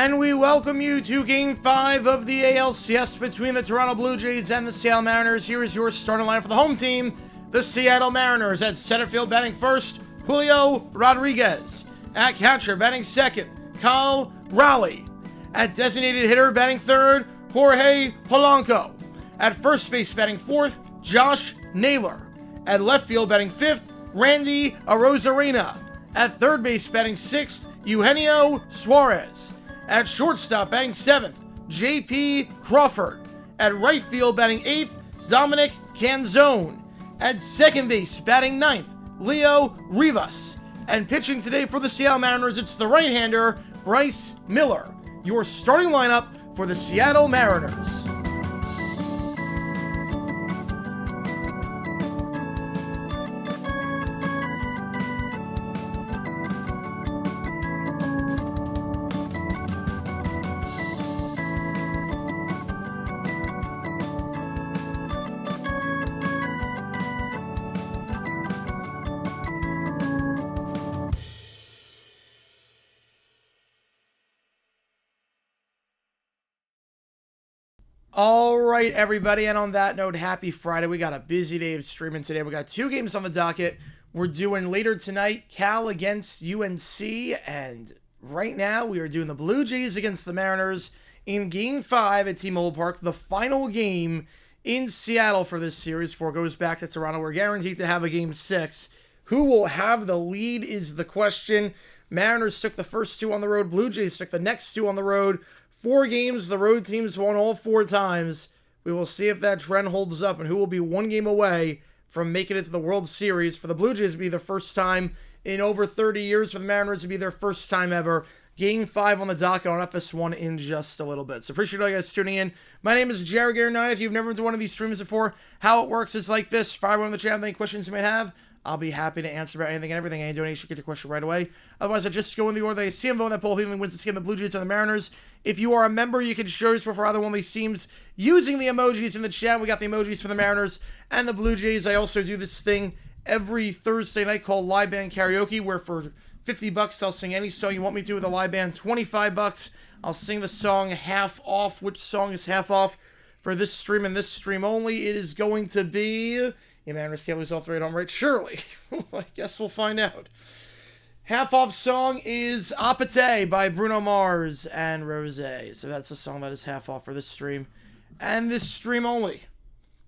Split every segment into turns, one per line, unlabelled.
And we welcome you to Game 5 of the ALCS between the Toronto Blue Jays and the Seattle Mariners. Here is your starting line for the home team, the Seattle Mariners. At center field, batting first, Julio Rodriguez. At catcher, batting second, Kyle Raleigh. At designated hitter, batting third, Jorge Polanco. At first base, batting fourth, Josh Naylor. At left field, batting fifth, Randy Arozarena. At third base, batting sixth, Eugenio Suarez. At shortstop, batting seventh, J.P. Crawford. At right field, batting eighth, Dominic Canzone. At second base, batting ninth, Leo Rivas. And pitching today for the Seattle Mariners, it's the right-hander, Bryce Miller. Your starting lineup for the Seattle Mariners. All right, everybody, and on that note, happy Friday. We got a busy day of streaming today. We got two games on the docket. We're doing later tonight, Cal against UNC, and right now we are doing the Blue Jays against the Mariners in Game 5 at T-Mobile Park, the final game in Seattle for this series before it goes back to Toronto. We're guaranteed to have a Game 6. Who will have the lead is the question. Mariners took the first two on the road. Blue Jays took the next two on the road. 4 games, the road teams won all 4 times. We will see if that trend holds up and who will be 1 game away from making it to the World Series. For the Blue Jays to be their first time in over 30 years. For the Mariners to be their first time ever. Game 5 on the docket on FS1 in just a little bit. So appreciate all you guys tuning in. My name is Jared Gare9. If you've never been to one of these streams before, how it works is like this. Fire one on the channel, any questions you may have. I'll be happy to answer about anything and everything. Any donation, get your question right away. Otherwise, I just go in the order that I see them voting that poll. Who wins this game, the Blue Jays and the Mariners. If you are a member, you can show yours before either one of these teams using the emojis in the chat. We got the emojis for the Mariners and the Blue Jays. I also do this thing every Thursday night called Live Band Karaoke, where for $50, I'll sing any song you want me to with a live band. $25, I'll sing the song half off. Which song is half off for this stream and this stream only? It is going to be... Yeah, Mariners can't lose all 3 at home, right? Surely. I guess we'll find out. Half-off song is Apate by Bruno Mars and Rosé. So that's the song that is half-off for this stream. And this stream only.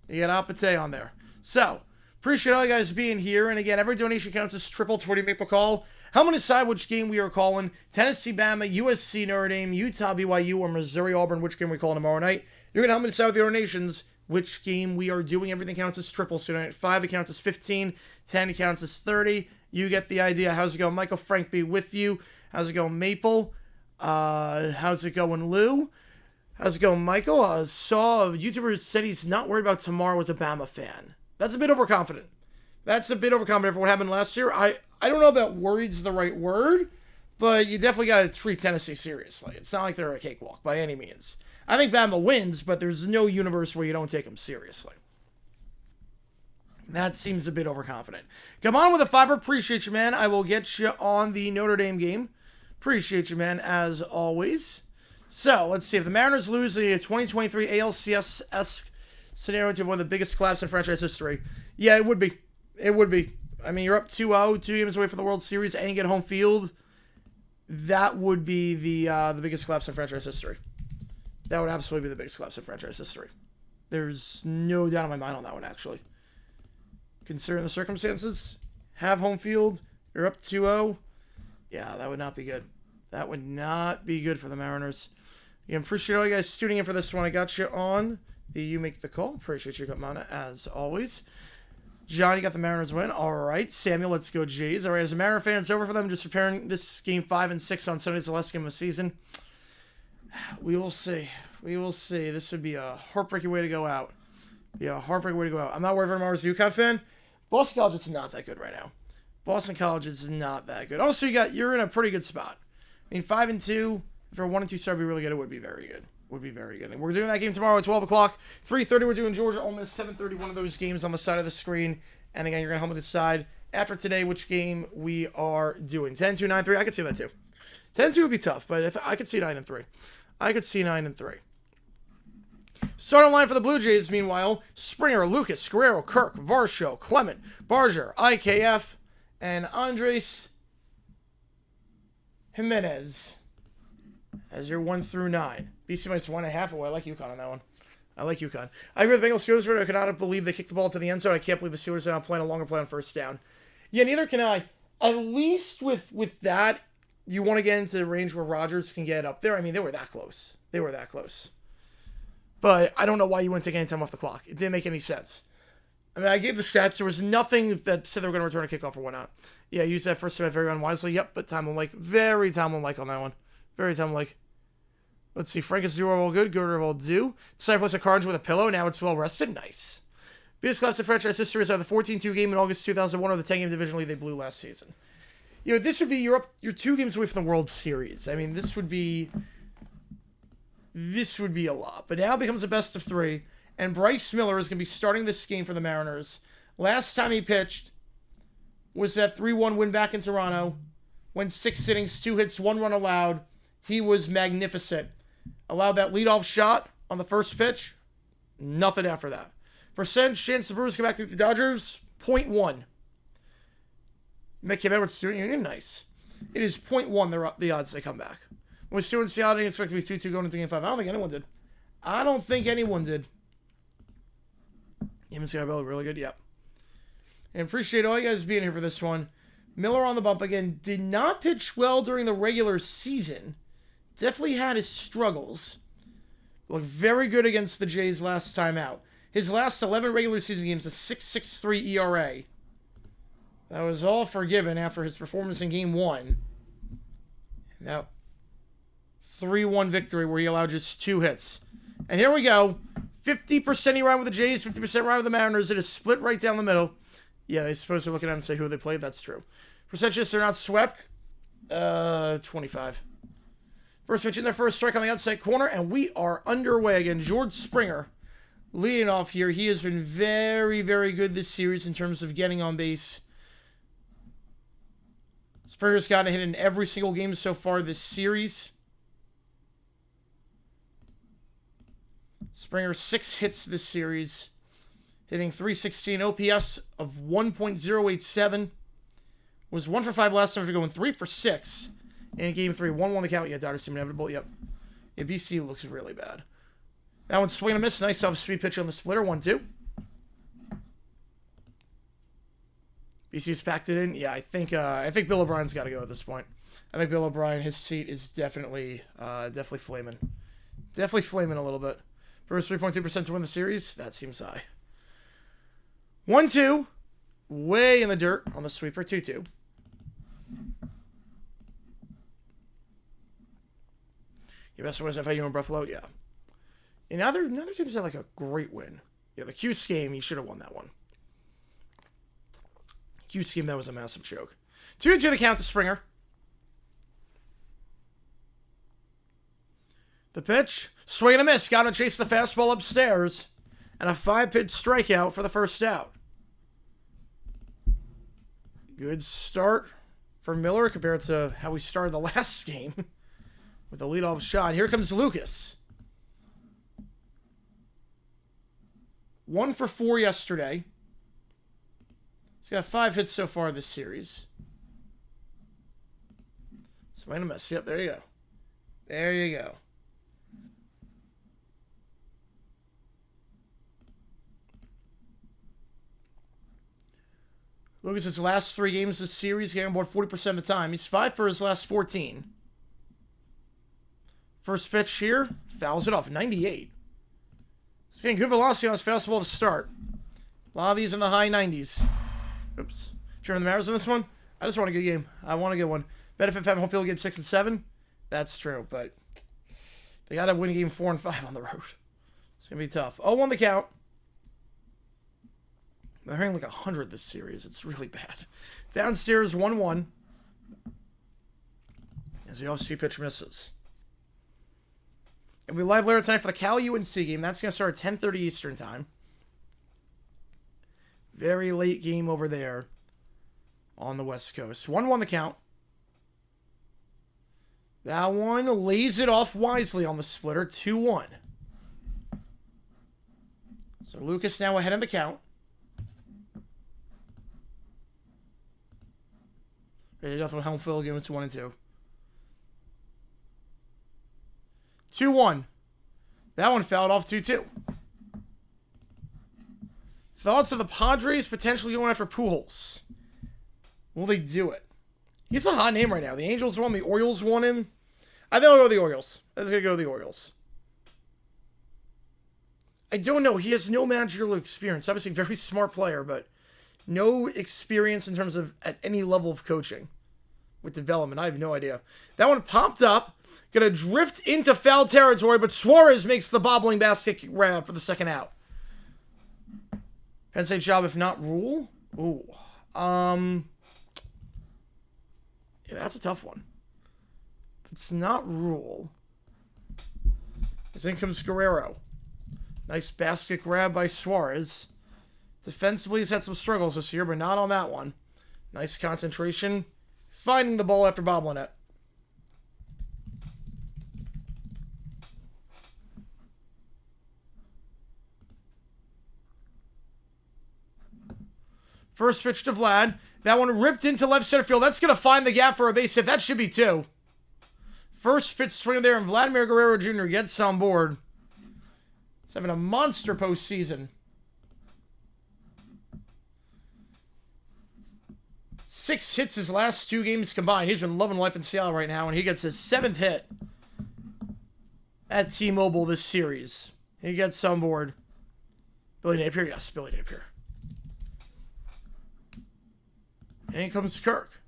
You got Apate on there. So, appreciate all you guys being here. And again, every donation counts as triple to make a call. Help me decide which game we are calling. Tennessee, Bama, USC, Notre Dame, Utah, BYU, or Missouri, Auburn. Which game we calling tomorrow night. You're going to help me decide with your donations which game we are doing. Everything counts as triple. So at 5, it counts as 15. 10, it counts as 30. You get the idea. How's it going? Michael Frank be with you. How's it going, Maple? How's it going, Lou? How's it going, Michael? Saw a YouTuber said he's not worried about tomorrow as a Bama fan. That's a bit overconfident. That's a bit overconfident for what happened last year. I don't know about worried's the right word, but you definitely got to treat Tennessee seriously. It's not like they're a cakewalk by any means. I think Bama wins, but there's no universe where you don't take them seriously. That seems a bit overconfident. Come on with a 5. Appreciate you, man. I will get you on the Notre Dame game. Appreciate you, man, as always. So, let's see. If the Mariners lose the 2023 ALCS-esque scenario to one of the biggest collapses in franchise history, yeah, it would be. It would be. I mean, you're up 2-0, 2 games away from the World Series, and you get home field. That would be the biggest collapse in franchise history. That would absolutely be the biggest collapse in franchise history. There's no doubt in my mind on that one, actually. Considering the circumstances, have home field, you're up 2-0. Yeah, that would not be good. That would not be good for the Mariners. Again, appreciate all you guys tuning in for this one. I got you on the You Make the Call. Appreciate you coming on, as always. Johnny got the Mariners win. All right. Samuel, let's go Jays. All right, as a Mariner fan, it's over for them. Just preparing this Game 5 and 6 on Sunday's the last game of the season. We will see. We will see. This would be a heartbreaking way to go out. Yeah, heartbreaking way to go out. I'm not worried for tomorrow's UConn fan. Boston College is not that good right now. Boston College is not that good. Also, you're in a pretty good spot. I mean, 5-2. If you're a 1-2 star, be really good. It would be very good. Would be very good. And we're doing that game tomorrow at 12 o'clock. 3:30, we're doing Georgia Ole Miss. 7:30, one of those games on the side of the screen. And again, you're going to help me decide after today which game we are doing. 10-2, 9-3. I could see that too. 10-2 would be tough, but I could see 9-3. I could see 9-3. Starting line for the Blue Jays, meanwhile, Springer, Lucas, Guerrero, Kirk, Varsho, Clement, Barger, IKF, and Andres Jimenez as your 1 through 9. BC minus 1.5. Oh, I like UConn on that one. I like UConn. I agree with the Bengals Steelers. I cannot believe they kicked the ball to the end zone. I can't believe the Steelers are not playing a longer play on first down. Yeah, neither can I. At least with that, you want to get into the range where Rodgers can get up there. I mean, they were that close. They were that close. But I don't know why you wouldn't take any time off the clock. It didn't make any sense. I mean, I gave the stats. There was nothing that said they were going to return a kickoff or whatnot. Yeah, use that first time very unwisely. Yep, but time-like. Very time-like on that one. Very time-like. Let's see. Frank is all good. Girder will do. Decided to place a cards with a pillow. Now it's well-rested. Nice. Biggest collapse in franchise history is the 14-2 game in August 2001 or the 10-game division lead they blew last season. You know, this would be you're 2 games away from the World Series. I mean, this would be a lot. But now it becomes a best of 3. And Bryce Miller is going to be starting this game for the Mariners. Last time he pitched was that 3-1 win back in Toronto. Went 6 innings, 2 hits, 1 run allowed. He was magnificent. Allowed that leadoff shot on the first pitch. Nothing after that. Percentage chance the Brewers come back to the Dodgers, 0.1. Make him Edwards doing it nice. It is 0.1 the odds they come back. When Stewart and Seattle didn't expect to be 2-2 going into Game 5. I don't think anyone did. Even Seattle really good, yep. And appreciate all you guys being here for this one. Miller on the bump again. Did not pitch well during the regular season. Definitely had his struggles. Looked very good against the Jays last time out. His last 11 regular season games, a 6.63 ERA. That was all forgiven after his performance in Game 1. Now, 3-1 victory where he allowed just 2 hits. And here we go. 50% he ran with the Jays, 50% ran with the Mariners. It is split right down the middle. Yeah, they're supposed to look at him and say who they played. That's true. Percentages, they're not swept. 25. First pitch in their first strike on the outside corner, and we are underway again. George Springer leading off here. He has been very, very good this series in terms of getting on base. Springer's gotten a hit in every single game so far this series. Springer 6 hits this series. Hitting .316 OPS of 1.087. Was 1 for 5 last time after going 3 for 6 in Game 3. 1-1 the count. Yeah, Dodgers seem inevitable. Yep. Yeah, BC looks really bad. That one's swing and a miss. Nice off-speed pitch on the splitter. 1-2. BC's packed it in. Yeah, I think Bill O'Brien's got to go at this point. I think Bill O'Brien, his seat is definitely flaming. Definitely flaming a little bit. Brewers 3.2% to win the series. That seems high. 1-2. Way in the dirt on the sweeper. 2-2. Your best wins FIU and Buffalo? Yeah. And other teams had like a great win. Yeah, the Cuse game, you should have won that one. Cuse game, that was a massive choke. 2-2 the count to Springer. The pitch. Swing and a miss. Got to chase the fastball upstairs. And a 5-pitch strikeout for the first out. Good start for Miller compared to how we started the last game with a leadoff shot. Here comes Lucas. 1 for 4 yesterday. He's got 5 hits so far this series. Swing and a miss. Yep, there you go. There you go. Lucas' last 3 games this series, getting about 40% of the time. He's 5 for his last 14. First pitch here, fouls it off, 98. He's getting good velocity on his fastball to start. A lot of these in the high 90s. Oops. Driven the Mariners in this one? I just want a good game. I want a good one. Benefit having home field game 6 and 7? That's true, but they got to win game 4 and 5 on the road. It's going to be tough. 0-1 the count. They're hitting like 100 this series. It's really bad. Downstairs, 1-1. As the off-speed pitch misses. And we live later tonight for the Cal UNC game. That's going to start at 10:30 Eastern time. Very late game over there on the West Coast. 1-1 the count. That one lays it off wisely on the splitter, 2-1. So Lucas now ahead in the count. Ready to go home field again with 1 and 2. 2-1. That one fouled off 2-2. Thoughts of the Padres potentially going after Pujols? Will they do it? He's a hot name right now. The Angels won, the Orioles won him. I think I'll go with the Orioles. I'm going to go with the Orioles. I don't know. He has no managerial experience. Obviously, very smart player, but no experience in terms of at any level of coaching with development. I have no idea. That one popped up. Going to drift into foul territory, but Suarez makes the bobbling basket grab for the second out. Penn State job, if not rule. Ooh. Yeah, that's a tough one. If it's not rule. As in comes Guerrero. Nice basket grab by Suarez. Defensively, he's had some struggles this year, but not on that one. Nice concentration. Finding the ball after bobbling it. First pitch to Vlad. That one ripped into left center field. That's going to find the gap for a base hit. That should be 2. First pitch swing there, and Vladimir Guerrero Jr. gets on board. He's having a monster postseason. 6 hits his last 2 games combined. He's been loving life in Seattle right now, and he gets his 7th hit at T-Mobile this series. He gets on board. Billy Napier? Yes, Billy Napier. And here comes Kirk.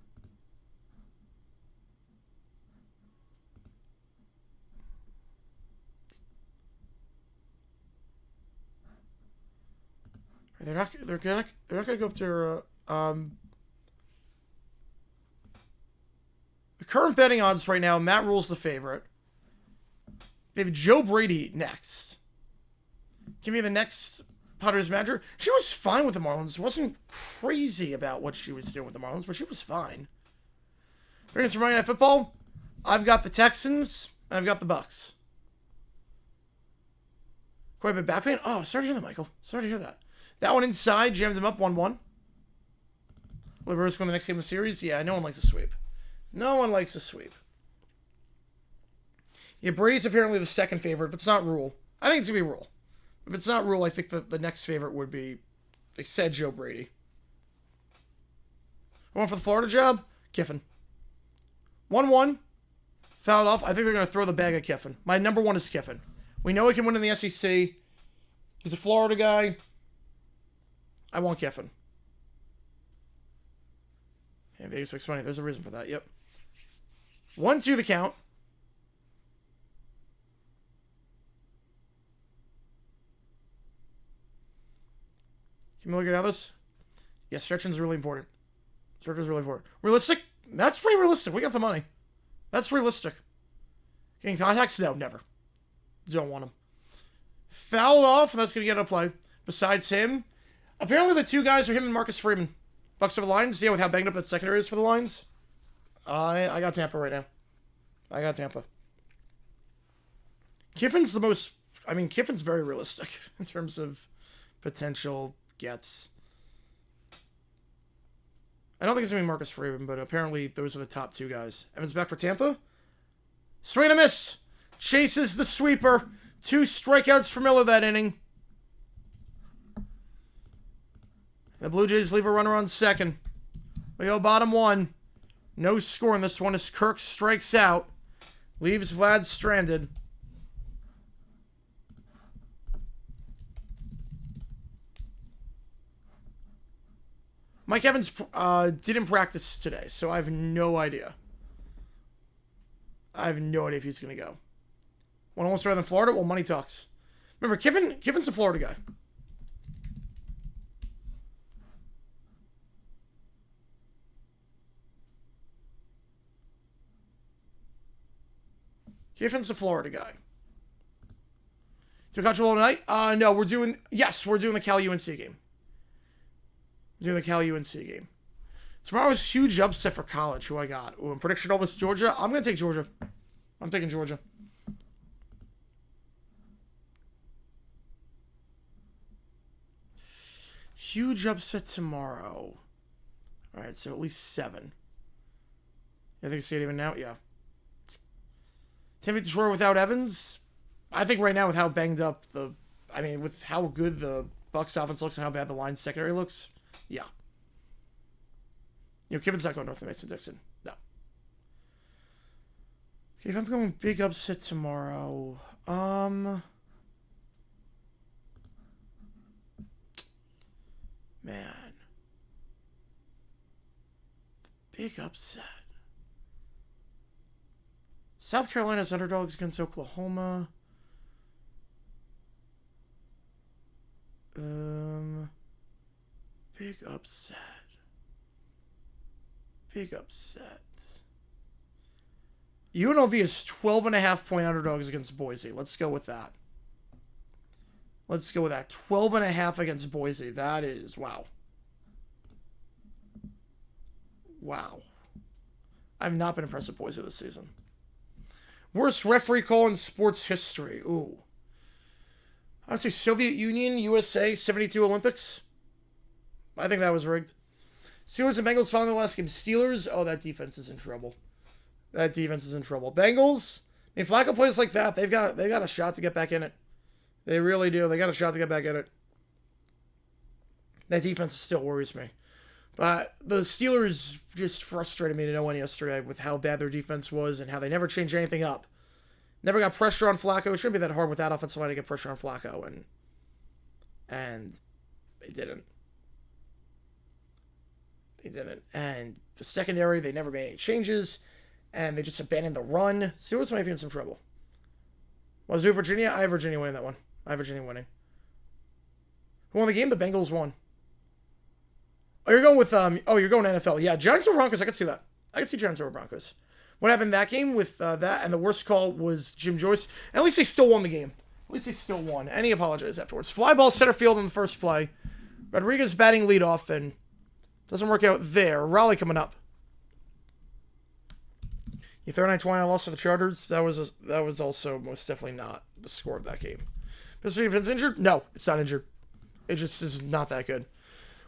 They're not gonna go after the current betting odds right now. Matt Rule's the favorite. They have Joe Brady next. Give me the next Padres manager. She was fine with the Marlins. Wasn't crazy about what she was doing with the Marlins, but she was fine. Bringing us from Monday Night Football. I've got the Texans. And I've got the Bucks. Quite a bit of back pain. Oh, sorry to hear that, Michael. Sorry to hear that. That one inside, jammed him up 1-1. Will Brewers win the next game of the series? Yeah, no one likes a sweep. No one likes a sweep. Yeah, Brady's apparently the second favorite. If it's not Rule, I think it's going to be Rule. If it's not Rule, I think the next favorite would be, they said, Joe Brady. One for the Florida job? Kiffin. 1-1. Fouled off. I think they're going to throw the bag at Kiffin. My number 1 is Kiffin. We know he can win in the SEC. He's a Florida guy. I want Kiffin. And Vegas makes money. There's a reason for that. Yep. 1-2 the count. Can we look at this? Yeah, stretching's really important. Stretching's really important. Realistic? That's pretty realistic. We got the money. That's realistic. Getting contacts? No, never. Don't want him. Fouled off, and that's going to get a play. Besides him, apparently the 2 guys are him and Marcus Freeman. Bucks over the Lions. Yeah, with how banged up that secondary is for the Lions. I got Tampa right now. I got Tampa. Kiffin's the most... I mean, Kiffin's very realistic in terms of potential gets. I don't think it's going to be Marcus Freeman, but apparently those are the top 2 guys. Evans back for Tampa. Swing and a miss. Chases the sweeper. 2 strikeouts for Miller that inning. The Blue Jays leave a runner on second. We go bottom 1. No score in this one as Kirk strikes out. Leaves Vlad stranded. Mike Evans didn't practice today, so I have no idea. I have no idea if he's going to go. One almost rather than Florida? Well, money talks. Remember, Kiffin's a Florida guy. Kiffin's a Florida guy. Do Control tonight? No, we're doing the Cal-UNC game. We're doing the Cal-UNC game. Tomorrow's huge upset for college, who I got. Ooh, and prediction almost Georgia. I'm going to take Georgia. I'm taking Georgia. Huge upset tomorrow. All right, so at least 7. I think I see it even now. Yeah. Timmy Detroit without Evans. I think right now with how banged up with how good the Bucks offense looks and how bad the Lions secondary looks, yeah. Kivin's not going north of Mason-Dixon. No. Okay, if I'm going big upset tomorrow, man. Big upset. South Carolina's underdogs against Oklahoma. Big upset. Big upset. UNLV is 12.5-point underdogs against Boise. Let's go with that. 12.5 against Boise. That is, wow. Wow. I've not been impressed with Boise this season. Worst referee call in sports history. Ooh. I'd say Soviet Union, USA, 72 Olympics. I think that was rigged. Steelers and Bengals following the last game. Steelers, oh, that defense is in trouble. Bengals, Flacco plays like that, they've got a shot to get back in it. They really do. They got a shot to get back in it. That defense still worries me. But the Steelers just frustrated me to no end yesterday with how bad their defense was and how they never changed anything up. Never got pressure on Flacco. It shouldn't be that hard with that offensive line to get pressure on Flacco, and they didn't. And the secondary, they never made any changes, and they just abandoned the run. Steelers might be in some trouble. Was it Virginia? I have Virginia winning that one. Who won the game? The Bengals won. Oh, you're going with you're going NFL. Yeah, Giants over Broncos. I can see that. I can see Giants over Broncos. What happened in that game with that? And the worst call was Jim Joyce. And at least they still won the game. And he apologized afterwards. Fly ball center field in the first play. Rodriguez batting leadoff, and doesn't work out there. Raleigh coming up. You 39-20 loss to the Chargers. That was also most definitely not the score of that game. Pittsburgh defense injured? No, it's not injured. It just is not that good.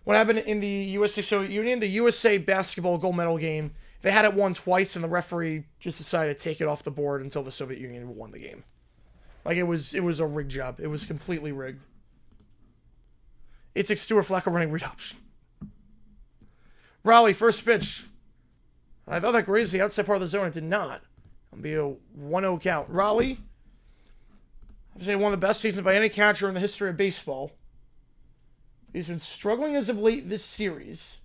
What happened in the USA Soviet Union? The USA basketball gold medal game. They had it won twice, and the referee just decided to take it off the board until the Soviet Union won the game. Like, it was a rigged job. It was completely rigged. It's like Stuart Flacco running read option. Raleigh, first pitch. I thought that grazed the outside part of the zone. It did not. It'll be a 1-0 count. Raleigh, I'd say one of the best seasons by any catcher in the history of baseball. He's been struggling as of late this series.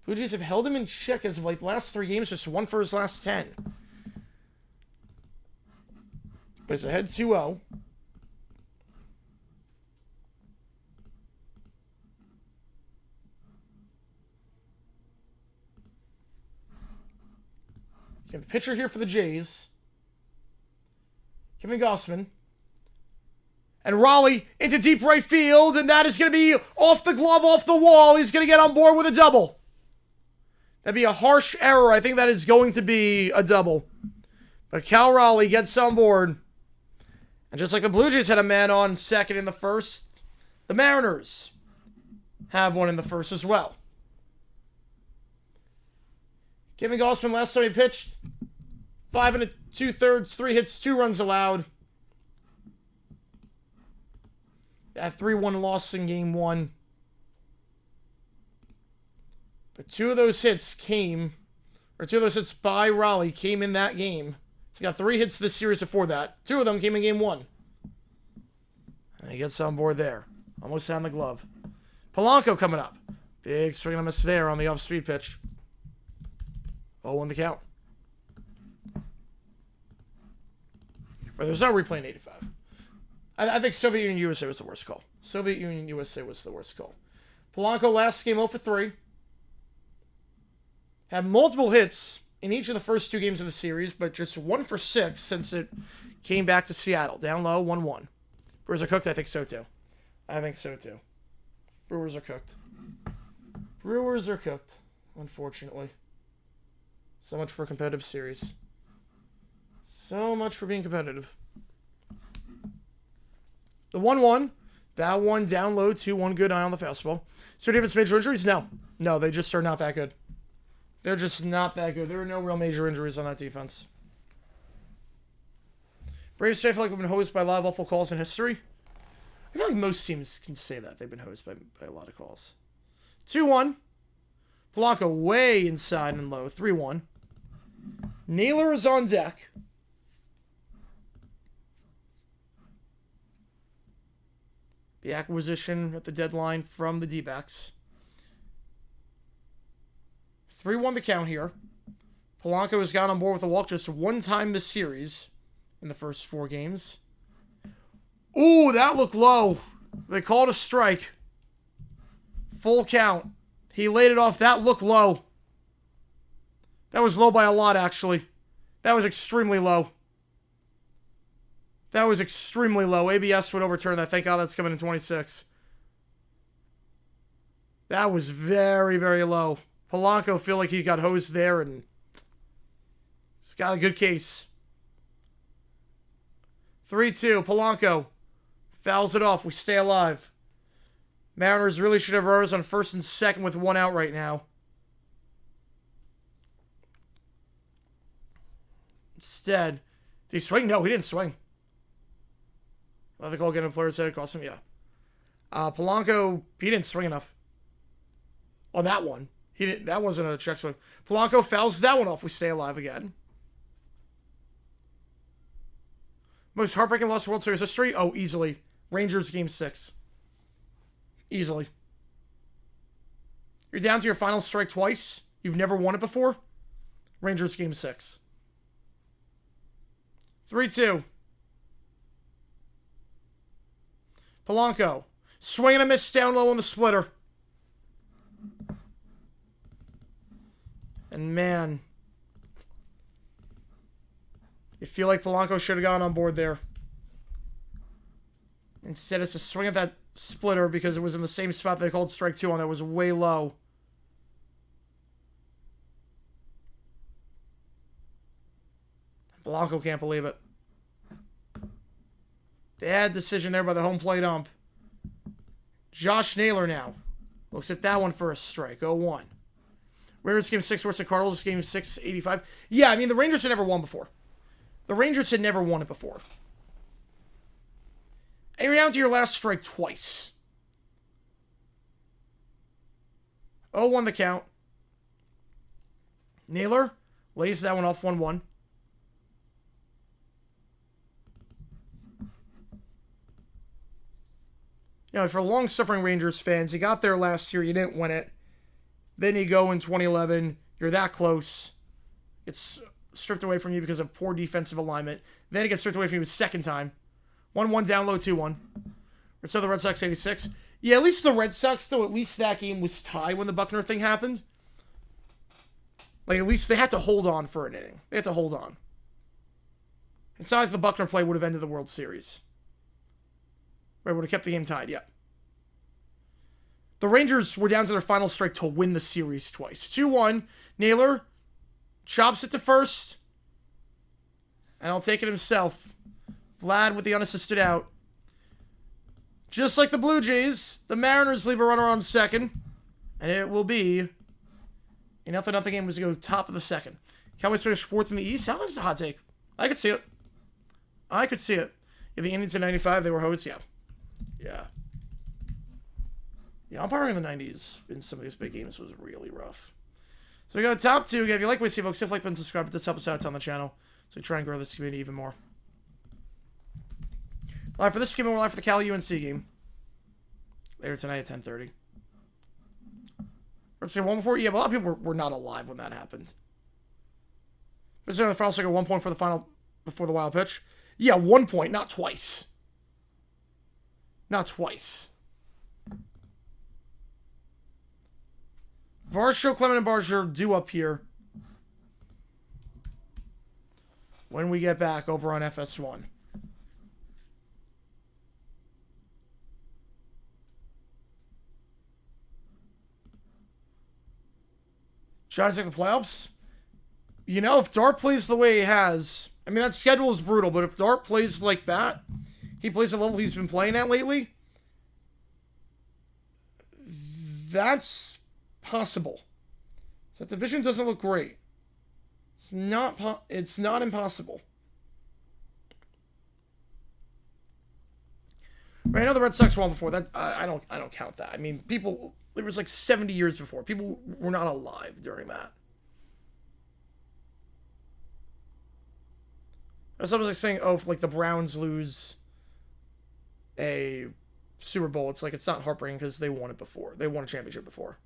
Blue Jays have held him in check as of late. The last 3 games, just 1 for his last 10. But he's ahead 2-0. You have the pitcher here for the Jays. Kevin Gossman. And Raleigh into deep right field, and that is going to be off the glove, off the wall. He's going to get on board with a double. That'd be a harsh error. I think that is going to be a double. But Cal Raleigh gets on board. And just like the Blue Jays had a man on second in the first, the Mariners have one in the first as well. Kevin Gossman, last time he pitched, 5 2/3, 3 hits, 2 runs allowed. That 3-1 loss in game 1. But 2 of those hits by Raleigh came in that game. He's got 3 hits this series before that. 2 of them came in game 1. And he gets on board there. Almost on the glove. Polanco coming up. Big swing and a miss there on the off-speed pitch. 0-1 the count. But there's no replay in 85. I think Soviet Union USA was the worst call. Polanco last game 0 for 3. Had multiple hits in each of the first 2 games of the series, but just 1 for 6 since it came back to Seattle. Down low, 1-1. Brewers are cooked? I think so too. Brewers are cooked. Unfortunately. So much for a competitive series. So much for being competitive. The 1-1. That one down low, 2-1 good eye on the fastball. So do you have major injuries? No. No, they just are not that good. They're just not that good. There are no real major injuries on that defense. Braves, I feel like we've been hosed by a lot of awful calls in history. I feel like most teams can say that. They've been hosed by a lot of calls. 2-1. Polanco way inside and low. 3-1. Naylor is on deck. The acquisition at the deadline from the D-backs. 3-1 the count here. Polanco has got on board with a walk just one time this series in the first 4 games. Ooh, that looked low. They called a strike. Full count. He laid it off. That looked low. That was low by a lot, actually. That was extremely low. That was extremely low. ABS would overturn that. Thank God that's coming in 26. That was very, very low. Polanco feel like he got hosed there, and he's got a good case. 3-2. Polanco fouls it off. We stay alive. Mariners really should have runners on first and second with 1 out right now. Instead, did he swing? No, he didn't swing. I think I'll get a player said it cost him. Yeah. Polanco, he didn't swing enough on that one. He didn't. That wasn't a check swing. Polanco fouls that one off. We stay alive again. Most heartbreaking loss in World Series history? Oh, easily. Rangers Game 6. Easily. You're down to your final strike twice. You've never won it before. Rangers Game 6. 3-2. Polanco. Swing and a miss down low on the splitter. And man, you feel like Polanco should have gone on board there. Instead, it's a swing at that splitter because it was in the same spot they called strike 2 on. That was way low. Polanco can't believe it. Bad decision there by the home plate ump. Josh Naylor now looks at that one for a strike. 0-1. Rangers Game 6 versus the Cardinals. Game 6, 85. Yeah, I mean, the Rangers had never won before. The Rangers had never won it before. And you're down to your last strike twice. 0-1 the count. Naylor lays that one off 1-1. You know, for long-suffering Rangers fans, you got there last year, you didn't win it. Then you go in 2011, you're that close. It's stripped away from you because of poor defensive alignment. Then it gets stripped away from you a second time. 1-1 down low, 2-1. So the Red Sox 86. Yeah, at least the Red Sox, though, at least that game was tied when the Buckner thing happened. Like, at least they had to hold on for an inning. They had to hold on. It's not like the Buckner play would have ended the World Series. Right, would have kept the game tied, yeah. The Rangers were down to their final strike to win the series twice. 2-1. Naylor chops it to first. And I'll take it himself. Vlad with the unassisted out. Just like the Blue Jays, the Mariners leave a runner on second. And it will be a 0-0 game was to go top of the second. Cowboys finish 4th in the East. How that's a hot take. I could see it. I could see it. Yeah, the Indians in 95, they were hosts. Yeah. Yeah. Yeah, umpiring in the 90s in some of these big games was really rough. So we got top 2. Again, if you like what you see, folks, if you like button, subscribe to this, help us out on the channel. So we try and grow this community even more. Live for this game, and we're live for the Cal UNC game. Later tonight at 10:30. Let's say 1 before. Yeah, but a lot of people were not alive when that happened. But is there the final strike at 1 point for the final before the wild pitch? Yeah, 1 point, not twice. Not twice. Varsho, Clement, and Barger due up here when we get back over on FS1. Trying to take the playoffs? You know, if Dart plays the way he has, I mean, that schedule is brutal, but if Dart plays like that, he plays the level he's been playing at lately, that's possible. So that division doesn't look great. It's not impossible. Right, I know the Red Sox won before that. I don't count that. I mean, people, it was like 70 years before. People were not alive during that. Someone's like saying, oh, if like the Browns lose a Super Bowl, it's like it's not heartbreaking because they won it before. They won a championship before.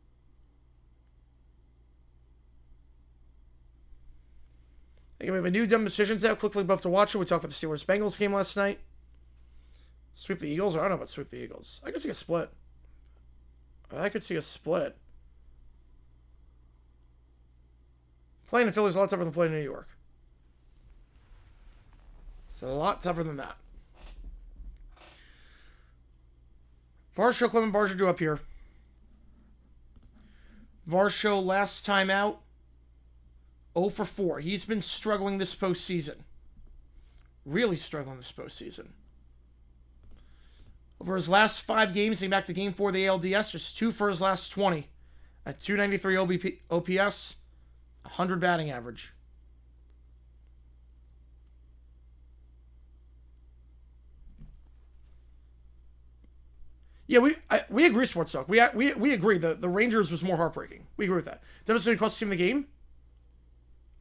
We have a new dumb decisions out. Click link above to watch it. We talked about the Steelers-Bengals game last night. Sweep the Eagles? I don't know about sweep the Eagles. I could see a split. Playing in Philly is a lot tougher than playing in New York. It's a lot tougher than that. Varsho, Clement Barger do up here. Varsho last time out, 0 for 4. He's been struggling this postseason. Really struggling this postseason. Over his last 5 games, heading back to Game 4 of the ALDS, just 2 for his last 20. At 293 OPS, 100 batting average. Yeah, we agree, Sports Talk. We agree. The Rangers was more heartbreaking. We agree with that. Devastating cost the team the game.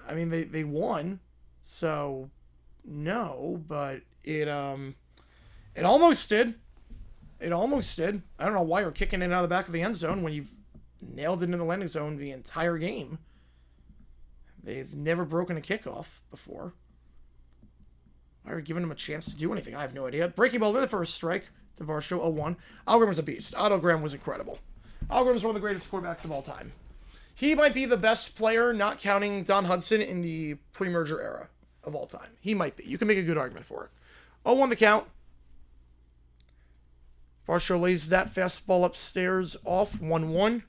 I mean, they won, so no, but it almost did. It almost did. I don't know why you're kicking it out of the back of the end zone when you've nailed it in the landing zone the entire game. They've never broken a kickoff before. Why are you giving him a chance to do anything? I have no idea. Breaking ball in the first strike to Varsho, 0-1. Algram was a beast. Otto Graham was incredible. Algram is one of the greatest quarterbacks of all time. He might be the best player, not counting Don Hudson, in the pre-merger era of all time. He might be. You can make a good argument for it. 0-1 the count. Varsho lays that fastball upstairs off, 1-1.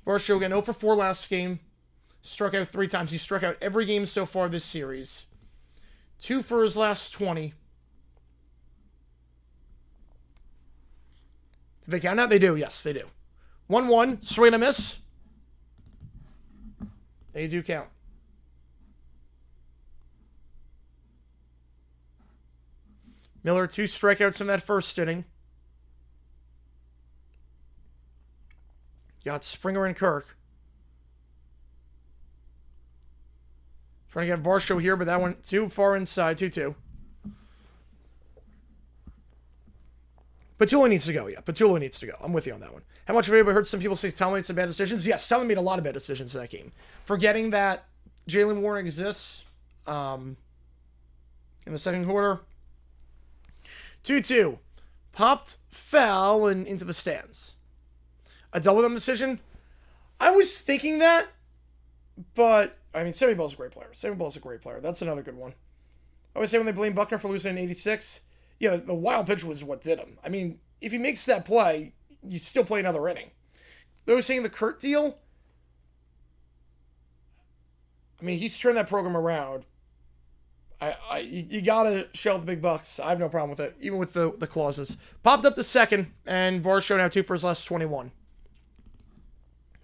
Varsho again 0 for 4 last game. Struck out 3 times. He struck out every game so far this series. 2 for his last 20. Do they count that? They do. Yes, they do. 1-1. Swing and a miss. They do count. Miller, 2 strikeouts in that first inning. Got Springer and Kirk. Trying to get Varsho here, but that went too far inside. 2-2. Patullo needs to go, yeah. Patullo needs to go. I'm with you on that one. How much have you ever heard some people say Tomlin made some bad decisions? Yes, Tomlin made a lot of bad decisions in that game. Forgetting that Jalen Warren exists in the second quarter. 2-2. Popped, fell, and into the stands. A double them decision? I was thinking that, but, I mean, Sammy Ball's a great player. Sammy Ball's a great player. That's another good one. I always say when they blame Buckner for losing in 86, yeah, the wild pitch was what did him. I mean, if he makes that play, you still play another inning. They were saying the Kurt deal, I mean, he's turned that program around. You gotta shell the big bucks. I have no problem with it, even with the clauses. Popped up to second, and Varsho now 2 for his last 21.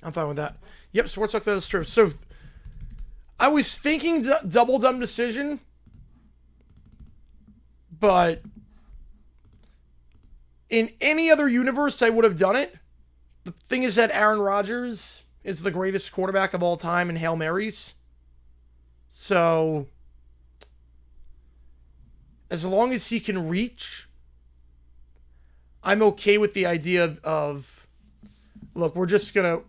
I'm fine with that. Yep, Sports Talk, that is true. So, I was thinking double dumb decision, but in any other universe, I would have done it. The thing is that Aaron Rodgers is the greatest quarterback of all time in Hail Marys. So, as long as he can reach, I'm okay with the idea of look, we're just going to,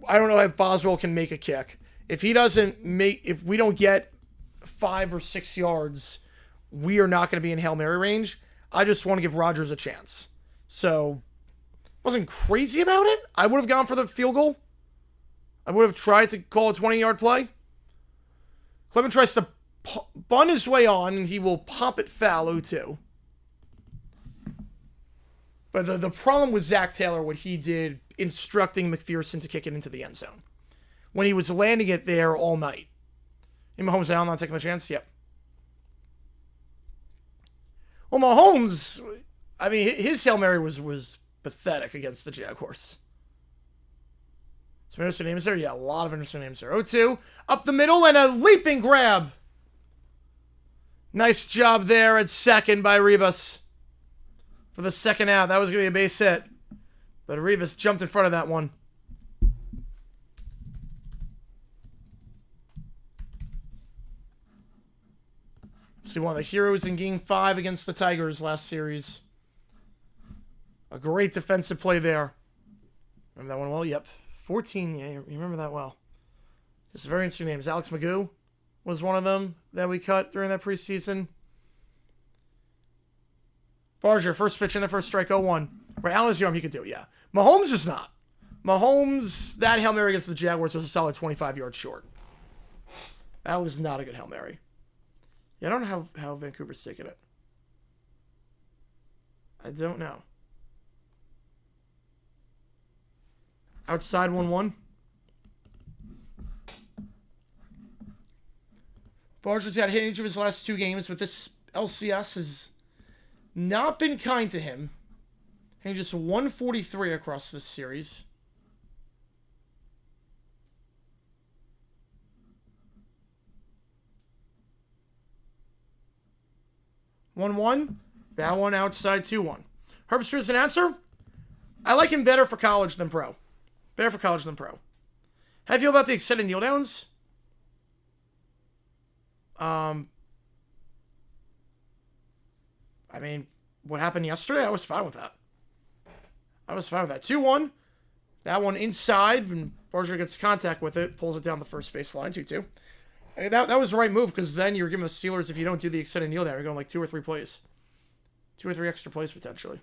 I don't know if Boswell can make a kick. If he doesn't make, if we don't get 5 or 6 yards, we are not going to be in Hail Mary range. I just want to give Rodgers a chance. So, wasn't crazy about it. I would have gone for the field goal. I would have tried to call a 20-yard play. Clement tries to bun his way on, and he will pop it foul 0-2. But the problem with Zach Taylor, what he did, instructing McPherson to kick it into the end zone. When he was landing it there all night. And Mahomes said, I'm not taking the chance. Yep. Well, Mahomes, I mean, his Hail Mary was pathetic against the Jaguars. Some interesting names there? Yeah, a lot of interesting names there. 0-2. Up the middle and a leaping grab. Nice job there at second by Rivas. For the second out. That was going to be a base hit. But Rivas jumped in front of that one. See, one of the heroes in Game 5 against the Tigers last series. A great defensive play there. Remember that one well? Yep. 14, yeah, you remember that well. It's very interesting names. Alex Magoo was one of them that we cut during that preseason. Barger, first pitch in the first strike, 0-1. Right, Allen is young, he could do it, yeah. Mahomes is not. Mahomes, that Hail Mary against the Jaguars was a solid 25 yards short. That was not a good Hail Mary. Yeah, I don't know how Vancouver's taking it. I don't know. Outside 1-1. Barger's had hit each of his last 2 games, but this LCS has not been kind to him. Hitting just 143 across this series. That one outside 2-1. Herbstreet's an answer. I like him better for college than pro. Better for college than pro. How do you feel about the extended kneel downs? I mean, what happened yesterday? I was fine with that. 2-1. That one inside, and Barger gets contact with it, pulls it down the first base line, 2-2. I mean, that was the right move, because then you're giving the Steelers, if you don't do the extended kneel down, you're going like 2 or 3 plays. 2 or 3 extra plays, potentially.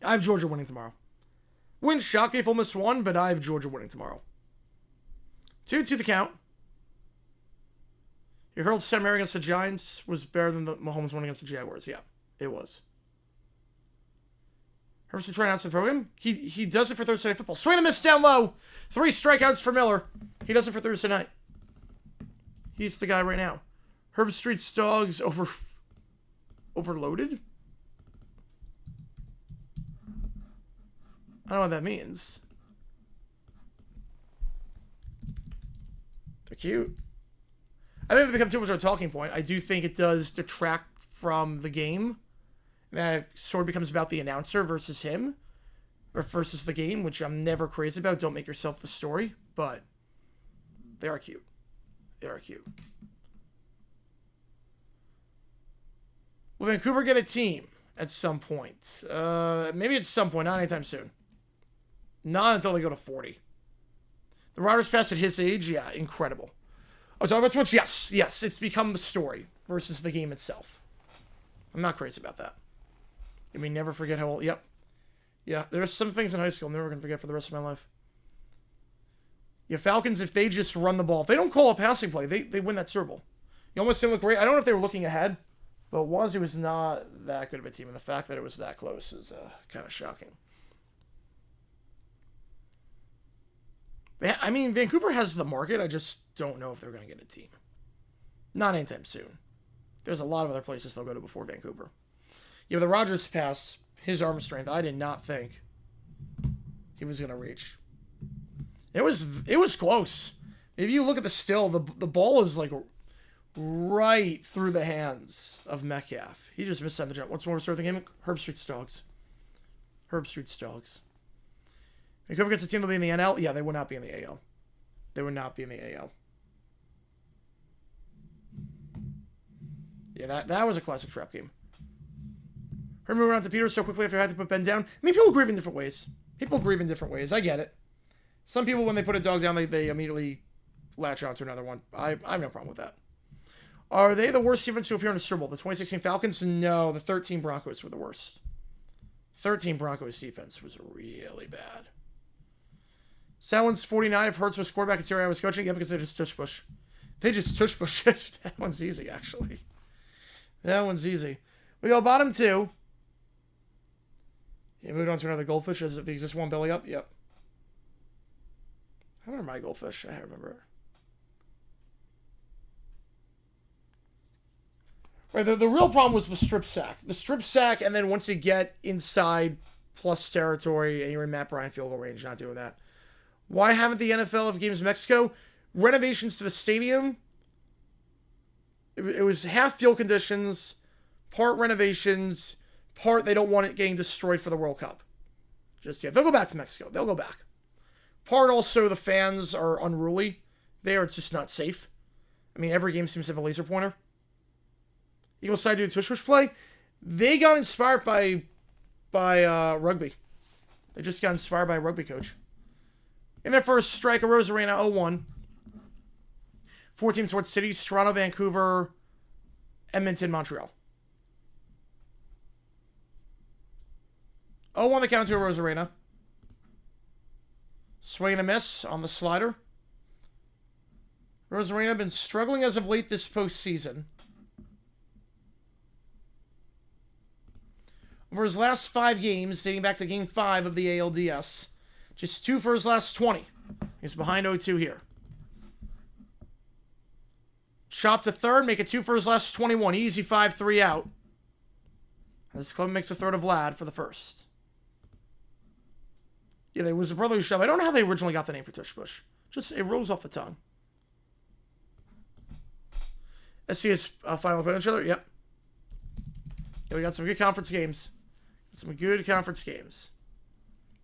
I have Georgia winning tomorrow. Wouldn't shock me if almost won, but I have Georgia winning tomorrow. 2-2 the count. You heard Hail Mary against the Giants was better than the Mahomes one against the Jaguars. Yeah, it was. Herbstreet trying to answer the program. He does it for Thursday Night Football. Swing and miss down low. 3 strikeouts for Miller. He does it for Thursday night. He's the guy right now. Herbstreet's dogs overloaded? I don't know what that means. They're cute. I think it becomes too much of a talking point. I do think it does detract from the game. That sort of becomes about the announcer versus him. Or versus the game, which I'm never crazy about. Don't make yourself the story. But they are cute. They are cute. Will Vancouver get a team at some point? Maybe at some point. Not anytime soon. Not until they go to 40. The Riders pass at his age? Yeah, incredible. Oh, talking about too much? Yes. Yes, it's become the story versus the game itself. I'm not crazy about that. You may never forget how old... Yep. Yeah, there are some things in high school I'm never going to forget for the rest of my life. Yeah, Falcons, if they just run the ball, if they don't call a passing play, they win that Super Bowl. You almost didn't look great. I don't know if they were looking ahead, but Wazoo was not that good of a team, and the fact that it was that close is kind of shocking. I mean, Vancouver has the market. I just don't know if they're going to get a team. Not anytime soon. There's a lot of other places they'll go to before Vancouver. Yeah, the Rodgers pass, his arm strength, I did not think he was going to reach. It was close. If you look at the still, the ball is like right through the hands of Metcalf. He just missed on the jump. Once more to start the game, Herbstreet's dogs. Herbstreet's dogs. Vancouver gets a team that'll be in the NL? Yeah, they would not be in the AL. They would not be in the AL. Yeah, that was a classic trap game. Her move around to Peter so quickly after I had to put Ben down. I mean, people grieve in different ways. I get it. Some people, when they put a dog down, they immediately latch on to another one. I have no problem with that. Are they the worst defense to appear in a Super Bowl? The 2016 Falcons? No, the 13 Broncos were the worst. 13 Broncos defense was really bad. Someone's 49 if Hurts was quarterback and Sirianni was coaching. Yeah, because they just tush push. They just tush push it. That one's easy, actually. That one's easy. We go bottom 2. Yeah, moved on to another goldfish. Is the exist one belly up? Yep. I remember my goldfish. I remember it. Right, the real problem was the strip sack. The strip sack, and then once you get inside plus territory and you're in Matt Bryant field goal range, not doing that. Why haven't the NFL of Games Mexico? Renovations to the stadium. It was half field conditions, part renovations, part they don't want it getting destroyed for the World Cup. Just yet. They'll go back to Mexico. They'll go back. Part also the fans are unruly. There, it's just not safe. I mean, every game seems to have a laser pointer. Eagles side do the tush play. They got inspired by rugby. They just got inspired by a rugby coach. In their first strike, Rosarena 0-1. 4 teams towards cities: Toronto, Vancouver, Edmonton, Montreal. 0-1 the count to Rosarena. Swing and a miss on the slider. Rosarena been struggling as of late this postseason. Over his last 5 games, dating back to Game 5 of the ALDS, just 2 for his last 20. He's behind 0-2 here. Chop to third, make it 2 for his last 21. Easy 5-3 out. This club makes a throw to Vlad for the first. Yeah, there was a brotherly shove. I don't know how they originally got the name for Tush Push. Just, it rolls off the tongue. Let's see his final opponent each other. Yep. Yeah, we got some good conference games.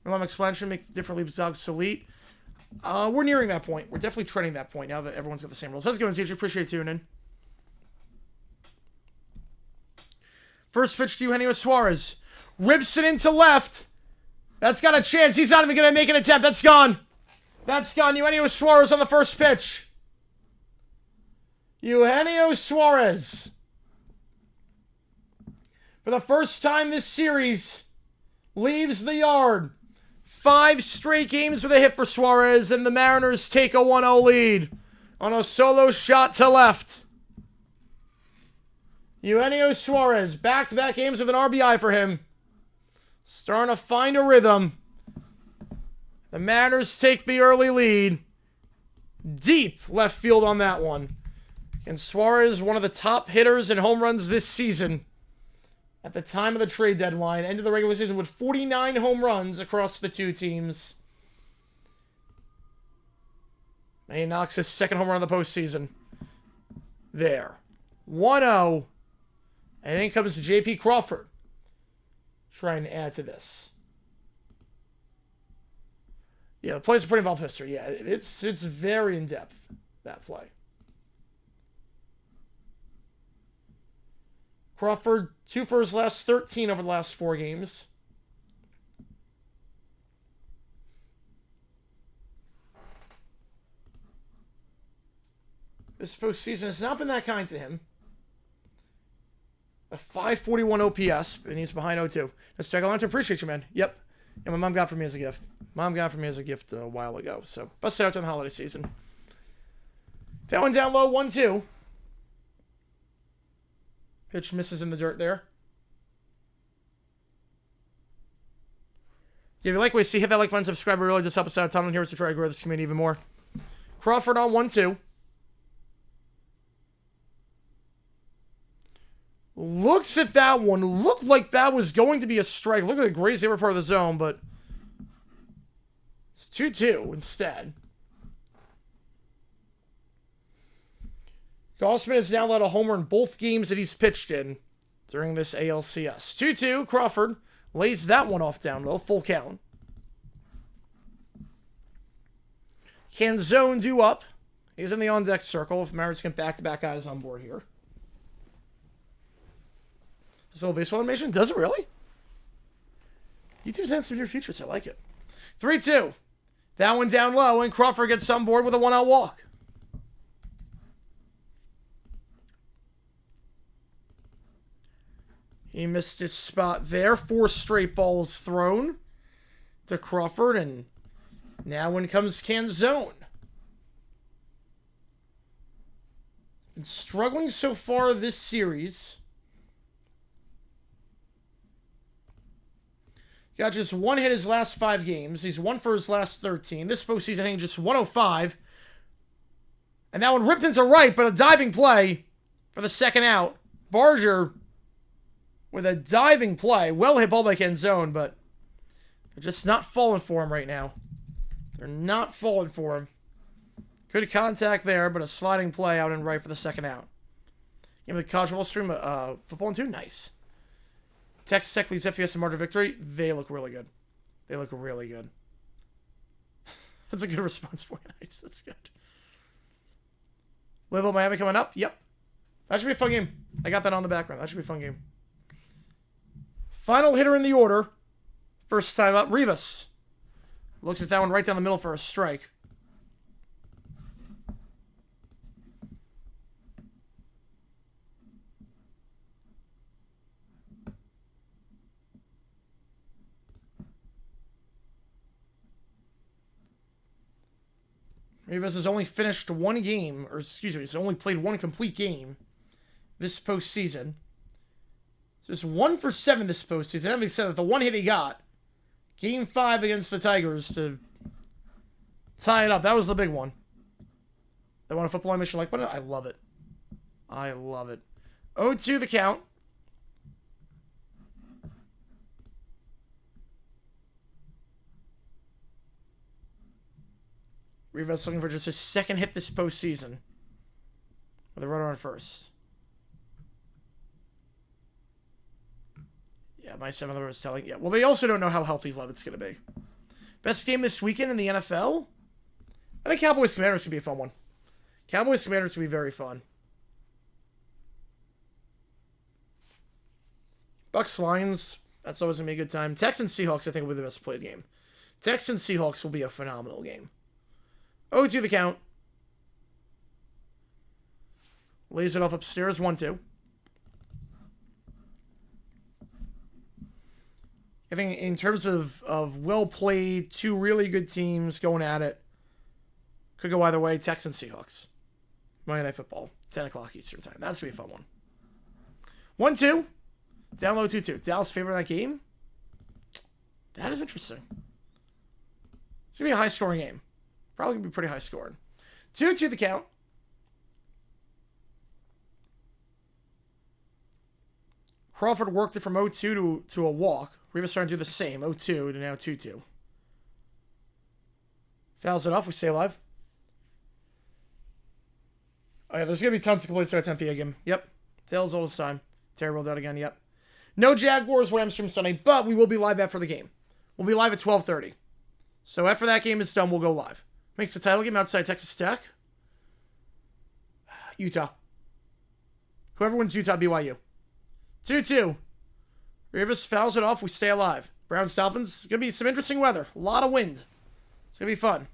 Realm expansion, make the different leagues obsolete. We're nearing that point. We're definitely trending that point now that everyone's got the same rules. How's it going, CJ? Appreciate you tuning in. First pitch to Eugenio Suarez. Rips it into left. That's got a chance. He's not even going to make an attempt. That's gone. Eugenio Suarez on the first pitch. Eugenio Suarez. For the first time this series, leaves the yard. 5 straight games with a hit for Suarez, and the Mariners take a 1-0 lead on a solo shot to left. Eugenio Suarez, back-to-back games with an RBI for him. Starting to find a rhythm. The Mariners take the early lead. Deep left field on that one. And Suarez, one of the top hitters in home runs this season. At the time of the trade deadline, ended the regular season with 49 home runs across the 2 teams. And he knocks his second home run of the postseason. There. 1-0. And then comes J.P. Crawford. Trying to add to this. Yeah, the play's a pretty involved history. Yeah, it's very in-depth, that play. Crawford, 2 for his last 13 over the last 4 games. This postseason has not been that kind to him. A 541 OPS, and he's behind 0-2. Let's check out to appreciate you, man. Yep. Yeah, my mom got for me as a gift. A while ago. So, bust it out during the holiday season. That one down low, 1-2. Pitch misses in the dirt there. If you like what you see, hit that like button, subscribe. It really does help us out a ton. Here is to try to grow this community even more. Crawford on 1-2. Looks at that one. Looked like that was going to be a strike. Look at the Grays. They were part of the zone, but it's 2-2 instead. Gossman has now led a homer in both games that he's pitched in during this ALCS. 2-2. Crawford lays that one off down low. Full count. Can zone due up. He's in the on-deck circle. If Mariners get back-to-back guys on board here. This little baseball animation? Does it really? YouTube's had some near futures. I like it. 3-2. That one down low, and Crawford gets on board with a 1-out walk. He missed his spot there. 4 straight balls thrown to Crawford, and now in comes Canzone. Been struggling so far this series. Got just 1 hit his last 5 games. He's 1 for his last 13. This postseason hitting just 105. And that one ripped into right, but a diving play for the second out Barger with a diving play. Well hit ball by Kenzone, but they're just not falling for him right now. They're not falling for him. Good contact there, but a sliding play out and right for the second out. Game of the college stream, football and 2, nice. Texas Tech leads FBS and margin victory. They look really good. They look really good. That's a good response for you. Nice. That's good. Louisville, Miami coming up. Yep. That should be a fun game. I got that on the background. That should be a fun game. Final hitter in the order. First time up, Rivas. Looks at that one right down the middle for a strike. Rivas has only finished one game, or excuse me, he's only played one complete game this postseason. So it's 1 for 7 this postseason. Having said that, the one hit he got, Game 5 against the Tigers to tie it up. That was the big one. They won a football mission like button. I love it. I love it. 0-2 the count. Rivas looking for just his second hit this postseason with a runner on first. Yeah, my 7th was telling. Yeah, well, they also don't know how healthy Levitt's going to be. Best game this weekend in the NFL? I think Cowboys Commanders could be a fun one. Cowboys Commanders could be very fun. Bucks Lions, that's always going to be a good time. Texans Seahawks, I think, will be the best played game. Texans Seahawks will be a phenomenal game. 0-2 the count. Lays it off upstairs, 1-2. I think in terms of well played, two really good teams going at it. Could go either way. Texans Seahawks. Monday Night Football. 10 o'clock Eastern Time. That's going to be a fun one. 1-2. Down low 2-2. Dallas favoring that game? That is interesting. It's going to be a high scoring game. Probably going to be pretty high scoring. 2-2 the count. Crawford worked it from 0-2 to a walk. Rivas starting to do the same. 0-2 to now 2-2. Fouls it off. We stay alive. Oh, yeah, there's going to be tons of complaints about 10 p.m. game. Yep. Tails all this time. Terry rolled out again. Yep. No Jaguars Rams stream Sunday, but we will be live after the game. We'll be live at 12:30. So after that game is done, we'll go live. Makes the title game outside Texas Tech. Utah. Whoever wins Utah, BYU. 2-2. Rivas fouls it off. We stay alive. Browns Dolphins. Going to be some interesting weather. A lot of wind. It's going to be fun.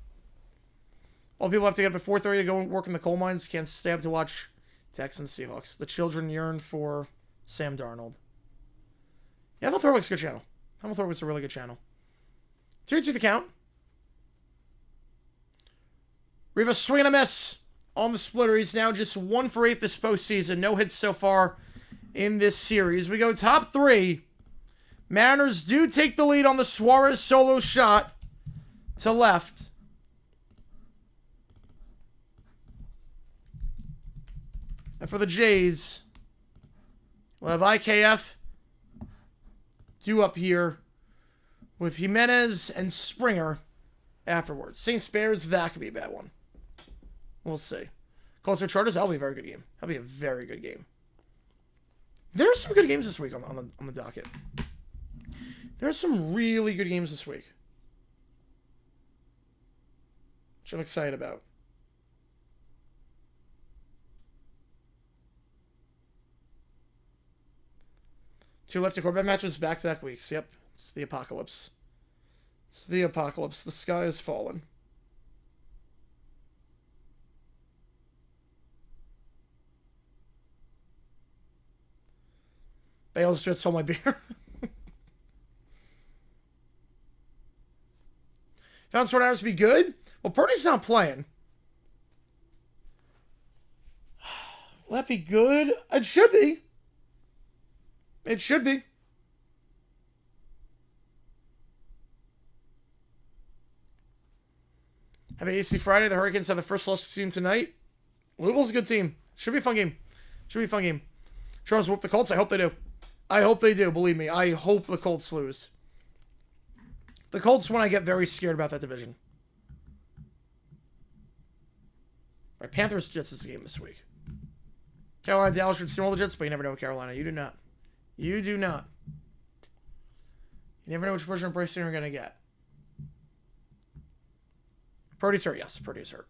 All people have to get up at 4:30 to go and work in the coal mines. Can't stay up to watch Texans Seahawks. The children yearn for Sam Darnold. Yeah, Hamel Thorwick's a good channel. Hamel Thorwick's a really good channel. 2-2 the count. Rivas swing and a miss on the splitter. He's now just 1 for 8 this postseason. No hits so far in this series. We go top 3. Mariners do take the lead on the Suarez solo shot to left. And for the Jays, we'll have IKF due up here with Jimenez and Springer afterwards. Saints Bears, that could be a bad one. We'll see. Colts or Chargers, that'll be a very good game. That'll be a very good game. There's some good games this week on the docket. There's some really good games this week, which I'm excited about. Two lefty quarterback matches back-to-back weeks. Yep, it's the apocalypse. It's the apocalypse. The sky is falling. Bales just stole my beer. Found Suarez to be good? Well, Purdy's not playing. Will that be good? It should be. It should be. Happy AC Friday. The Hurricanes have the first loss of the season tonight. Louisville's a good team. Should be a fun game. Should be a fun game. Charles whoop the Colts. I hope they do. I hope they do. Believe me. I hope the Colts lose. The Colts when I get very scared about that division. All right, Panthers Jets is the game this week. Carolina Dallas should steal all the Jets, but you never know with Carolina. You do not. You do not. You never know which version of Bryce you're going to get. Purdy's hurt. Yes, Purdy's hurt.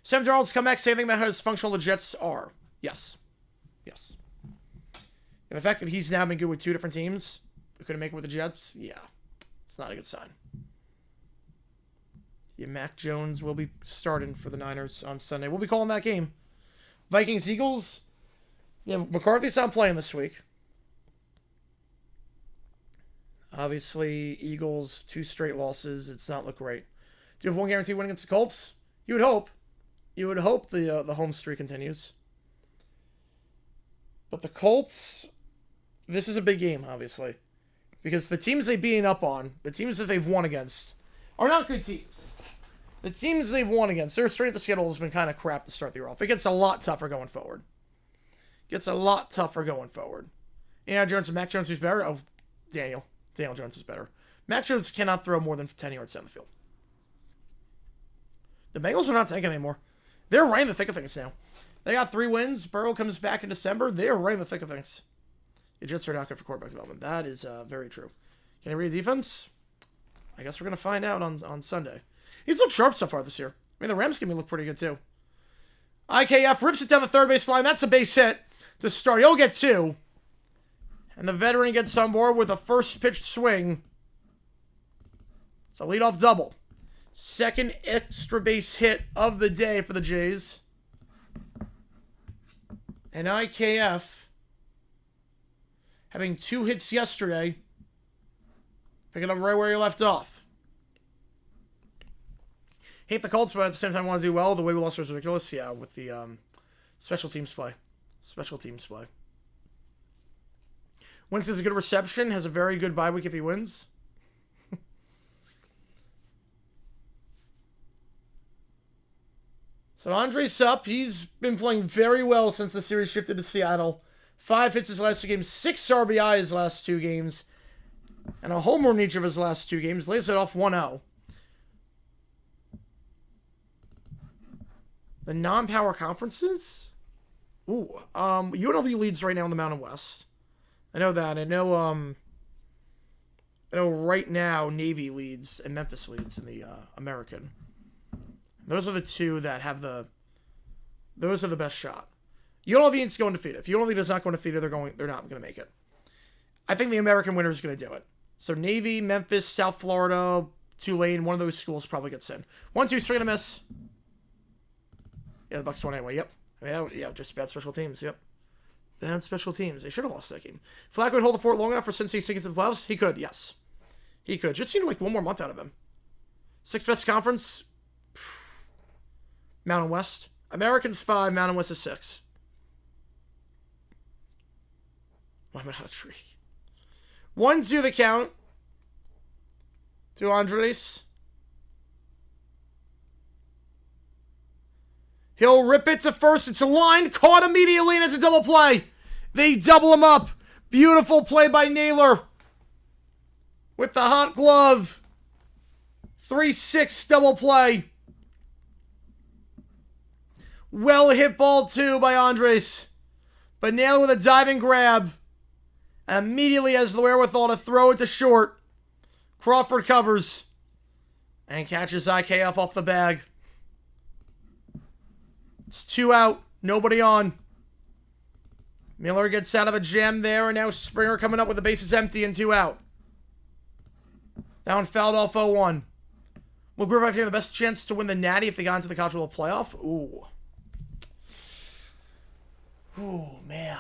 Sam Darnold's comeback. Say anything about how dysfunctional the Jets are. Yes. Yes. And the fact that he's now been good with two different teams, we couldn't make it with the Jets, yeah. It's not a good sign. Yeah, Mac Jones will be starting for the Niners on Sunday. We'll be calling that game. Vikings-Eagles. Yeah, McCarthy's not playing this week. Obviously, Eagles, 2 straight losses. It's not look great. Do you have one guaranteed win against the Colts? You would hope. You would hope the home streak continues. But the Colts, this is a big game, obviously. Because the teams they've beaten up on, the teams that they've won against, are not good teams. The teams they've won against, their strength of schedule has been kind of crap to start the year off. It gets a lot tougher going forward. Gets a lot tougher going forward. Yeah, Jones and Mac Jones, who's better? Oh, Daniel Jones is better. Mac Jones cannot throw more than 10 yards down the field. The Bengals are not tanking anymore. They're right in the thick of things now. They got 3 wins. Burrow comes back in December. They are right in the thick of things. The Jets are not good for quarterback development. That is very true. Can he read defense? I guess we're going to find out on Sunday. He's looked sharp so far this year. I mean, the Rams game look pretty good too. IKF rips it down the third base line. That's a base hit to start. He'll get 2. And the veteran gets on board with a first pitched swing. It's a leadoff double. Second extra base hit of the day for the Jays. And IKF, having 2 hits yesterday, picking up right where he left off. Hate the Colts, but at the same time want to do well. The way we lost was ridiculous. Yeah, with the special teams play. Special teams play. Wentz has a good reception, has a very good bye week if he wins. So Andre's up. He's been playing very well since the series shifted to Seattle. 5 hits his last 2 games, 6 RBI his last 2 games, and a homer in each of his last 2 games. Lays it off 1-0. The non-power conferences? Ooh. UNLV leads right now in the Mountain West. I know that. I know right now Navy leads and Memphis leads in the American. Those are the 2 that have those are the best shot. UNLV needs to go undefeated. If UNLV does not go undefeated, they're not going to make it. I think the American winner is going to do it. So Navy, Memphis, South Florida, Tulane, one of those schools probably gets in. 1-2, swing and a miss. Yeah, the Bucks won anyway. Yep. Yeah, just bad special teams. Yep. Bad special teams. They should have lost that game. Flacco would hold the fort long enough for Cincy to get to the playoffs? He could, yes. He could. Just seemed like one more month out of him. 6th best conference. Mountain West. Americans 5, Mountain West is 6. I'm out of tree. 1-2 the count. To Andres. He'll rip it to first. It's a line. Caught immediately, and it's a double play. They double him up. Beautiful play by Naylor. With the hot glove. 3-6 double play. Well hit ball, too, by Andres. But Naylor with a diving grab. And immediately has the wherewithal to throw it to short. Crawford covers. And catches IKF off the bag. It's 2 out. Nobody on. Miller gets out of a jam there. And now Springer coming up with the bases empty and 2 out. That one fouled off 0-1. Will Griffith have the best chance to win the Natty if they got into the college football playoff? Ooh. Ooh, man.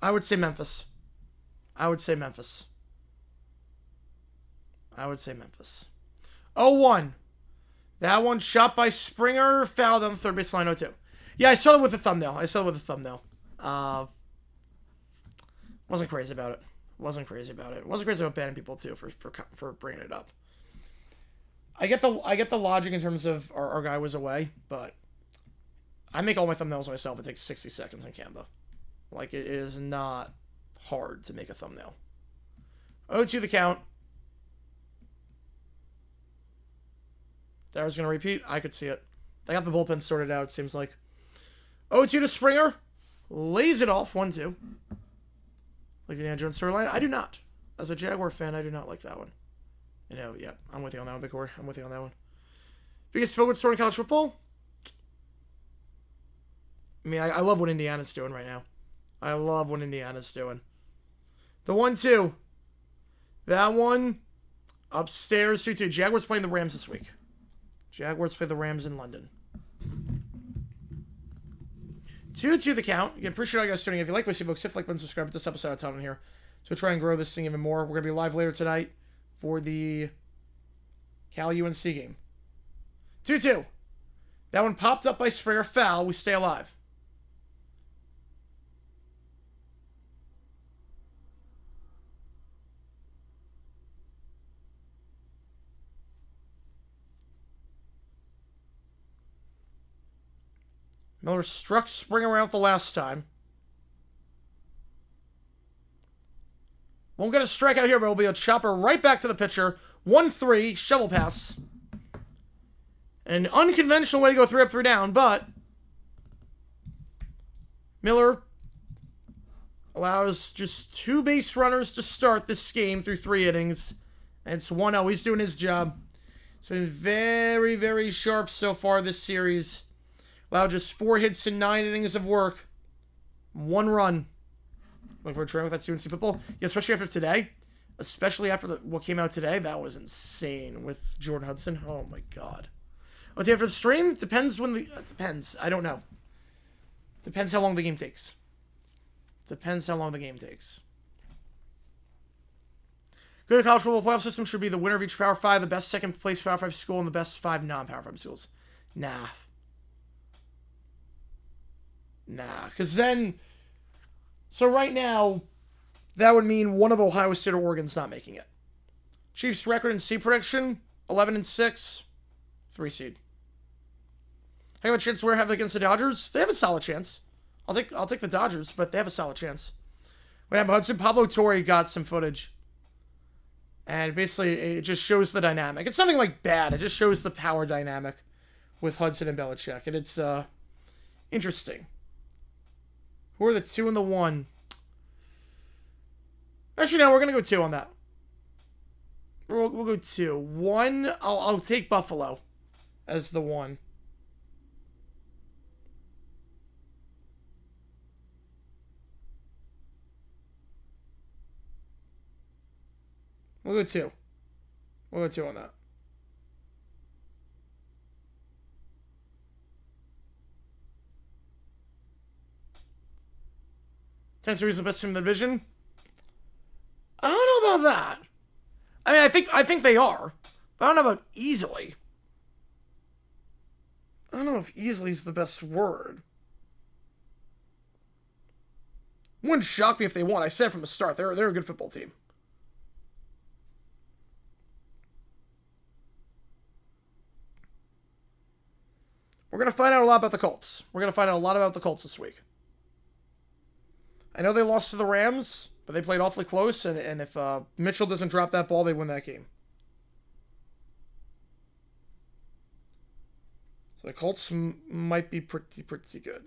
I would say Memphis. I would say Memphis. 0-1. That one shot by Springer. Fouled on the third baseline. 0-2. Yeah, I saw it with the thumbnail. Wasn't crazy about it. Wasn't crazy about banning people, too, for bringing it up. I get the logic in terms of our guy was away, but I make all my thumbnails myself. It takes 60 seconds in Canva. Like, it is not hard to make a thumbnail. 0-2 the count. Darrow's going to repeat. I could see it. They got the bullpen sorted out, it seems like. 0-2 to Springer. Lays it off. 1-2. Like the Indiana Jones storyline? I do not. As a Jaguar fan, I do not like that one. You know, yeah, I'm with you on that one, Big Corey. I'm with you on that one. Biggest feel-good story in college football? I mean, I love what Indiana's doing right now. I love what Indiana's doing. The 1-2. That one, upstairs, 2-2. Jaguars playing the Rams this week. Jaguars play the Rams in London. 2-2 the count. Again, appreciate all you guys tuning in. If you like what you see, folks, hit the like button, subscribe to this episode. I'll tell them here. So we'll try and grow this thing even more. We're going to be live later tonight for the Cal-UNC game. 2-2. That one popped up by Springer. Foul. We stay alive. Miller struck Springer out the last time. Won't get a strikeout here, but it'll be a chopper right back to the pitcher. 1-3, shovel pass. An unconventional way to go 3 up, 3 down, but Miller allows just 2 base runners to start this game through 3 innings. And it's 1-0. He's doing his job. It's been very, very sharp so far this series. Allowed just 4 hits in 9 innings of work. 1 run. Looking for a trend with that UNC football. Yeah, especially after today. Especially after what came out today. That was insane with Jordan Hudson. Oh my god. What's after the stream? Depends when the... depends. I don't know. Depends how long the game takes. Depends how long the game takes. Good college football playoff system should be the winner of each Power 5, the best second place Power 5 school, and the best 5 non-Power 5 schools. Nah. Nah, because then... So right now, that would mean one of Ohio State or Oregon's not making it. Chiefs record and seed prediction, 11-6, 3 seed. How about a chance to have against the Dodgers? They have a solid chance. I'll take the Dodgers, but they have a solid chance. What happened, Hudson? Pablo Torre got some footage. And basically, it just shows the dynamic. It's nothing like bad. It just shows the power dynamic with Hudson and Belichick. And it's interesting. Who are the 2 and the 1? Actually, no, we're going to go 2 on that. We'll go 2. 1, I'll take Buffalo as the 1. We'll go 2. We'll go 2 on that. Tennessee is the best team in the division. I don't know about that. I mean, I think they are. But I don't know about easily. I don't know if easily is the best word. Wouldn't shock me if they won. I said from the start, they're a good football team. We're going to find out a lot about the Colts. We're going to find out a lot about the Colts this week. I know they lost to the Rams, but they played awfully close, and if Mitchell doesn't drop that ball, they win that game. So the Colts might be pretty good.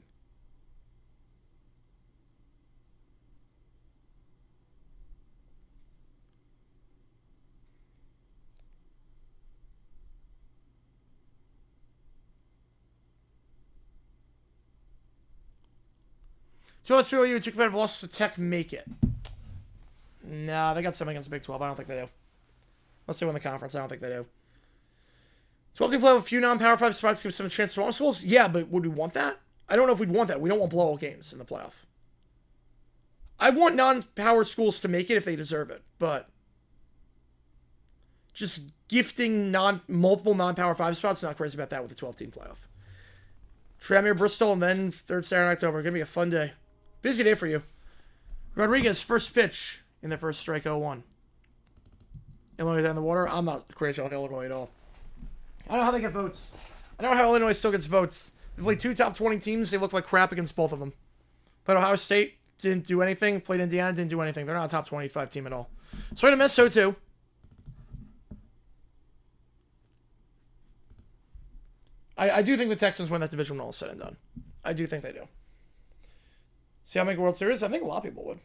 So let's see what you two competitive losses to Tech make it. Nah, they got something against the Big 12. I don't think they do. Let's see win the conference. I don't think they do. 12 team play with a few non-Power 5 spots to give some chance to all schools. Yeah, but would we want that? I don't know if we'd want that. We don't want blowout games in the playoff. I want non-power schools to make it if they deserve it, but just gifting multiple non-Power 5 spots, not crazy about that with the 12-team playoff. Tranmere, Bristol, and then 3rd Saturday in October. Going to be a fun day. Busy day for you. Rodriguez, first pitch in the first strike 0-1. Illinois down the water. I'm not crazy on Illinois at all. I don't know how they get votes. I don't know how Illinois still gets votes. They played 2 top 20 teams. They look like crap against both of them. Played Ohio State, didn't do anything. Played Indiana, didn't do anything. They're not a top 25 team at all. So I miss so too. I do think the Texans win that division when all is said and done. I do think they do. See how they make a World Series? I think a lot of people would.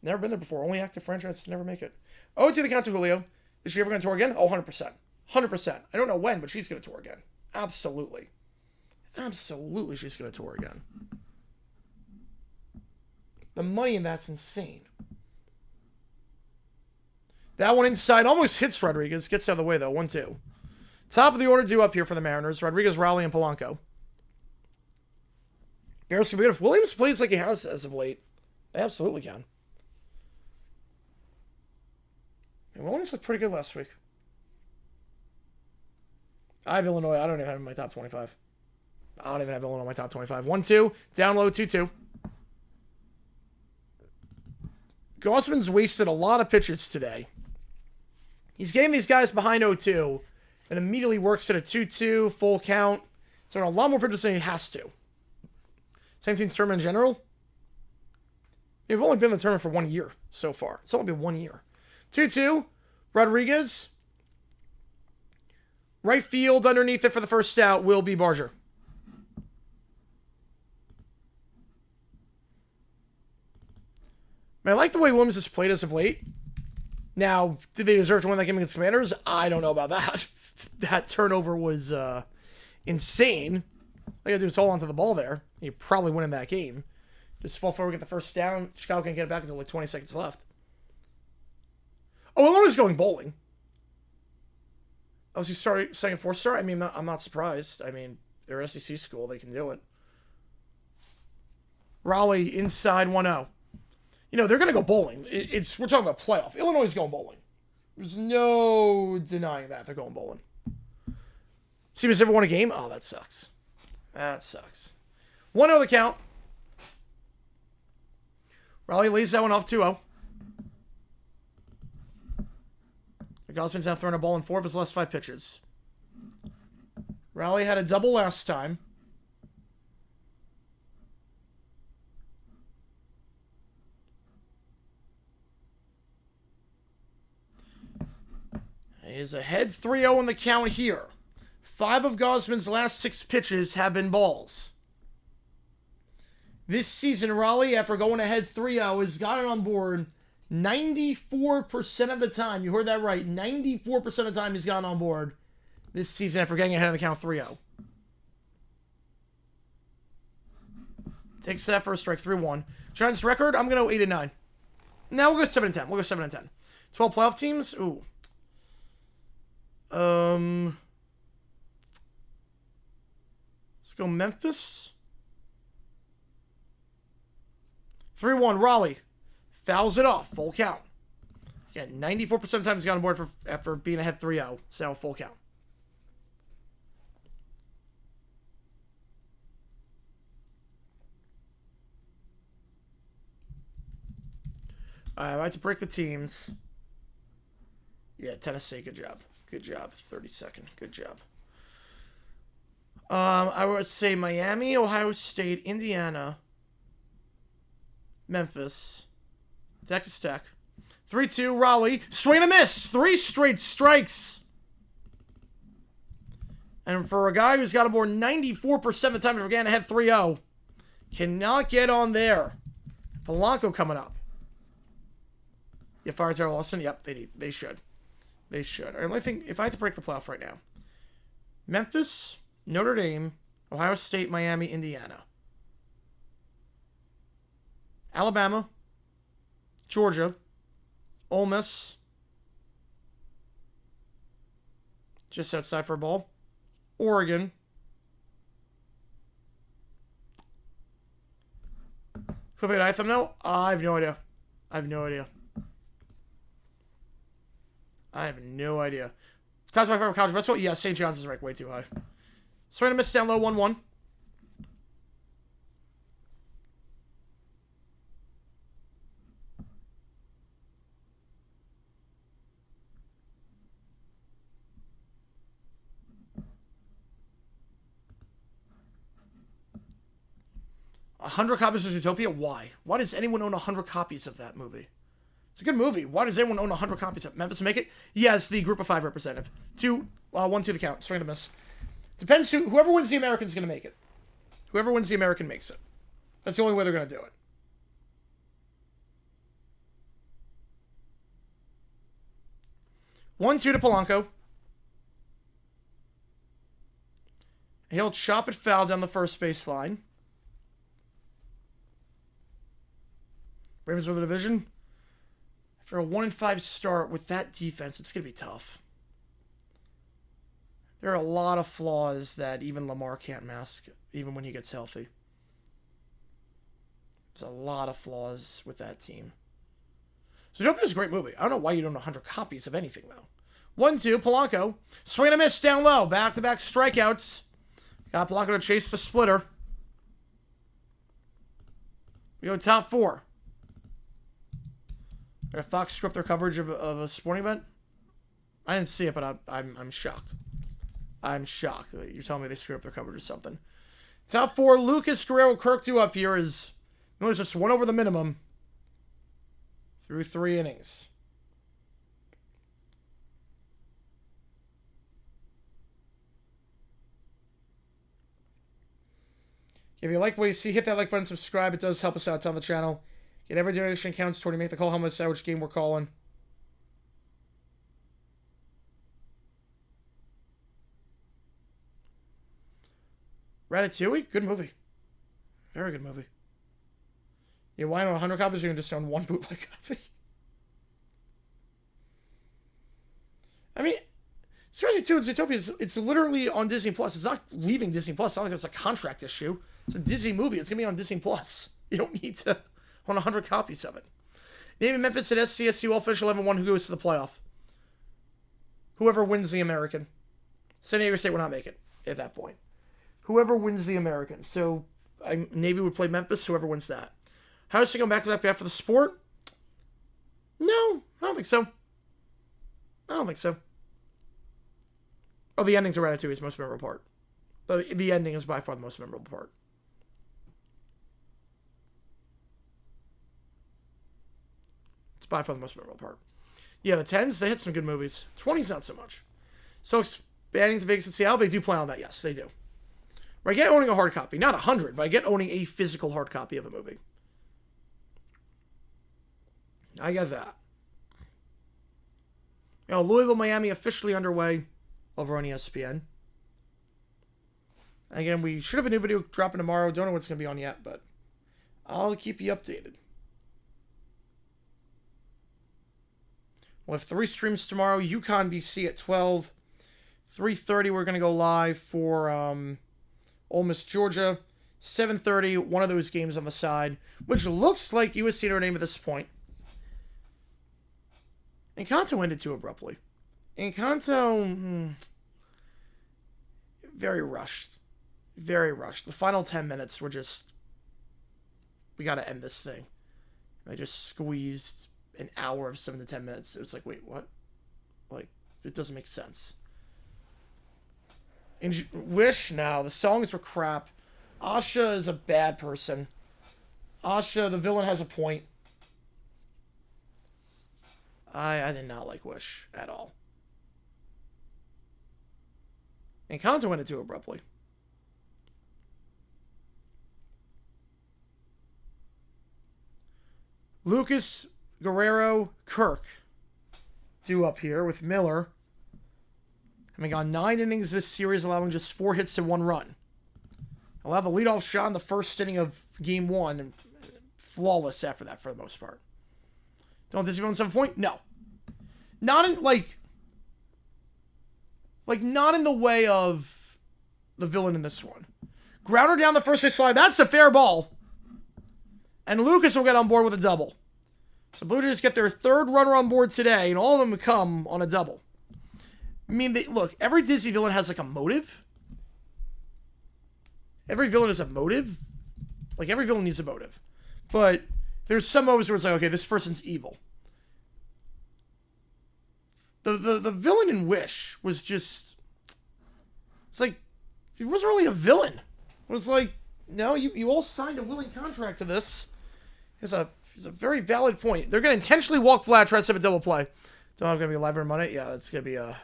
Never been there before. Only active franchise to never make it. Oh, to the count to Julio. Is she ever going to tour again? Oh, 100%. 100%. I don't know when, but she's going to tour again. Absolutely. Absolutely she's going to tour again. The money in that's insane. That one inside almost hits Rodriguez. Gets out of the way, though. 1-2. Top of the order due up here for the Mariners. Rodriguez, Raleigh, and Polanco. Garrett's can be good. If Williams plays like he has as of late, they absolutely can. And Williams looked pretty good last week. I have Illinois. I don't even have him in my top 25. I don't even have Illinois in my top 25. 1-2. Down low, 2-2. Gausman's wasted a lot of pitches today. He's getting these guys behind 0-2 and immediately works at a 2-2, full count. So a lot more pitches than he has to. 17th tournament in general. They've only been in the tournament for 1 year so far. It's only been 1 year. 2-2. Rodriguez. Right field underneath it for the first out will be Barger. I like the way Williams has played as of late. Now, did they deserve to win that game against Commanders? I don't know about that. That turnover was insane. All you gotta do is hold on to the ball there. You're probably winning that game. Just fall forward, get the first down. Chicago can't get it back until like 20 seconds left. Oh, Illinois going bowling. Oh, so you started second, 4-star? I mean, I'm not surprised. I mean, they're an SEC school. They can do it. Raleigh inside 1-0. You know, they're going to go bowling. We're talking about playoff. Illinois is going bowling. There's no denying that. They're going bowling. Team has ever won a game? Oh, that sucks. That sucks. 1-0 the count. Raleigh lays that one off 2-0. Gosman's now throwing a ball in 4 of his last 5 pitches. Raleigh had a double last time. He's ahead 3-0 in the count here. 5 of Gosman's last 6 pitches have been balls. This season, Raleigh, after going ahead 3-0, has gotten on board 94% of the time. You heard that right. 94% of the time he's gotten on board this season after getting ahead of the count 3-0. Takes that first strike, 3-1. Giants record, I'm going to go 8-9. Now we'll go 7-10. We'll go 7-10. 12 playoff teams? Ooh. Let's go Memphis. 3-1, Raleigh. Fouls it off. Full count. Again, 94% of the time he's got on board after being ahead 3-0. So, full count. I like to break the teams. Yeah, Tennessee, good job. Good job. 32nd. Good job. I would say Miami, Ohio State, Indiana, Memphis, Texas Tech. 3-2, Raleigh. Swing and a miss. 3 straight strikes. And for a guy who's got aboard 94% of the time, if we're getting ahead 3-0, cannot get on there. Polanco coming up. You fire Terrell Austin? Yep, they should. They should. I think if I had to break the playoff right now, Memphis, Notre Dame, Ohio State, Miami, Indiana, Alabama, Georgia, Ole Miss, just outside for a ball, Oregon, Flip it, I thumbnail? I have no idea. I have no idea. Top 25 college basketball? Yeah, St. John's is ranked way too high. Swing and a miss down low, 1-1. 100 copies of Zootopia? Why? Why does anyone own 100 copies of that movie? It's a good movie. Why does anyone own 100 copies of Memphis make it? Yes, the group of 5 representative. 1 to the count. Swing and a miss. Depends whoever wins the American is going to make it. Whoever wins the American makes it. That's the only way they're going to do it. One, 2 to Polanco. He'll chop it foul down the first baseline. Ravens win the division. After a 1-5 start with that defense, it's going to be tough. There are a lot of flaws that even Lamar can't mask, even when he gets healthy. There's a lot of flaws with that team. Zootopia is a great movie. I don't know why you don't own 100 copies of anything, though. 1-2, Polanco. Swing and a miss down low. Back-to-back strikeouts. Got Polanco to chase the splitter. We go top 4. Did Fox screw up their coverage of a sporting event? I didn't see it, but I'm shocked. I'm shocked that you're telling me they screwed up their coverage or something. Top 4, Lucas, Guerrero, Kirk do up here is Miller's just 1 over the minimum through 3 innings. If you like what you see, hit that like button, subscribe. It does help us out on the channel. Get every donation counts toward make the call. How much which game we're calling. Ratatouille, good movie. Very good movie. You why own 100 copies? You're gonna just own 1 bootleg copy. I mean, seriously, too, Zootopia, it's literally on Disney Plus. It's not leaving Disney Plus. It's not like it's a contract issue. It's a Disney movie. It's gonna be on Disney Plus. You don't need to own 100 copies of it. Name Memphis at SCSU all finish 11-1. Who goes to the playoff? Whoever wins the American. San Diego State will not make it at that point. Whoever wins the American. So Navy would play Memphis. Whoever wins that. How does she go back-to-back after the sport? No, I don't think so. I don't think so. Oh, the ending to Ratatouille is the most memorable part. The ending is by far the most memorable part. It's by far the most memorable part. Yeah, the 10s, they hit some good movies. 20s, not so much. So expanding to Vegas and Seattle, they do plan on that. Yes, they do. I get owning a hard copy. Not 100, but I get owning a physical hard copy of a movie. I get that. You know, Louisville, Miami officially underway over on ESPN. Again, we should have a new video dropping tomorrow. Don't know what it's going to be on yet, but I'll keep you updated. We'll have 3 streams tomorrow. UConn BC at 12. 3:30, we're going to go live for Ole Miss, Georgia. 7:30, one of those games on the side, which looks like USC Notre Dame at this point. Encanto ended too abruptly. Encanto, very rushed. Very rushed. The final 10 minutes were just, we got to end this thing. I just squeezed an hour of 7 to 10 minutes. It was like, wait, what? Like, it doesn't make sense. Wish, no. The songs were crap. Asha is a bad person. Asha, the villain, has a point. I did not like Wish at all. Encanto ended too abruptly. Lucas, Guerrero, Kirk due up here with Miller. Having gone 9 innings this series, allowing just 4 hits and 1 run. Allowed the leadoff shot in the first inning of Game 1, and flawless after that for the most part. Don't disagree on 7 point? No. Not in, like, not in the way of the villain in this one. Grounder down the first base line. That's a fair ball. And Lucas will get on board with a double. So Blue Jays get their 3rd runner on board today, and all of them come on a double. I mean, look, every Disney villain has, like, a motive. Every villain has a motive. Like, every villain needs a motive. But there's some motives where it's like, okay, this person's evil. The villain in Wish was just... It's like... He wasn't really a villain. It was like... No, you all signed a willing contract to this. It's a very valid point. They're going to intentionally walk flat, try to set a double play. Don't have going to be live or money. Yeah, it's going to be a...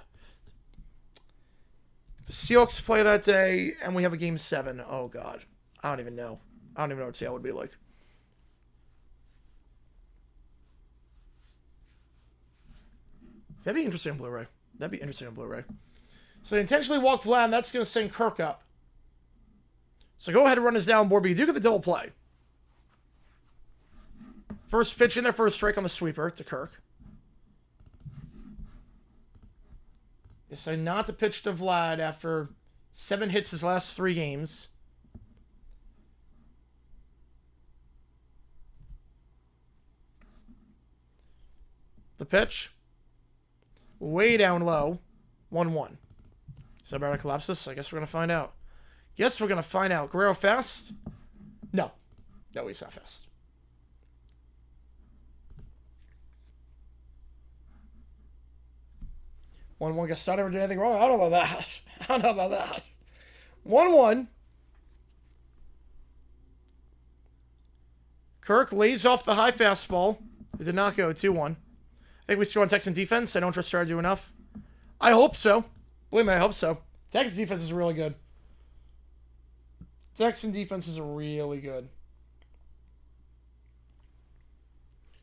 The Seahawks play that day, and we have a game 7. Oh, God. I don't even know. I don't even know what Seattle would be like. That'd be interesting on Blu-ray. That'd be interesting on Blu-ray. So they intentionally walk flat, and that's going to send Kirk up. So go ahead and run this down board, but you do get the double play. First pitch in there, first strike on the sweeper to Kirk. Decide not to pitch to Vlad after 7 hits his last 3 games. The pitch. Way down low. 1-1. Is that about to collapse this? I guess we're going to find out. Yes, we're going to find out. Guerrero fast? No. No, he's not fast. 1-1. Guess I never did anything wrong. I don't know about that. I don't know about that. 1-1. Kirk lays off the high fastball. It did not go. 2-1. I think we still on Texan defense. I don't trust Star to do enough. I hope so. Believe me, I hope so. Texas defense is really good. Texan defense is really good.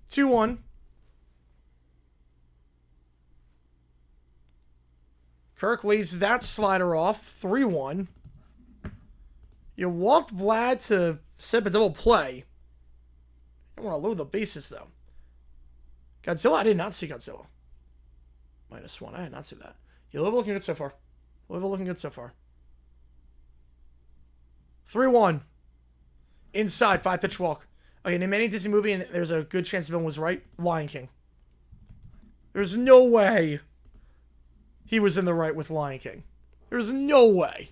2-1. Kirk lays that slider off. 3-1. You walked Vlad to set up a double play. I want to load the bases, though. Godzilla? I did not see Godzilla. -1. I did not see that. You're looking good so far. Looking good so far. 3-1. Inside. 5-pitch walk. Okay, name any Disney movie, and there's a good chance the villain was right. Lion King. There's no way he was in the right with Lion King. There's no way.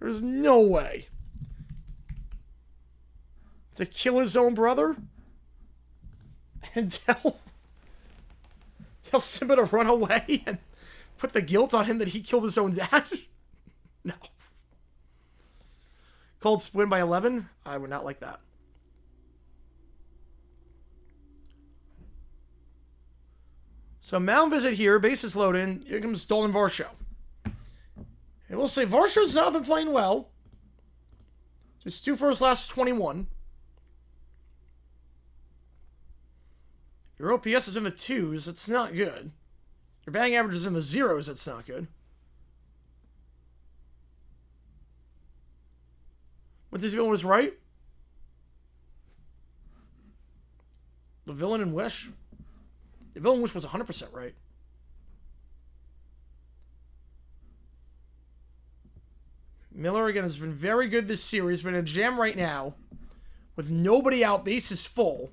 There's no way. To kill his own brother? And tell Simba to run away and put the guilt on him that he killed his own dad? No. Cold spin by 11? I would not like that. So mound visit here, bases loaded. Here comes Dalton Varsho. I will say Varsho's not been playing well. Just 2 for his last 21. Your OPS is in the 2s. It's not good. Your batting average is in the 0s. It's not good. What this villain was right? The villain in Wish? The villain in Wish was 100% right. Miller, again, has been very good this series, but in a jam right now, with nobody out, bases full.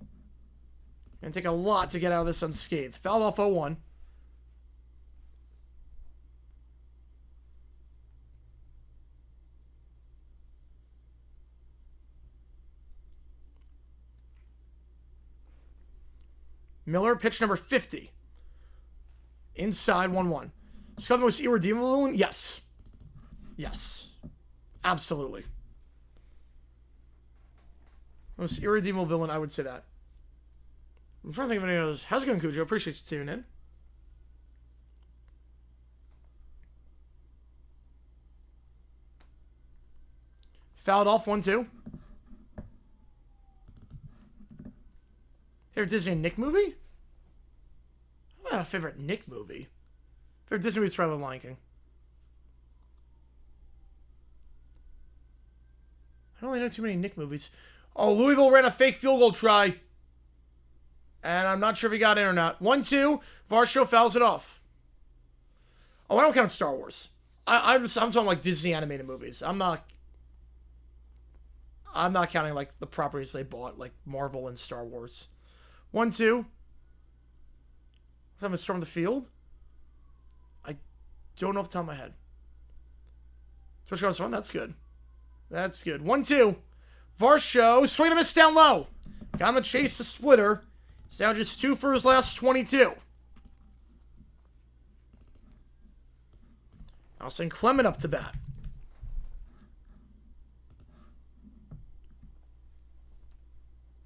Gonna take a lot to get out of this unscathed. Fouled off 0-1. Miller, pitch number 50. Inside, 1-1. Scott, the most irredeemable villain? Yes. Yes. Absolutely. Most irredeemable villain, I would say that. I'm trying to think of any others. How's it going, Cujo? Appreciate you tuning in. Fouled off, 1-2. Favorite Disney Nick movie? I don't have a favorite Nick movie. Favorite Disney movie is probably Lion King. I don't really know too many Nick movies. Oh, Louisville ran a fake field goal try. And I'm not sure if he got in or not. 1-2. Varsho fouls it off. Oh, I don't count Star Wars. I'm talking like Disney animated movies. I'm not counting like the properties they bought, like Marvel and Star Wars. 1-2. Let's have a storm the field. I don't know off the top of my head. Switch goes on. That's good. That's good. 1-2. Varsho. Swing and a miss down low. Got him to chase the splitter. He's now just 2 for his last 22. I'll send Clement up to bat.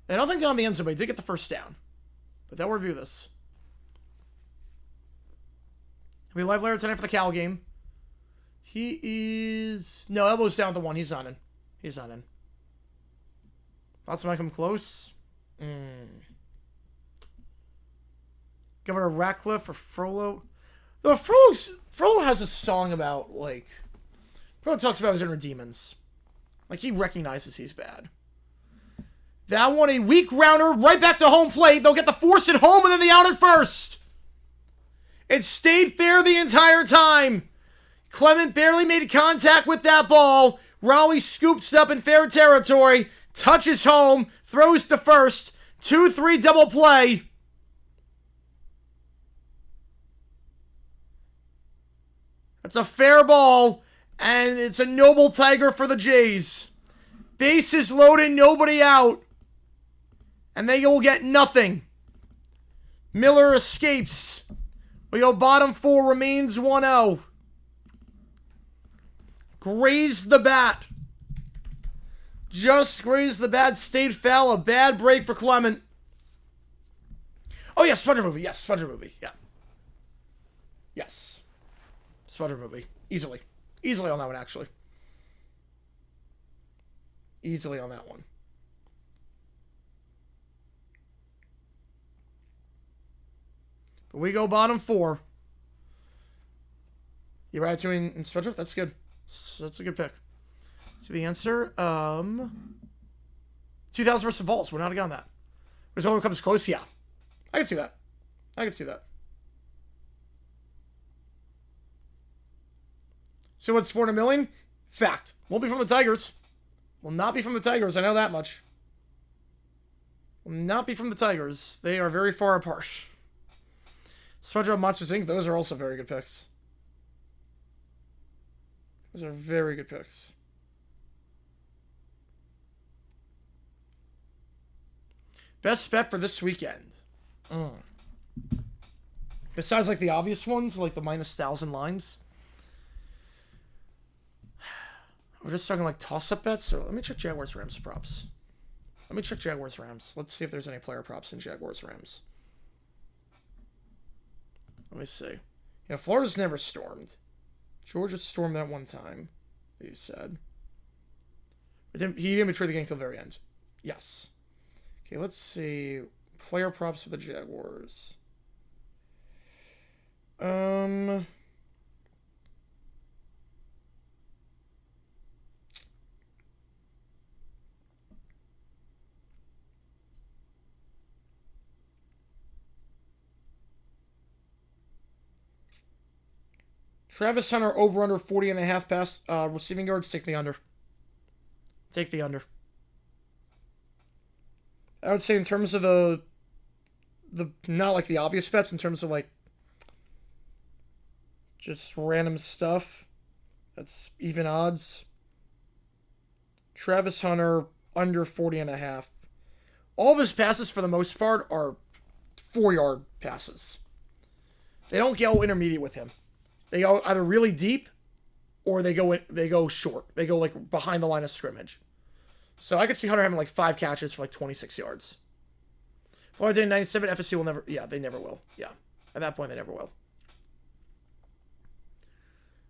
I don't think down the end zone, but he did get the first down. But they'll review this. We live later tonight for the Cal game. He is... No, elbows down at the 1. He's not in. He's not in. Thoughts might come close. Governor Ratcliffe or Frollo. No, Frollo has a song about, like... Frollo talks about his inner demons. Like, he recognizes he's bad. That one, a weak rounder, right back to home plate. They'll get the force at home and then the out at first. It stayed fair the entire time. Clement barely made contact with that ball. Raleigh scoops up in fair territory. Touches home. Throws to first. 2-3 double play. That's a fair ball. And it's a noble tiger for the Jays. Bases loaded, nobody out. And they will get nothing. Miller escapes. We go bottom 4, remains 1-0. Grazed the bat. Just grazed the bat, stayed foul. A bad break for Clement. Oh, yeah, Sponger movie. Yes, Sponger movie. Yeah. Yes. Sponger movie. Easily. Easily on that one, actually. Easily on that one. But we go bottom 4. You right to in Spencer? That's good. That's a good pick. See the answer? 2000 versus Vols. We're not again on that. Which only comes close? Yeah. I can see that. I can see that. So what's 400 million? Fact. Won't be from the Tigers. Will not be from the Tigers. I know that much. Will not be from the Tigers. They are very far apart. SpongeBob Monsters Inc. Those are also very good picks. Those are very good picks. Best bet for this weekend. Besides, like, the obvious ones, like the minus 1,000 lines. We're just talking, like, toss-up bets. So let me check Jaguars-Rams props. Let me check Jaguars-Rams. Let's see if there's any player props in Jaguars-Rams. Let me see. You know, Florida's never stormed. Georgia stormed that one time, you said. But then he didn't betray the game until the very end. Yes. Okay, let's see. Player props for the Jaguars. Travis Hunter over under 40.5 pass receiving yards. Take the under. Take the under. I would say in terms of the not like the obvious bets, in terms of like just random stuff that's even odds. Travis Hunter under 40.5. All of his passes for the most part are 4-yard passes. They don't go intermediate with him. They go either really deep or they go short. They go like behind the line of scrimmage. So I could see Hunter having like 5 catches for like 26 yards. Florida in 97, FSC will never... Yeah, they never will. Yeah. At that point, they never will.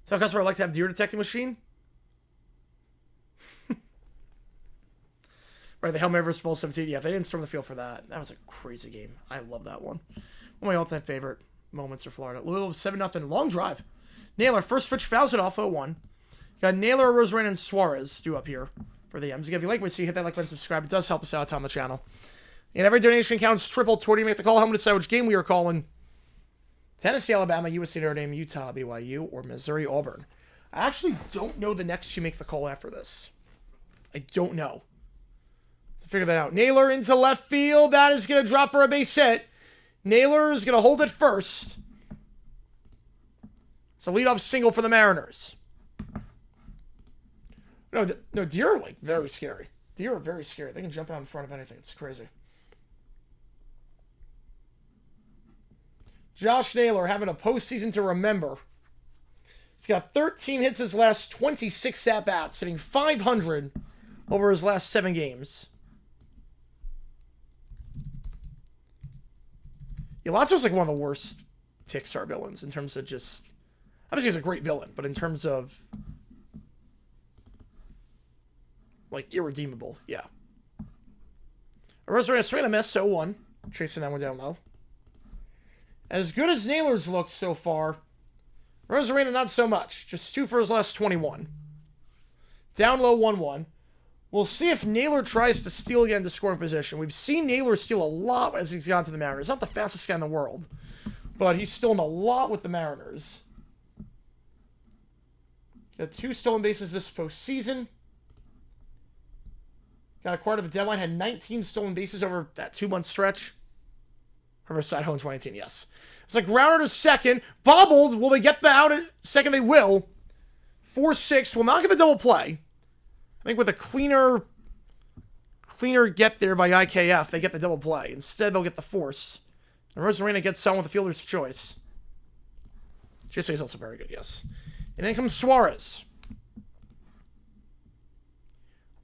Tell a customer I'd like to have deer detecting machine. Right, the Hail Mary vs. Vol 17. Yeah, they didn't storm the field for that. That was a crazy game. I love that one. One of my all-time favorite moments for Florida. Louisville 7-0. Long drive. Naylor, first pitch, fouls it off 0-1. You got Naylor, Rosarena, and Suarez due up here for the M's. If you like what you see, hit that like button, subscribe. It does help us out on the channel. And every donation counts triple toward you make the call. Home to decide which game we are calling. Tennessee, Alabama, USC, Notre Dame, Utah, BYU, or Missouri, Auburn. I actually don't know the next you make the call after this. I don't know. To figure that out. Naylor into left field. That is going to drop for a base hit. Naylor is going to hold it first. It's a leadoff single for the Mariners. No, deer are like very scary. Deer are very scary. They can jump out in front of anything. It's crazy. Josh Naylor having a postseason to remember. He's got 13 hits his last 26 at-bats, hitting .500 over his last 7 games. Yeah, Lazzo's like one of the worst Pixar villains in terms of just... Obviously, he's a great villain, but in terms of... like, irredeemable, yeah. Rosarena straight a miss, 0-1. Chasing that one down low. As good as Naylor's looked so far, Rosarena not so much. Just 2 for his last 21. Down low, 1-1. We'll see if Naylor tries to steal again to scoring position. We've seen Naylor steal a lot as he's gone to the Mariners. Not the fastest guy in the world, but he's stolen a lot with the Mariners. Got 2 stolen bases this postseason. Got acquired at the deadline. Had 19 stolen bases over that 2-month stretch. Riverside home in 2018, yes. It's like grounder to second. Bobbled. Will they get the out at second? They will. 4-6. Will not get the double play. I think with a cleaner get there by IKF, they get the double play. Instead, they'll get the force. And Rosarena gets someone with the fielder's choice. GSA is also very good, yes. And then comes Suarez.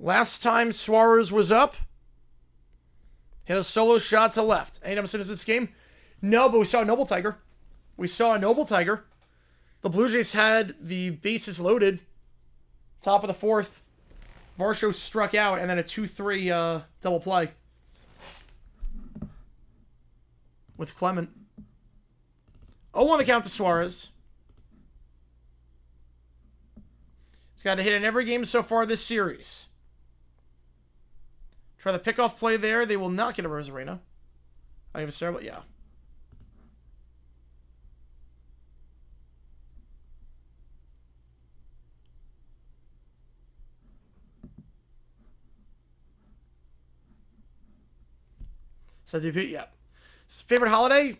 Last time Suarez was up, hit a solo shot to left. Any time since this game? No, but we saw a Noble Tiger. The Blue Jays had the bases loaded. Top of the 4th. Varsho struck out, and then a 2-3 double play. With Clement. 0-1 the count to Suarez. He's got a hit in every game so far this series. Try the pickoff play there. They will not get a Rosarena. I even start, but yeah. So DP, yeah. Favorite holiday?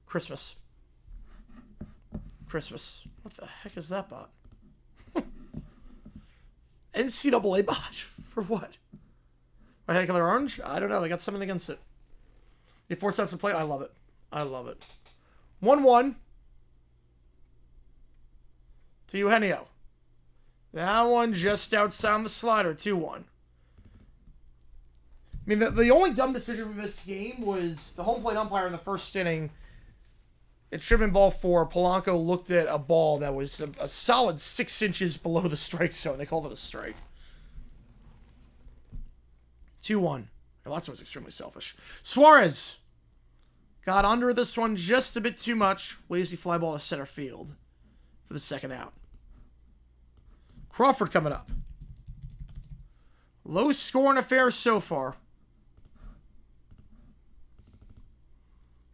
Christmas. What the heck is that bot? NCAA bot? For what? My head color orange? I don't know. They got something against it. They 4 sets to play. I love it. 1-1. To Eugenio. That one just outside the slider. 2-1. I mean, the only dumb decision from this game was the home plate umpire in the first inning. It should have been ball 4. Polanco looked at a ball that was a solid 6 inches below the strike zone. They called it a strike. 2-1. Alonso was extremely selfish. Suarez got under this one just a bit too much. Lazy fly ball to center field for the second out. Crawford coming up. Low scoring affair so far.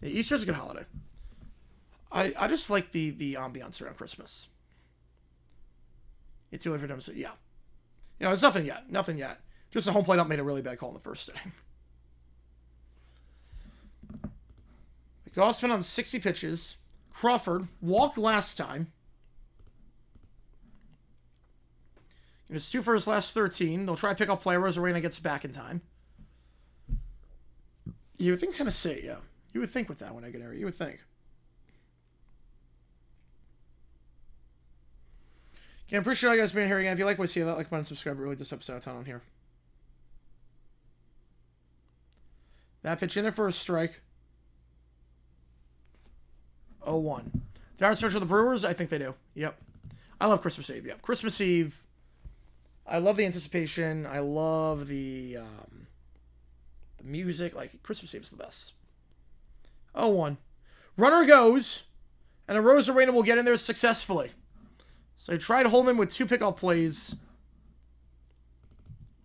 Yeah, Easter's a good holiday. I just like the ambiance around Christmas. It's too late for them, so yeah. You know, there's nothing yet. Just a home plate up made a really bad call in the first inning. Gossman on 60 pitches. Crawford walked last time. He was 2 for his last 13. They'll try to pick up play. Rosarena gets back in time. You would think Tennessee, yeah. You would think with that one, Eganeri. You would think. Okay, I'm pretty sure you guys being here again. If you like what you see, like, button, subscribe. It really does help us out a ton on here. That pitch in there for a strike. 0-1. Did stretch with the Brewers? I think they do. Yep. I love Christmas Eve. Yep. Christmas Eve. I love the anticipation. I love the music. Like, Christmas Eve is the best. 0-1. Runner goes, and a Rosarena will get in there successfully. So he tried to hold him with 2 pickoff plays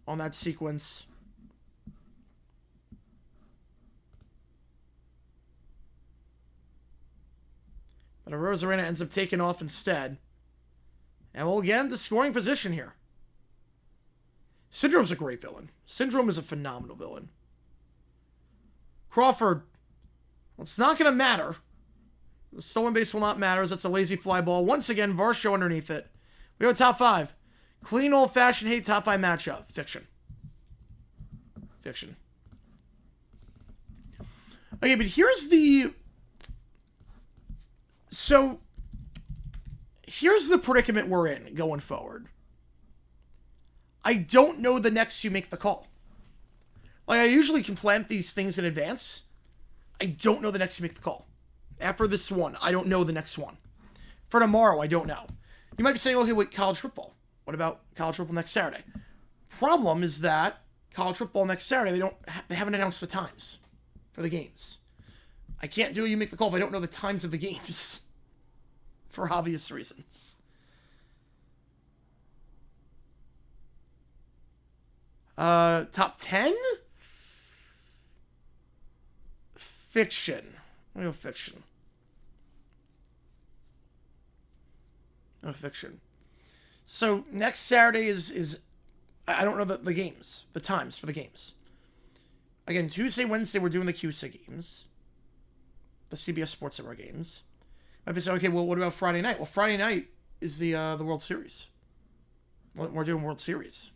on that sequence. But a Rosarena ends up taking off instead. And we'll get into scoring position here. Syndrome's a great villain. Syndrome is a phenomenal villain. Crawford. Well, it's not going to matter. The stolen base will not matter as that's a lazy fly ball. Once again, Varsho underneath it. We go top 5. Clean old-fashioned hate top 5 matchup. Fiction. Okay, but here's the... So, here's the predicament we're in going forward. I don't know the next you make the call. Like, I usually can plant these things in advance. I don't know the next you make the call. After this one, I don't know the next one. For tomorrow, I don't know. You might be saying, okay, wait, college football. What about college football next Saturday? Problem is that college football next Saturday, they haven't announced the times for the games. I can't do a you make the call if I don't know the times of the games. For obvious reasons. Top 10? Fiction. Let me go fiction. No fiction. So next Saturday is I don't know the games, the times for the games. Again, Tuesday, Wednesday, we're doing the QC games. The CBS Sports Network games. I'd be saying, okay, well, what about Friday night? Well, Friday night is the World Series. We're doing World Series.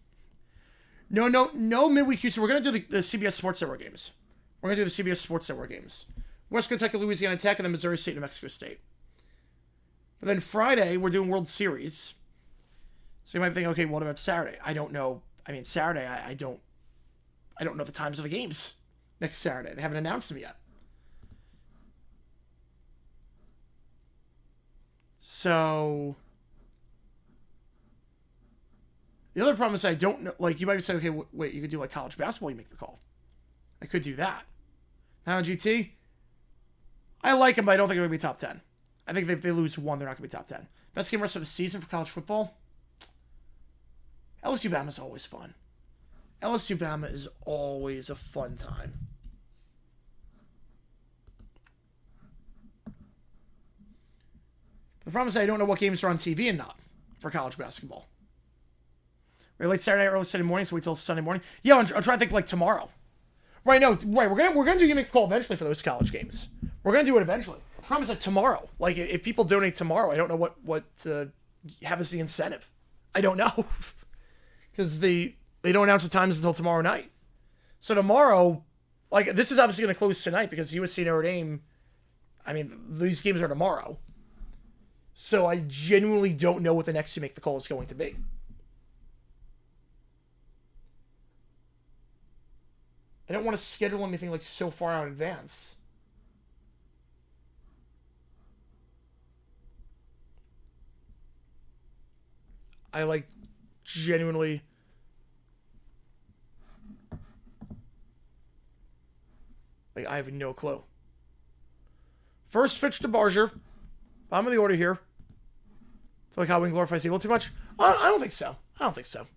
No midweek QC. We're going to do the CBS Sports Network games. We're going to do the CBS Sports Network games. West Kentucky, Louisiana Tech, and then Missouri State, New Mexico State. But then Friday, we're doing World Series. So you might think, okay, what about Saturday? I don't know. I mean, Saturday, I don't know the times of the games next Saturday. They haven't announced them yet. So the other problem is I don't know. Like, you might be saying, okay, wait, you could do like college basketball. You make the call. I could do that. Now GT, I like them, but I don't think they're going to be top 10. I think if they lose one, they're not going to be top 10. Best game rest of the season for college football? LSU Bama is always fun. LSU Bama is always a fun time. The problem is I don't know what games are on TV and not for college basketball. Right, late Saturday, early Sunday morning, so wait till Sunday morning. Yeah, I'm trying to think like tomorrow. Right, no, right. We're gonna do you make the call eventually for those college games. We're gonna do it eventually. The problem is that tomorrow, like if people donate tomorrow, I don't know what have as the incentive. I don't know because they don't announce the times until tomorrow night. So tomorrow, like this is obviously gonna close tonight because USC Notre Dame. I mean, these games are tomorrow. So I genuinely don't know what the next you make the call is going to be. I don't want to schedule anything like so far out in advance. I like genuinely like I have no clue. First pitch to Barger. Bottom of the order here. Feel like Halloween glorifies evil too much? I don't think so. I don't think so.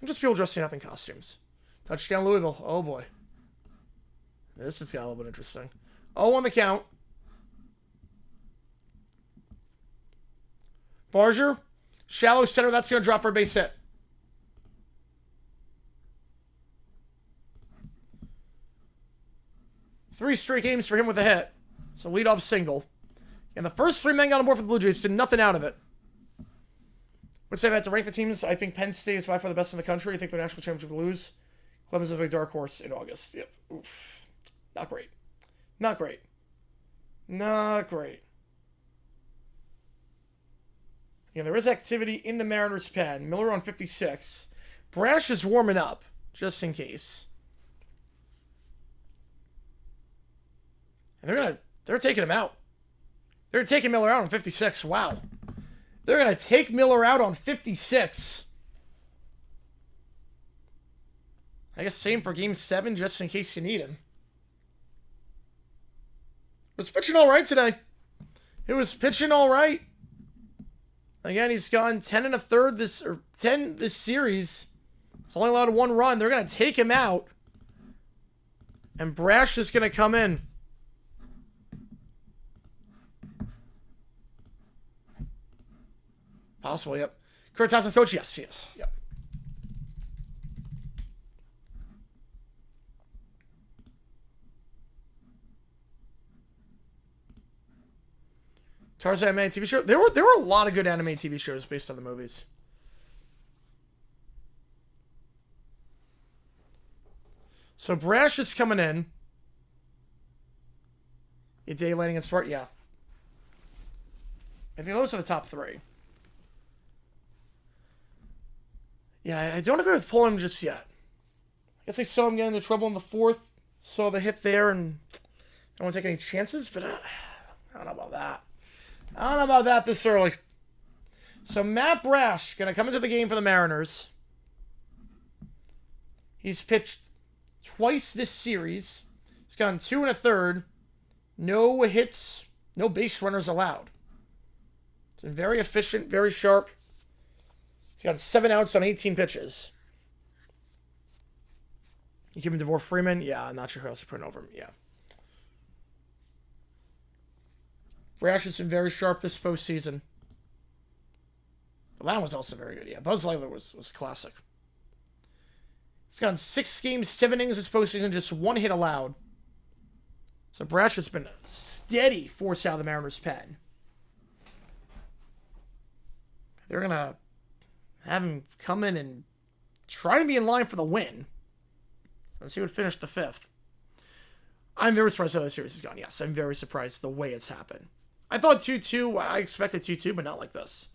I'm just people dressing up in costumes. Touchdown Louisville. Oh boy. This just got a little bit interesting. Oh, on the count. Barger. Shallow center. That's going to drop for a base hit. Three straight games for him with a hit. So leadoff single. And the first three men got on board for the Blue Jays. Did nothing out of it. Would say if I had to rank the teams, I think Penn State is by far the best in the country. I think the national championship will lose. Clemson's a big dark horse in August. Yep. Oof. Not great. Not great. Not great. Yeah, there is activity in the Mariners' pen. Miller on 56. Brash is warming up, just in case. And they're taking him out. They're taking Miller out on 56. Wow. They're going to take Miller out on 56. I guess same for Game 7, just in case you need him. It was pitching all right today. It was pitching all right. Again, he's gone 10 1/3 10 this series. He's only allowed one run. They're going to take him out. And Brash is going to come in. Possible, yep. Current Thompson coach, yes, yep. Tarzan anime TV show. There were a lot of good anime TV shows based on the movies. So Brash is coming in. Day landing and start, yeah. I think those are the top three. Yeah, I don't agree with pulling him just yet. I guess I saw him get into trouble in the fourth. Saw the hit there, and I don't want to take any chances, but I don't know about that. I don't know about that this early. So Matt Brash going to come into the game for the Mariners. He's pitched twice this series. He's gone 2 1/3. No hits, no base runners allowed. It's been very efficient, very sharp. He's got 7 outs on 18 pitches. You give him DeVore Freeman? Yeah, I'm not sure who else to put over him. Yeah. Brash has been very sharp this postseason. The line was also very good. Yeah, Buzz Lightler was classic. He's gotten 6 games, 7 innings this postseason, just 1 hit allowed. So Brash has been a steady force out of the Mariners' pen. They're going to have him come in and try to be in line for the win. Let's see who would finish the 5th. I'm very surprised how the series has gone. Yes, I'm very surprised the way it's happened. I thought 2-2. I expected 2-2, but not like this.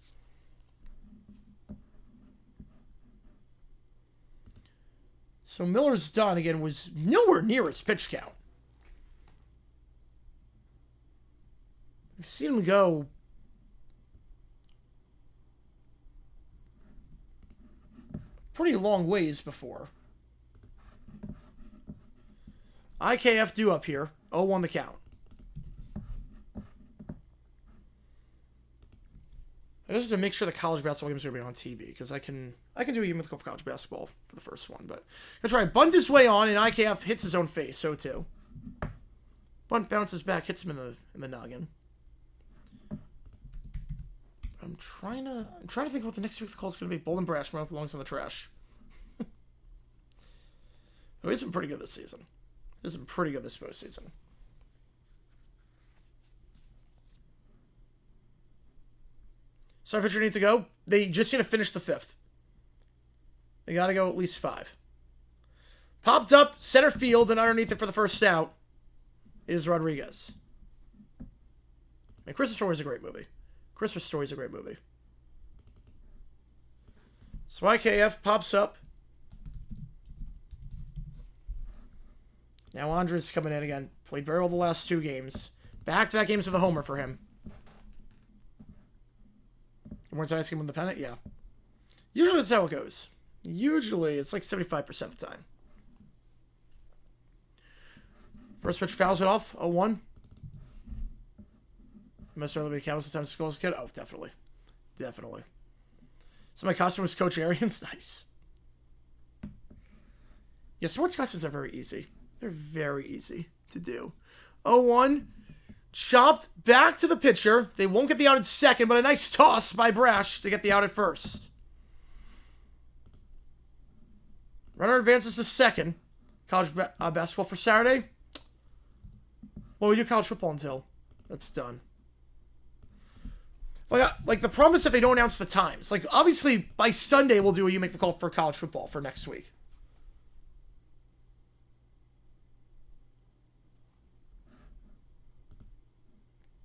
So Miller's done, again, was nowhere near his pitch count. We've seen him go pretty long ways before. IKF due up here. 0-1 the count. I just have to make sure the college basketball games are going to be on TV, because I can do a game with college basketball for the first one, but I'm going to try to bunt his way on, and IKF hits his own face, so too. Bunt bounces back, hits him in the noggin. I'm trying to think what the next week's call is going to be. Bolden Brash belongs in the trash. Oh, he's been pretty good this season. He's been pretty good this postseason. So our pitcher needs to go. They just need to finish the 5th. They got to go at least 5. Popped up center field, and underneath it for the first out is Rodriguez. And Christmas Story is a great movie. Christmas Story is a great movie. So IKF pops up. Now Andres coming in again. Played very well the last 2 games. Back-to-back games with a homer for him. More times he win the pennant? Yeah. Usually that's how it goes. Usually it's like 75% of the time. First pitch fouls it off. 0-1. Must certainly be countless times to score as a kid. Oh, definitely. Definitely. So my costume was Coach Arians. Nice. Yeah, sports costumes are very easy. They're very easy to do. 0-1. Chopped back to the pitcher. They won't get the out at second, but a nice toss by Brash to get the out at first. Runner advances to second. College basketball for Saturday. Well, we do college football until that's done. Like the problem is if they don't announce the times. Like, obviously, by Sunday, we'll do a You Make the Call for college football for next week.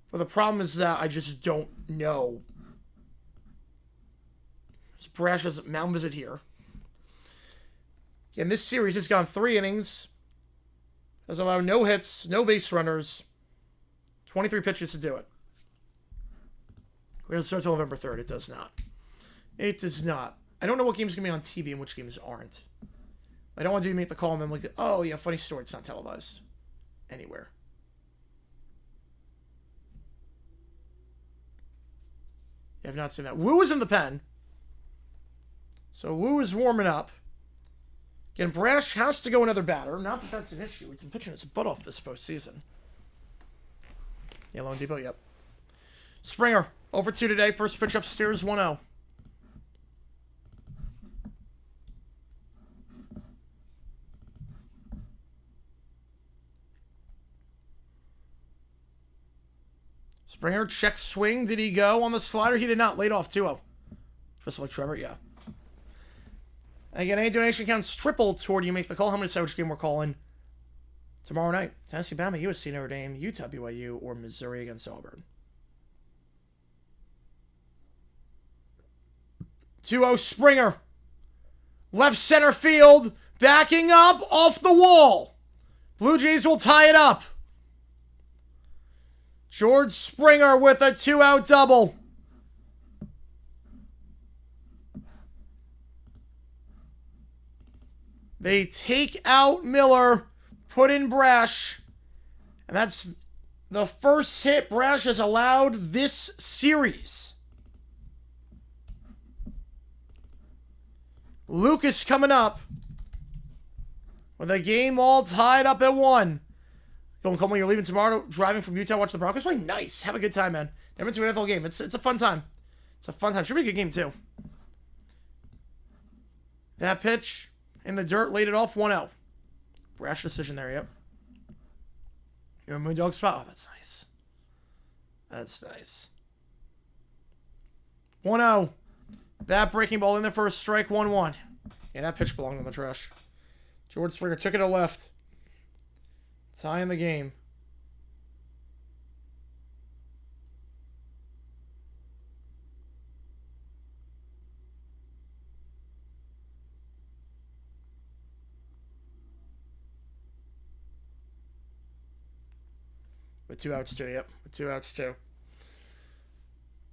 But the problem is that I just don't know. So Brash has a mound visit here. Again, this series has gone 3 innings. Has allowed no hits, no base runners. 23 pitches to do it. We're going to start until November 3rd. It does not. It does not. I don't know what games are going to be on TV and which games aren't. I don't want to make the call and then like, oh yeah, funny story, it's not televised anywhere. I've not seen that. Wu is in the pen. So Wu is warming up. Again, Brash has to go another batter. Not that that's an issue. He's been pitching his butt off this postseason. Yellow and Depot, yep. Springer, over 2 today. First pitch upstairs, 1-0. Springer, check swing. Did he go on the slider? He did not. Laid off 2-0. Just like Trevor, yeah. Again, any donation counts triple toward You Make the Call. How many decide which game we're calling tomorrow night? Tennessee, Bama, USC, Notre Dame, Utah, BYU, or Missouri against Auburn. 2-0 Springer. Left center field. Backing up off the wall. Blue Jays will tie it up. George Springer with a 2-out double. They take out Miller, put in Brash, and that's the first hit Brash has allowed this series. Lucas coming up with a game all tied up at 1. Going Coleman, you're leaving tomorrow, driving from Utah, watch the Broncos play? Nice. Have a good time, man. Never been to an NFL game. It's a fun time. It's a fun time. Should be a good game, too. That pitch in the dirt, laid it off, 1-0. Brash decision there, yep. You're a Moondog spot. Oh, that's nice. That's nice. 1-0. That breaking ball in there for a strike, 1-1. Yeah, that pitch belonged in the trash. George Springer took it to left. Tying the game. With 2 outs, too. Yep. With 2 outs, too.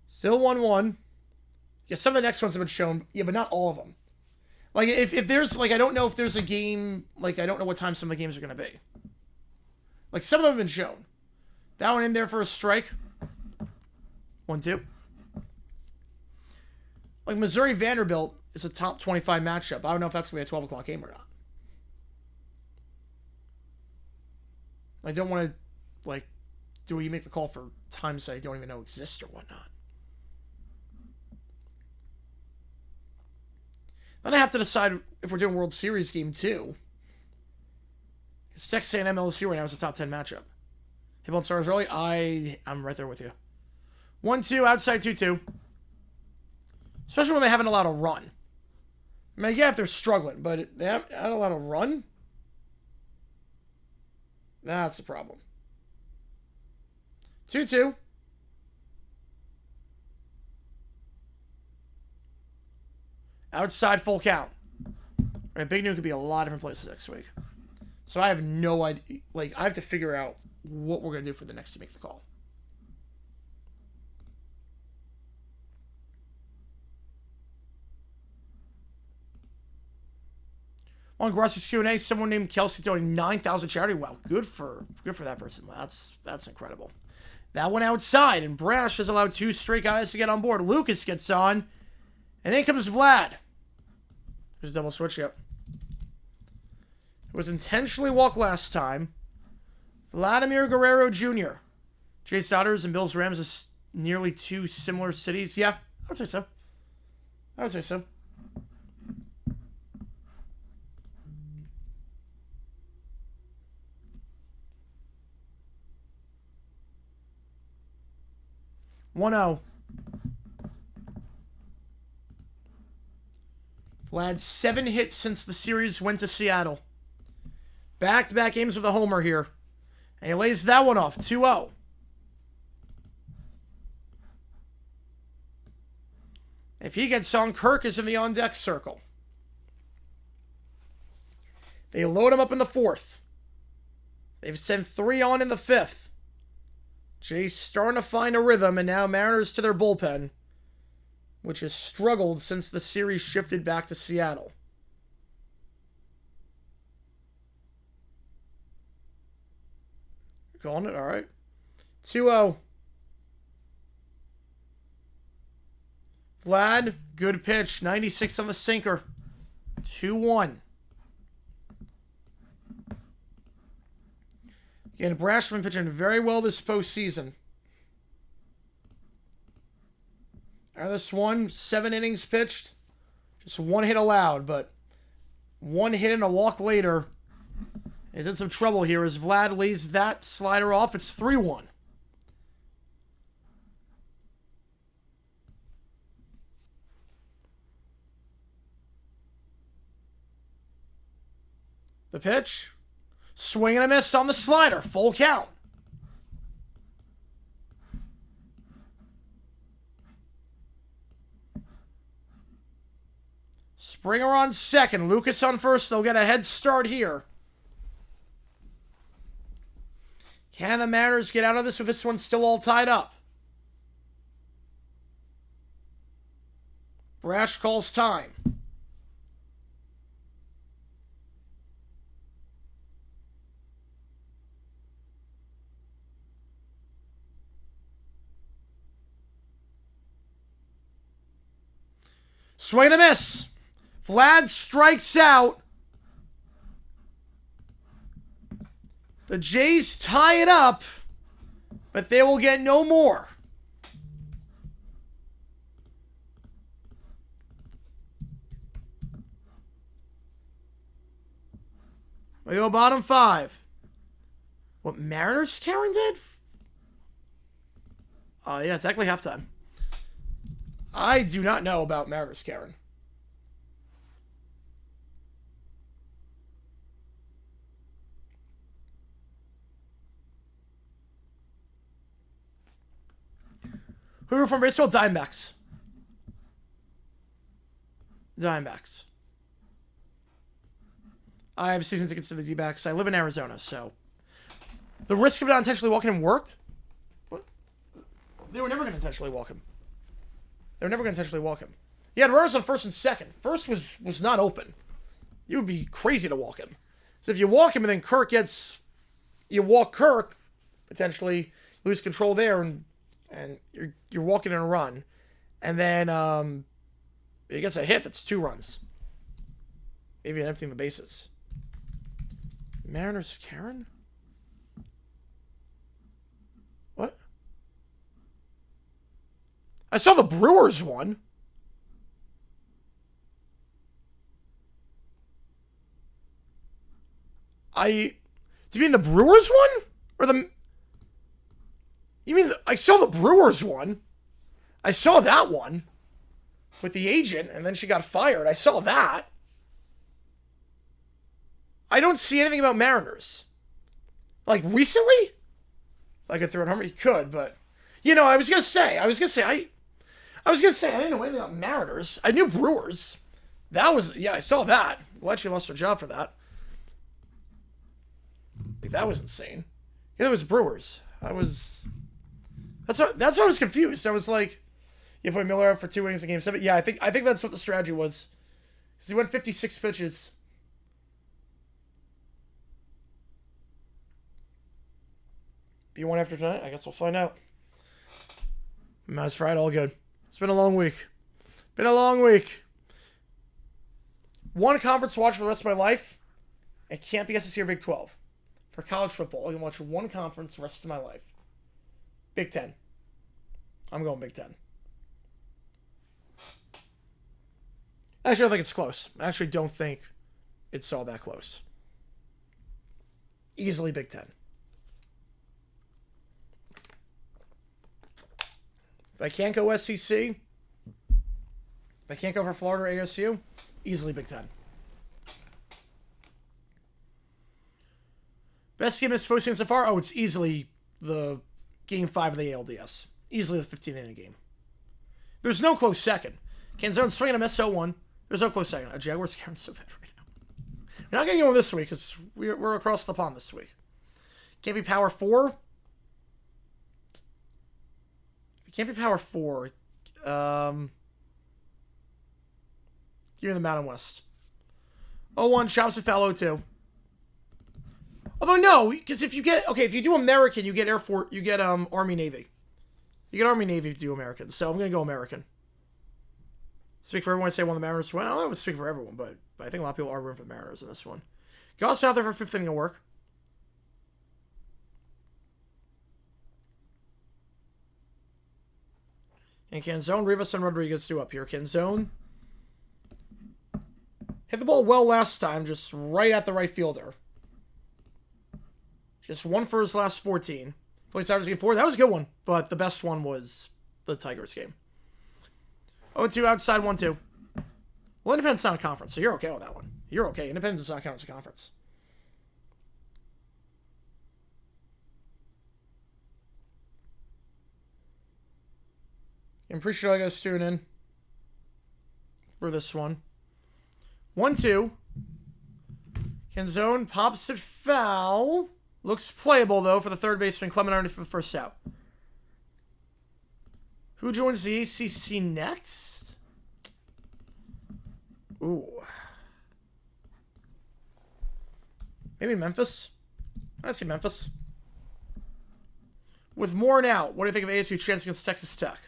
Still 1-1. Yeah, some of the next ones have been shown. Yeah, but not all of them. Like, if there's, like, I don't know if there's a game, like, I don't know what time some of the games are going to be. Like, some of them have been shown. That one in there for a strike. 1-2. Like, Missouri-Vanderbilt is a top 25 matchup. I don't know if that's going to be a 12 o'clock game or not. I don't want to, like, do you make the call for times that I don't even know exist or whatnot. Then I have to decide if we're doing World Series game 2. Because Texas A&M LSU right now is a top 10 matchup. Hip on Suarez early. I'm right there with you. 1-2, outside 2-2. Especially when they haven't allowed a run. I mean, yeah, if they're struggling, but they haven't allowed a run? That's the problem. 2-2. Outside full count. All right, Big Noon could be a lot of different places next week. So I have no idea. Like, I have to figure out what we're going to do for the next to make the call. On Grassi's Q&A, someone named Kelsey donating 9,000 charity. Wow, good for that person. That's incredible. That went outside, and Brash has allowed 2 straight guys to get on board. Lucas gets on, and in comes Vlad. There's a double switch, yep. It was intentionally walked last time. Vladimir Guerrero Jr. Jay Souders and Bills Rams is nearly 2 similar cities. Yeah, I would say so. I would say so. One-0. Vlad 7 hits since the series went to Seattle. Back-to-back games with a homer here. And he lays that one off. 2-0. If he gets on, Kirk is in the on-deck circle. They load him up in the 4th. They've sent 3 on in the 5th. Jay's starting to find a rhythm, and now Mariners to their bullpen, which has struggled since the series shifted back to Seattle. Calling it, all right. 2-0. Vlad, good pitch. 96 on the sinker. 2-1. Again, Brashman pitching very well this postseason. Now this one, 7 innings pitched. Just 1 hit allowed, but 1 hit and a walk later is in some trouble here as Vlad lays that slider off. It's 3-1. The pitch. Swing and a miss on the slider. Full count. Springer on second. Lucas on first. They'll get a head start here. Can the Mariners get out of this with this one still all tied up? Brash calls time. Swing and a miss. Vlad strikes out. The Jays tie it up, but they will get no more. We go bottom 5. What Mariners Karen did? Yeah, it's actually halftime. I do not know about Mariners Karen. Who are from baseball? Diamondbacks. Diamondbacks. I have season tickets to the D-backs. I live in Arizona, so the risk of not intentionally walking him worked. What? They were never going to intentionally walk him. They were never going to intentionally walk him. He had runners on first and second. First was not open. You would be crazy to walk him. So if you walk him and then Kirk gets, you walk Kirk, potentially lose control there, and you're walking in a run, and then he gets a hit. That's 2 runs. Maybe an emptying the bases. Mariners Karen? What? I saw the Brewers one. Do you mean the Brewers one? Or the... You mean, I saw the Brewers one. I saw that one. With the agent, and then she got fired. I saw that. I don't see anything about Mariners. Like, recently? Like, I threw it, how many could, but... You know, I was gonna say, I didn't know anything about Mariners. I knew Brewers. That was, yeah, I saw that. Glad she lost her job for that. Like, that was insane. Yeah, that was Brewers. That's why I was confused. I was like, you put Miller out for 2 innings in Game 7. Yeah, I think that's what the strategy was. Because he went 56 pitches. B1 after tonight? I guess we'll find out. Nice Friday, all good. It's been a long week. One conference to watch for the rest of my life. It can't be SEC or Big 12. For college football, I can watch one conference the rest of my life. Big 10. I'm going Big 10. Actually, I don't think it's close. I actually don't think it's all that close. Easily Big 10. If I can't go SEC, if I can't go for Florida or ASU, easily Big 10. Best game is postgame so far? Oh, it's easily the Game 5 of the ALDS. Easily the 15-inning game. There's no close second. Canzone swinging a miss 0-1. There's no close second. A Jaguars Karen's so bad right now. We're not going to go this week because we're across the pond this week. Can't be Power 4. If it can't be Power 4, give me the Mountain West. 0-1, Chops and Foul 0-2. Although no, because if you do American, you get Air Force, you get Army Navy. You get Army Navy if you do American. So I'm gonna go American. Speak for everyone. Say one of the Mariners win. I don't know if I would speak for everyone, but I think a lot of people are rooting for the Mariners in this one. Goss out there for 5th inning of work. And Canzone, Rivas, and Rodriguez do up here. Canzone hit the ball well last time, just right at the right fielder. Just 1 for his last 14. Played Tigers game 4. That was a good one, but the best one was the Tigers game. 0-2 outside 1-2. Well, Independent's not a conference, so you're okay with that one. You're okay. Independence does not count as a conference. I'm pretty sure I guys tune in for this one. 1-2. Canzone pops it foul. Looks playable, though, for the third baseman, Clement underneath for the first out. Who joins the ACC next? Ooh. Maybe Memphis? I see Memphis. With Moore out, what do you think of ASU chance against Texas Tech?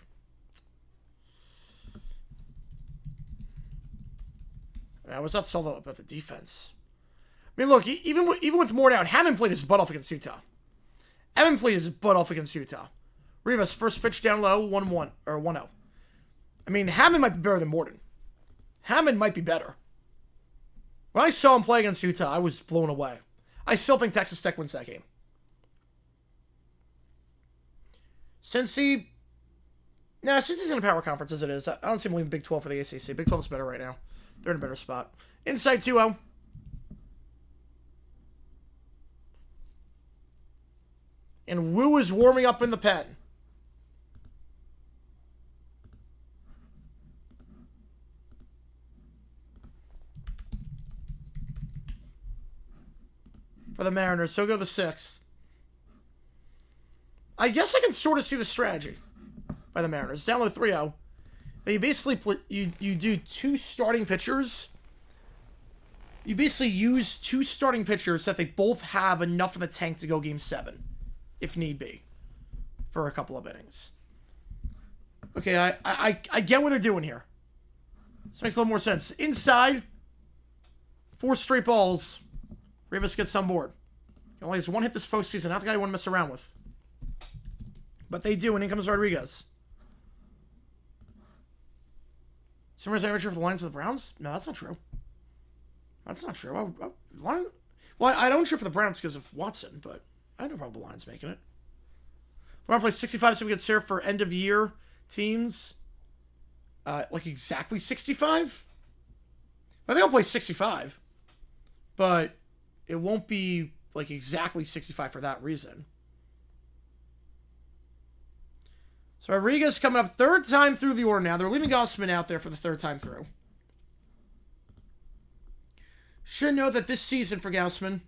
I was not sold about the defense. I mean, look, even with Moore out, Hammond played his butt off against Utah. Hammond played his butt off against Utah. Rivas, first pitch down low, 1-1, or 1-0. I mean, Hammond might be better than Morton. Hammond might be better. When I saw him play against Utah, I was blown away. I still think Texas Tech wins that game. Cincy's in a power conference as it is. I don't see him leaving Big 12 for the ACC. Big 12 is better right now. They're in a better spot. Inside 2-0. And Wu is warming up in the pen. For the Mariners, so go the 6th. I guess I can sort of see the strategy by the Mariners. Down low 3-0. You basically you do 2 starting pitchers. You basically use 2 starting pitchers so that they both have enough in the tank to go game 7, if need be, for a couple of innings. Okay, I get what they're doing here. This makes a little more sense. Inside, 4 straight balls. Rivas gets on board. He only has 1 hit this postseason. Not the guy you want to mess around with. But they do, and in comes Rodriguez. Simmers amateur for the Lions of the Browns? No, that's not true. That's not true. Well, I don't cheer for the Browns because of Watson, but I have no problem with the Lions making it. We're going to play 65 so we get here for end-of-year teams. Like exactly 65? I think I'll play 65. But it won't be like exactly 65 for that reason. So Rodriguez coming up 3rd time through the order now. They're leaving Gossman out there for the 3rd time through. Should know that this season for Gaussman,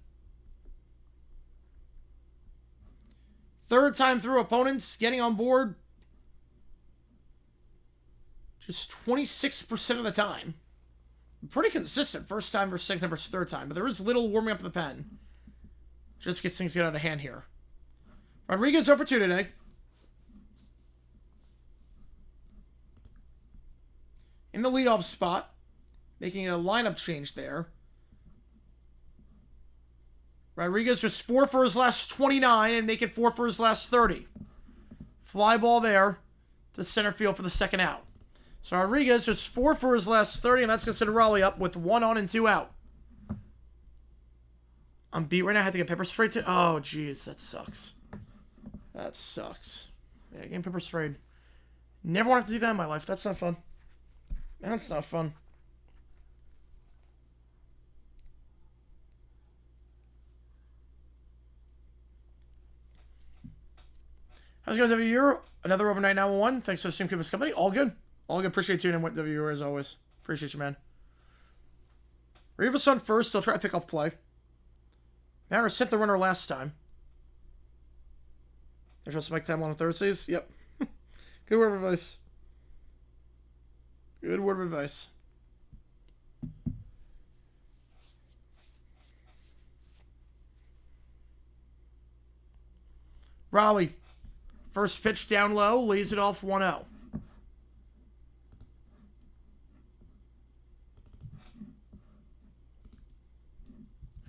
3rd time through, opponents getting on board just 26% of the time. Pretty consistent, 1st time versus 2nd time versus 3rd time, but there is little warming up of the pen. Just gets things get out of hand here. Rodriguez over 2 today. In the leadoff spot, making a lineup change there. Rodriguez was 4 for his last 29 and make it 4 for his last 30. Fly ball there to center field for the 2nd out. So Rodriguez was 4 for his last 30, and that's going to send Raleigh up with 1 on and 2 out. I'm beat right now. I had to get pepper sprayed to... Oh, jeez. That sucks. That sucks. Yeah, getting pepper sprayed. Never wanted to do that in my life. That's not fun. That's not fun. How's it going, W? Another overnight 911. Thanks for the stream, keep us company. All good. All good. Appreciate tuning in with W as always. Appreciate you, man. Rivas on first. They'll try to pick off play. Mariners sent the runner last time. There's just Mike time on Thursdays. Yep. Good word of advice. Good word of advice. Raleigh. First pitch down low. Lays it off 1-0.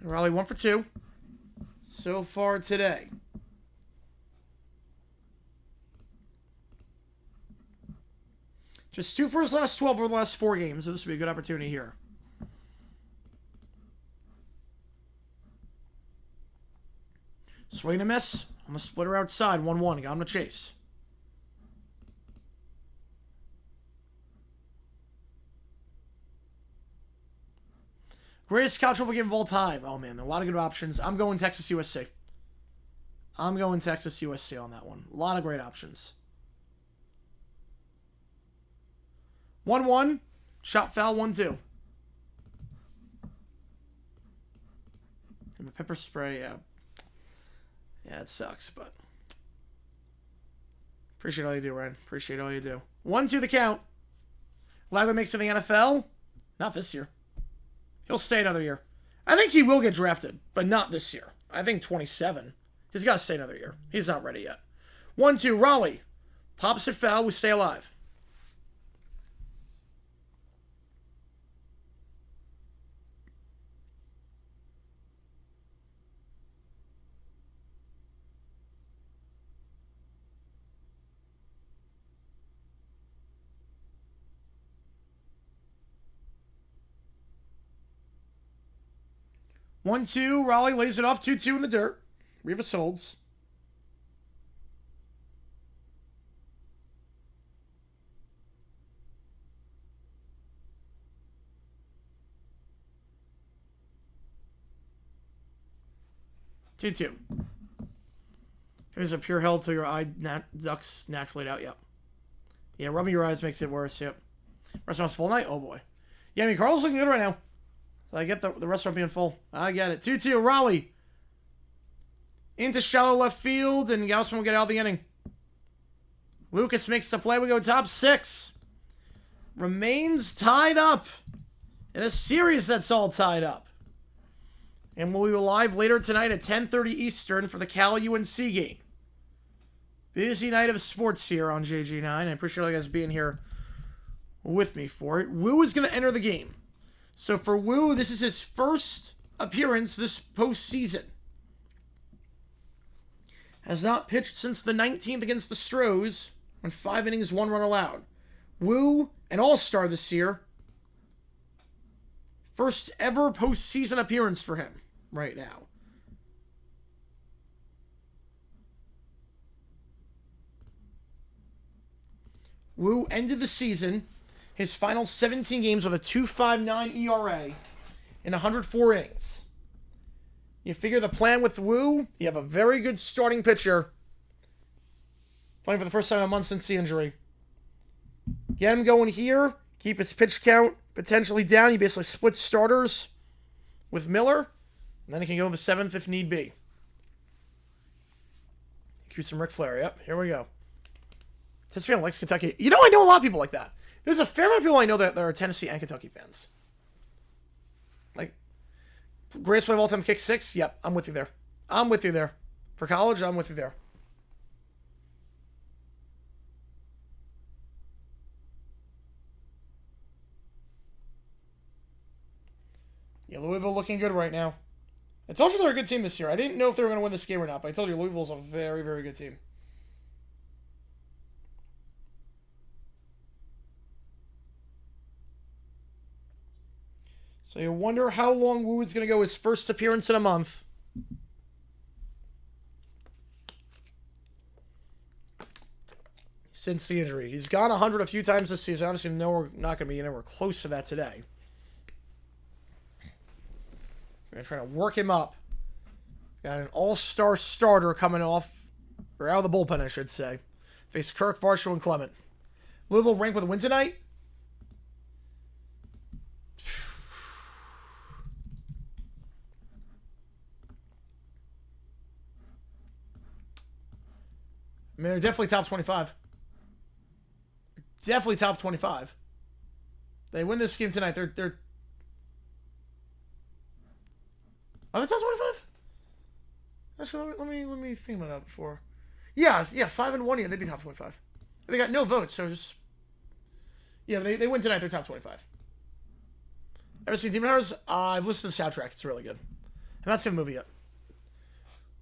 And Raleigh 1 for 2. So far today. Just 2 for his last 12 over the last 4 games, so this would be a good opportunity here. Swing and a miss. I'm going to split her outside. 1-1. Got him to chase. Greatest college football game of all time. Oh, man. A lot of good options. I'm going Texas USC. I'm going Texas USC on that one. A lot of great options. 1-1. Shot foul 1-2. Pepper spray, yeah. Yeah, it sucks, but appreciate all you do, Ryan. Appreciate all you do. 1-2 the count. Lagman makes it to the NFL. Not this year. He'll stay another year. I think he will get drafted, but not this year. I think 27. He's got to stay another year. He's not ready yet. 1-2, Raleigh. Pops it foul. We stay alive. One, two, Raleigh lays it off. 2-2 in the dirt. Rivas holds. Two. Here's a pure hell till your eye ducks naturally out. Yep. Yeah, rubbing your eyes makes it worse. Yep. Restaurant's full night. Oh boy. Yeah, I mean Carl's looking good right now. I get the restaurant being full. I get it. 2-2, Raleigh. Into shallow left field, and Gaussman will get out of the inning. Lucas makes the play. We go top 6. Remains tied up. In a series that's all tied up. And we'll be live later tonight at 10:30 Eastern for the Cal-UNC game. Busy night of sports here on JG9. I appreciate all you guys being here with me for it. Wu is going to enter the game. So for Wu, this is his first appearance this postseason. Has not pitched since the 19th against the Stros, on 5 innings, 1 run allowed. Wu, an all-star this year. First ever postseason appearance for him right now. Wu ended the season, his final 17 games with a 2.59 ERA in 104 innings. You figure the plan with Wu, you have a very good starting pitcher. Playing for the first time in a month since the injury. Get him going here, keep his pitch count potentially down. He basically splits starters with Miller, and then he can go to the 7th if need be. Cue some Ric Flair. Yep, here we go. This fan likes Kentucky. You know, I know a lot of people like that. There's a fair amount of people I know that are Tennessee and Kentucky fans. Like, greatest play of all time, kick 6? Yep, I'm with you there. I'm with you there. For college, I'm with you there. Yeah, Louisville looking good right now. I told you they're a good team this year. I didn't know if they were going to win this game or not, but I told you Louisville's a very, very good team. So you wonder how long Wu is going to go his first appearance in a month. Since the injury. He's gone 100 a few times this season. Obviously, no, we're not going to be anywhere close to that today. We're going to try to work him up. Got an all-star starter coming off, or out of the bullpen, I should say. Face Kirk, Varsho, and Clement. Louisville ranked with a win tonight. I mean, they're definitely top 25. Definitely top 25. They win this game tonight. They're Are they top 25? Actually, let me think about that before. Yeah, 5-1. Yeah, they'd be top 25. They got no votes, so just yeah, they win tonight. They're top 25. Ever seen Demon Hunters? I've listened to the soundtrack. It's really good. I've not seen the movie yet.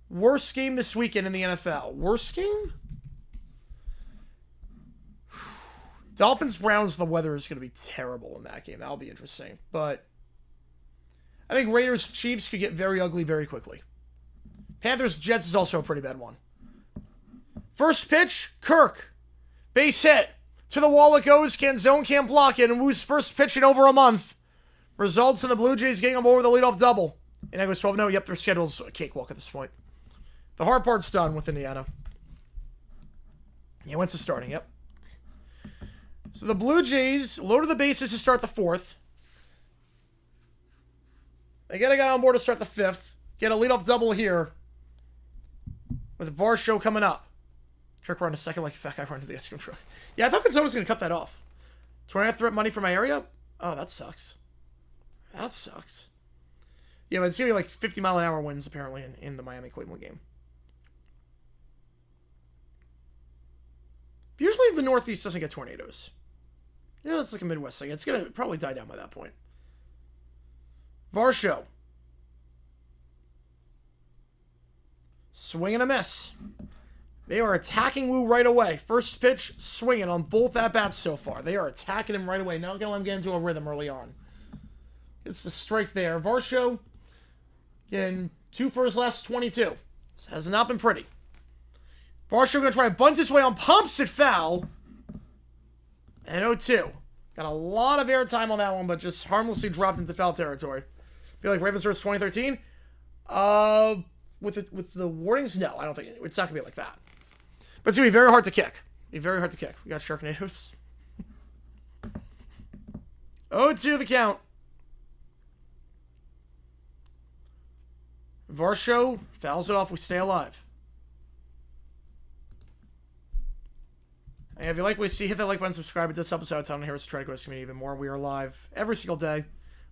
Worst game this weekend in the NFL. Worst game? Dolphins-Browns, the weather is going to be terrible in that game. That'll be interesting. But I think Raiders-Chiefs could get very ugly very quickly. Panthers-Jets is also a pretty bad one. First pitch, Kirk. Base hit. To the wall it goes. Canzone can't block it. And Wu's first pitch in over a month results in the Blue Jays getting him over the leadoff double. And that goes 12-0. Yep, their schedule's a cakewalk at this point. The hard part's done with Indiana. Yeah, Wentz is starting, yep. So the Blue Jays loaded the bases to start the 4th. They get a guy on board to start the 5th. Get a leadoff double here. with Varsho coming up. Kirk run a second like a fat guy run to the ice cream truck. Yeah, I thought Gonzalo was going to cut that off. 20 threat money for my area? Oh, that sucks. That sucks. Yeah, but it's going to be like 50-mile-an-hour winds, apparently, in the Miami-Cleveland game. Usually the Northeast doesn't get tornadoes. You know, it's like a Midwest thing. It's going to probably die down by that point. Varsho. Swing and a miss. They are attacking Wu right away. First pitch, swinging on both at-bats so far. They are attacking him right away. Not going to let him get into a rhythm early on. It's the strike there. Varsho getting 2 for his last 22. This has not been pretty. Varsho going to try to bunt his way on, pumps it foul. And 0-2. Got a lot of airtime on that one, but just harmlessly dropped into foul territory. Feel like Ravens vs. 2013? With the warnings? No, I don't think it's not going to be like that. But it's going to be very hard to kick. We got Sharknadoes. 0-2 the count. Varsho fouls it off. We stay alive. And if you like what you see, hit that like button, subscribe. It does help us out a ton. Here us try to grow this community even more. We are live every single day.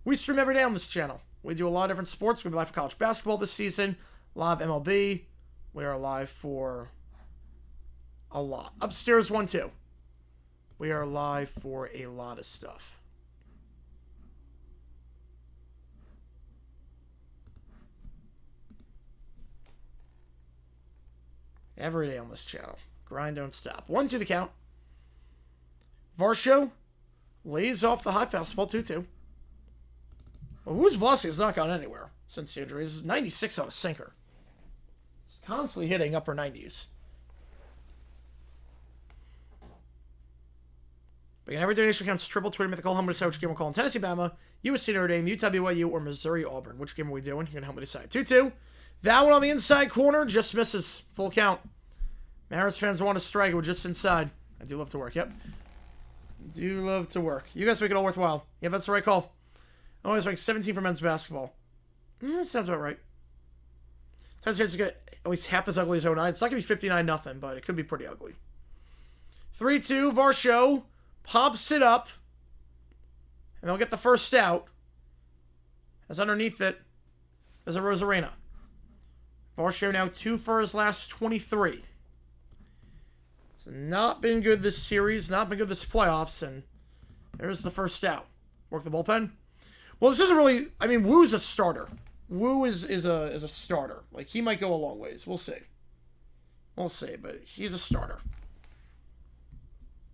We stream every day on this channel. We do a lot of different sports. We'll be live for college basketball this season. Live MLB. We are live for a lot. Upstairs 1-2. We are live for a lot of stuff. Every day on this channel. Grind, don't stop. 1-2 the count. Varsho lays off the high fastball. 2-2. Well, Wu's velocity has not gone anywhere since the injury. This is 96 on a sinker. He's constantly hitting upper 90s. But again, every donation counts. Triple Twitter mythical. Help me decide which game we're calling. Tennessee, Bama, USC Notre Dame, Utah BYU, or Missouri Auburn. Which game are we doing? You're going to help me decide. 2-2. That one on the inside corner just misses. Full count. Mariners fans want to strike. We're just inside. I do love to work. Yep. Do love to work. You guys make it all worthwhile. Yep, that's the right call. Always ranked 17 for men's basketball. Sounds about right. Sounds like it's going to get at least half as ugly as 09. It's not going to be 59-0, but it could be pretty ugly. 3-2. Varsho pops it up. And they'll get the first out. As underneath it is a Rosarena. Varsho now 2 for his last 23. It's not been good this series, not been good this playoffs, and there's the first out. Work the bullpen. Well, this isn't really. I mean, Wu's a starter. Wu is a starter. Like, he might go a long ways. We'll see. We'll see, but he's a starter.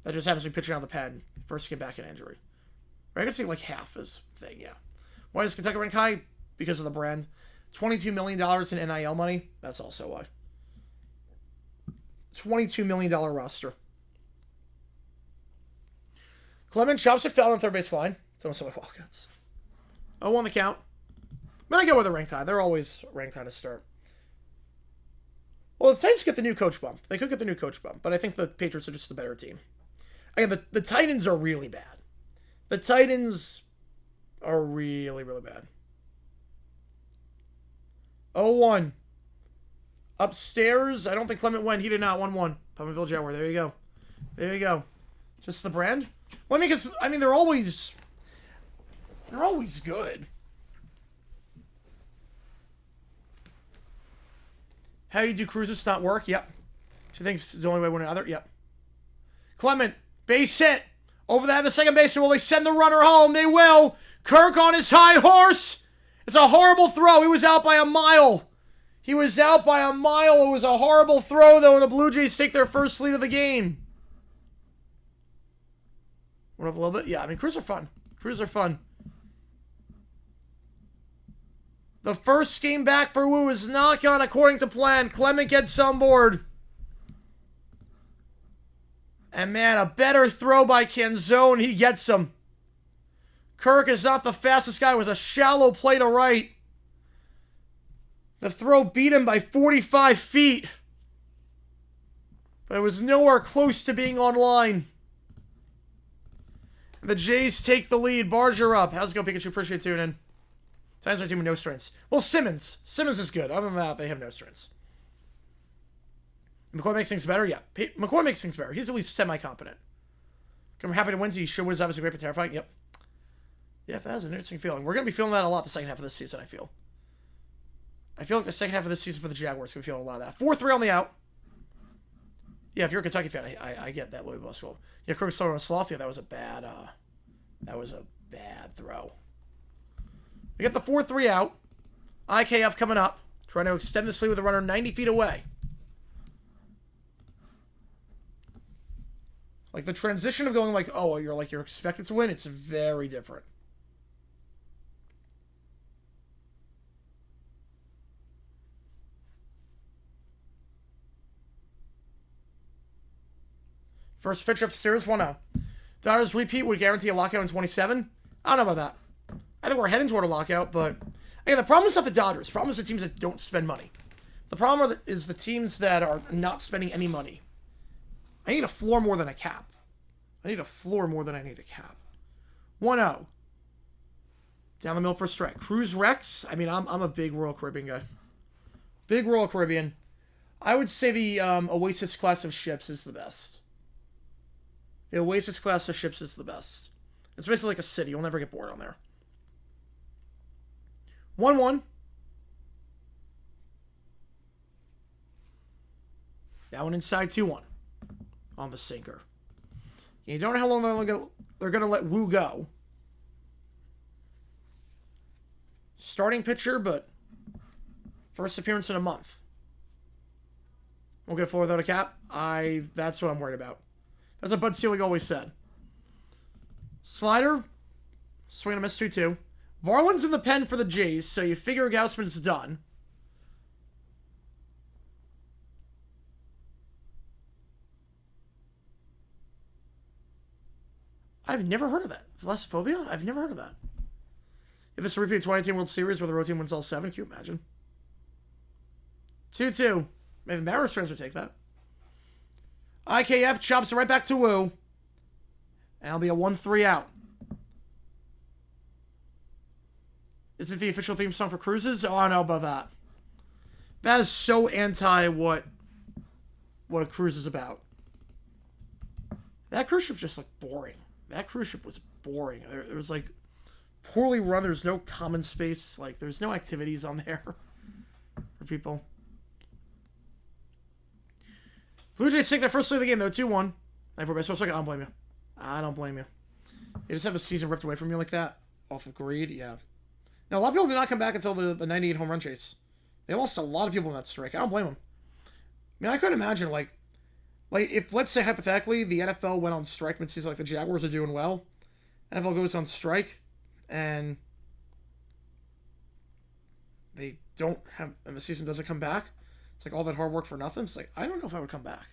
That just happens to be pitching out of the pen. First came back in injury. Right, I can see like half his thing. Yeah. Why is Kentucky ranked high? Because of the brand. $22 million in NIL money. That's also why. $22 million roster. Clement chops it foul on third base line. It's almost like Wildcats. 0-1 the count. But I get where they're ranked high. They're always ranked high to start. Well, the Titans get the new coach bump. They could get the new coach bump, but I think the Patriots are just a better team. Again, the Titans are really bad. The Titans are really, really bad. 0-1. Upstairs, I don't think Clement went. He did not. 1-1. Palmerville Jaguar. There you go. There you go. Just the brand? Well, I mean, because, I mean, they're always good. How you do cruises not work? Yep. She thinks it's the only way to win another? Yep. Clement, base hit. Over the second baseman. Will they send the runner home? They will. Kirk on his high horse. It's a horrible throw. He was out by a mile. He was out by a mile. It was a horrible throw, though, and the Blue Jays take their first lead of the game. Went up a little bit? Yeah, I mean, crews are fun. Crews are fun. The first game back for Wu is not gone according to plan. Clement gets on board. And, man, a better throw by Canzone. He gets him. Kirk is not the fastest guy. It was a shallow play to right. The throw beat him by 45 feet. But it was nowhere close to being on line. The Jays take the lead. Barger up. How's it going, Pikachu? Appreciate tuning in. Titans are a team with no strengths. Well, Simmons. Simmons is good. Other than that, they have no strengths. McCoy makes things better? Yeah. McCoy makes things better. He's at least semi-competent. I'm happy to win. He sure was obviously great but terrifying. Yep. Yeah, that is an interesting feeling. We're going to be feeling that a lot the second half of this season, I feel. I feel like the second half of this season for the Jaguars, we're feeling a lot of that. 4-3 on the out. Yeah, if you're a Kentucky fan, I get that Louisville school. Yeah, Kirk Slower and Sloth, yeah, that was a bad throw. We get the 4-3 out. IKF coming up. Trying to extend this lead with a runner 90 feet away. Like, the transition of going like, oh, you're expected to win, it's very different. First pitch upstairs, 1-0. Dodgers repeat would guarantee a lockout in 27. I don't know about that. I think we're heading toward a lockout, but again, the problem is not the Dodgers. The problem is the teams that don't spend money. The problem is the teams that are not spending any money. I need a floor more than a cap. I need a floor more than I need a cap. 1-0. Down the middle for a strike. Cruz Rex. I mean, I'm a big Royal Caribbean guy. Big Royal Caribbean. I would say the Oasis class of ships is the best. The Oasis class of ships is the best. It's basically like a city. You'll never get bored on there. 1-1. That one inside 2-1. On the sinker. You don't know how long they're going to let Wu go. Starting pitcher, but first appearance in a month. We'll get a floor without a cap. That's what I'm worried about. That's what Bud Selig always said. Slider. Swing and a miss 2-2. Varland's in the pen for the Jays, so you figure Gausman's done. I've never heard of that. Thalassophobia? I've never heard of that. If it's a repeat 2018 World Series where the road team wins all 7, can you imagine? 2-2. Maybe Mariners fans would take that. IKF chops it right back to Wu. And it'll be a 1-3 out. Is it the official theme song for cruises? Oh, I don't know about that. That is so anti what a cruise is about. That cruise ship's just like boring. That cruise ship was boring. It was like poorly run. There's no common space. Like there's no activities on there for people. Blue Jays take their first lead of the game though, 2-1. I don't blame you. I don't blame you. You just have a season ripped away from you like that off of greed. Yeah. Now a lot of people did not come back until the 98 home run chase. They lost a lot of people in that strike. I don't blame them. I mean, I couldn't imagine like if, let's say, hypothetically, the NFL went on strike mid-season, like the Jaguars are doing well, NFL goes on strike, and they don't have, and the season doesn't come back, it's like all that hard work for nothing. It's like, I don't know if I would come back.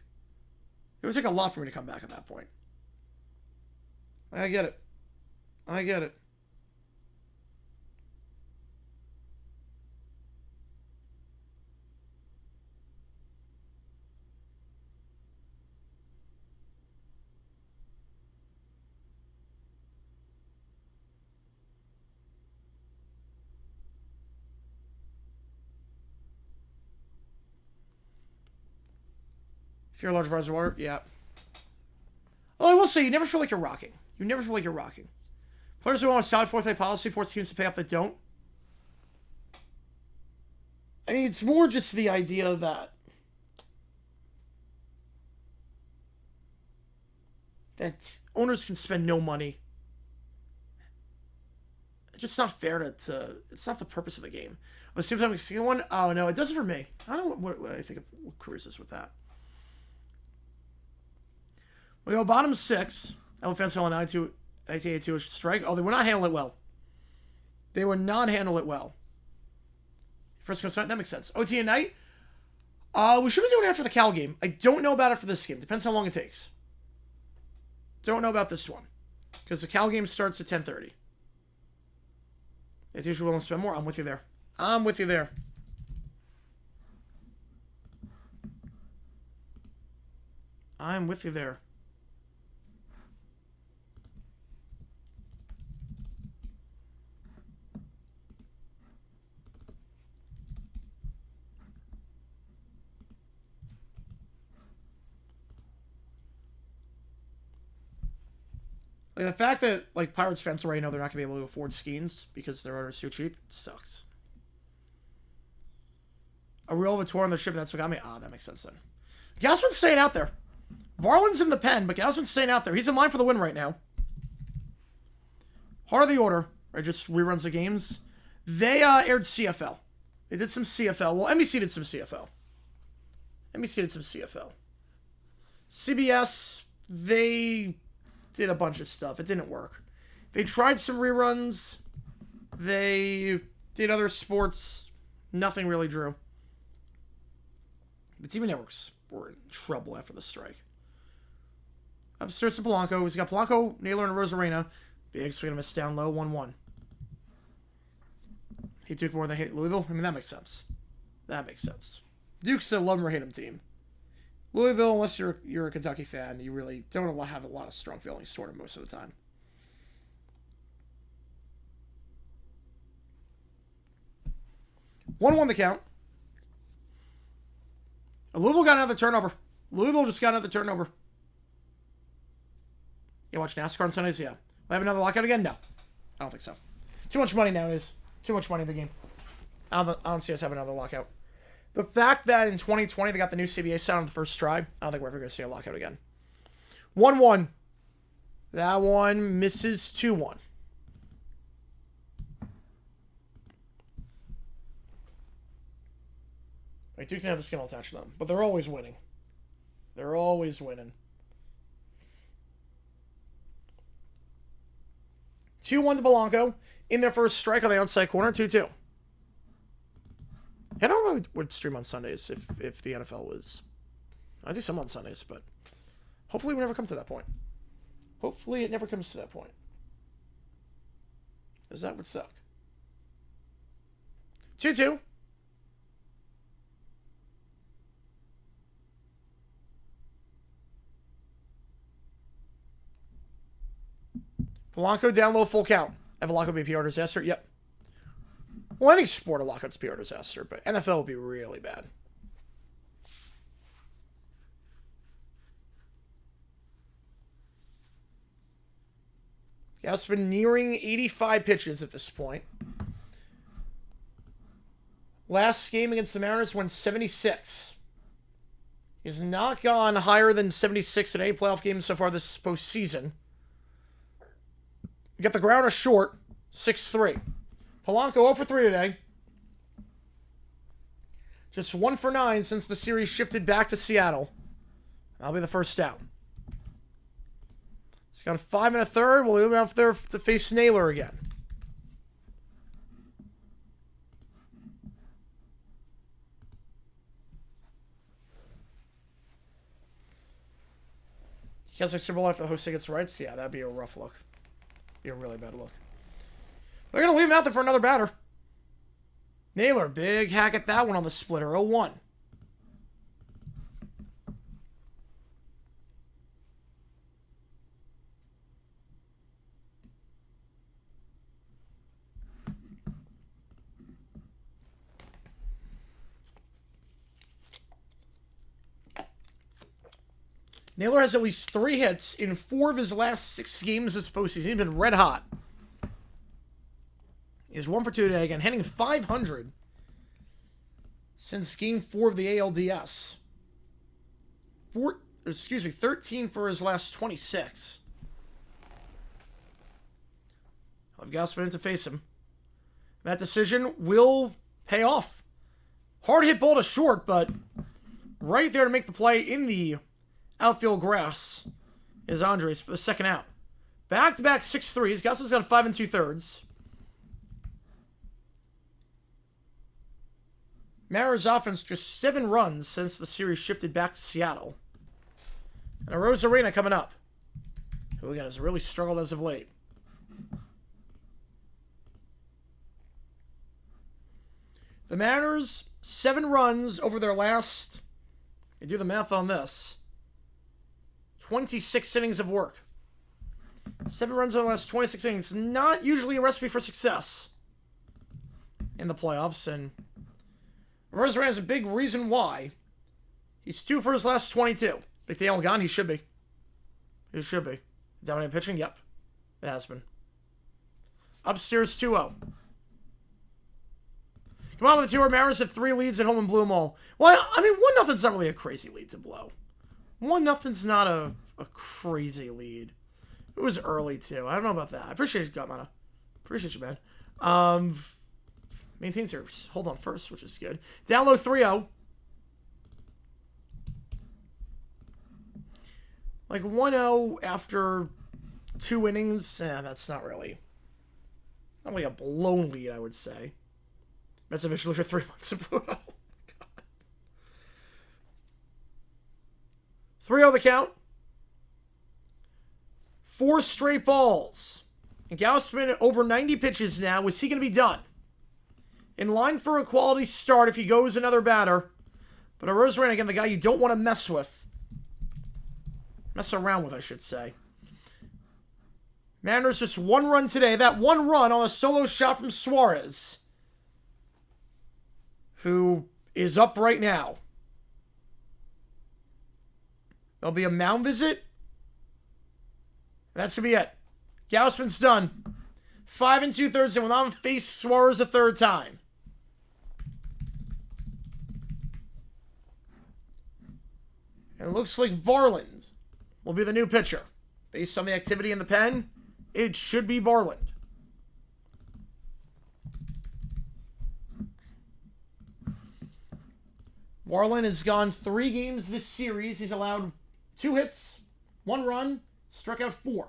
It would take a lot for me to come back at that point. I get it. I get it. If you're a large bars of water, yeah. Oh, I will say, you never feel like you're rocking. You never feel like you're rocking. Players who want a solid fourth-day policy force teams to pay up that don't. I mean, it's more just the idea that owners can spend no money. It's just not fair to it's not the purpose of the game. At the same time, the one, oh no, it doesn't for me. I don't know what I think of what careers is with that. We go bottom 6. Elephants on 1982 strike. Oh, they would not handle it well. They would not handle it well. First comes that makes sense. OT and night. We should be doing it after the Cal game. I don't know about it for this game. Depends how long it takes. Don't know about this one. Because the Cal game starts at 10:30. As usual, willing to spend more. I'm with you there. I'm with you there. I'm with you there. Like, the fact that, like, Pirates fans already know they're not going to be able to afford skins because their owner's too cheap, it sucks. A real of a tour on the ship, that's what got me. Ah, that makes sense then. Gausman's staying out there. Varland's in the pen, but Gausman's staying out there. He's in line for the win right now. Heart of the Order, right? Just reruns of games. They aired CFL. They did some CFL. Well, NBC did some CFL. CBS, they did a bunch of stuff. It didn't work. They tried some reruns. They did other sports. Nothing really drew. The TV networks were in trouble after the strike. Upstairs to Polanco. He's got Polanco, Naylor, and Rosarena. Big swing and a miss down low, 1-1. He took more than hate Louisville. I mean, that makes sense. Duke's still love him or hate him team. Louisville, unless you're a Kentucky fan, you really don't have a lot of strong feelings toward him most of the time. One the count. Louisville got another turnover. You watch NASCAR on Sundays? Yeah. Will I have another lockout again? No. I don't think so. Too much money nowadays. Too much money in the game. I don't see us having another lockout. The fact that in 2020 they got the new CBA set on the first try, I don't think we're ever going to see a lockout again. 1-1. That one misses 2-1. Like, Duke didn't have the skill attached to them, but they're always winning. 2-1 to Polanco. In their first strike on the outside corner, 2-2. I don't know if would stream on Sundays if the NFL was... I do some on Sundays, but hopefully we never come to that point. Hopefully it never comes to that point. Because that would suck. 2-2. Polanco down low, full count. Have a lockout be a PR disaster? Yep. Well, any sport a lockout's a PR disaster, but NFL would be really bad. Yeah, it's been nearing 85 pitches at this point. Last game against the Mariners went 76. He's not gone higher than 76 in any playoff games so far this postseason. You got the grounder short, 6-3. Polanco 0 for 3 today. Just 1 for 9 since the series shifted back to Seattle. That'll be the first out. He's got a 5 1/3. We'll move out there to face Naylor again. You guys like Super Bowl after the host gets rights? Yeah, that'd be a rough look. Be a really bad look. They're going to leave him out there for another batter. Naylor, big hack at that one on the splitter, 0-1. Naylor has at least 3 hits in 4 of his last 6 games this postseason. He's been red hot. He's 1 for 2 today again, hitting 500 since Game 4 of the ALDS. 13 for his last 26. I've got Gausman to face him. That decision will pay off. Hard hit ball to short, but right there to make the play in the outfield grass is Andres for the second out. Back-to-back 6-3s. Gausman's got a 5 2/3. Mariners offense just 7 runs since the series shifted back to Seattle. And a Rosarena coming up, who again has really struggled as of late. The Mariners, 7 runs over their last, you do the math on this, 26 innings of work. 7 runs over the last 26 innings. Not usually a recipe for success in the playoffs, and Rosarena has a big reason why. He's 2 for his last 22. Big Dale gone, he should be. Dominating pitching, yep. It has been. Upstairs 2-0. Come on with the 2-0. Mariners had 3 leads at home and blew them all. Well, I mean, 1-0's not really a crazy lead to blow. 1-0's not a crazy lead. It was early, too. I don't know about that. I appreciate you, Godmana. Appreciate you, man. Maintain service. Hold on first, which is good. Down low 3-0. Like 1-0 after 2 innings. That's not really a blown lead, I would say. That's officially for 3 months of Pluto. Oh, God. 3-0 the count. 4 straight balls. And Gausman over 90 pitches now. Is he going to be done? In line for a quality start if he goes another batter. But Rosarena, again, the guy you don't want to mess with. Mess around with, I should say. Mariners just 1 run today. That 1 run on a solo shot from Suarez, who is up right now. There'll be a mound visit. That's going to be it. Gausman's done. 5 2/3 and will not face Suarez a 3rd time. And it looks like Varland will be the new pitcher. Based on the activity in the pen, it should be Varland. Varland has gone 3 games this series. He's allowed 2 hits, 1 run, struck out 4.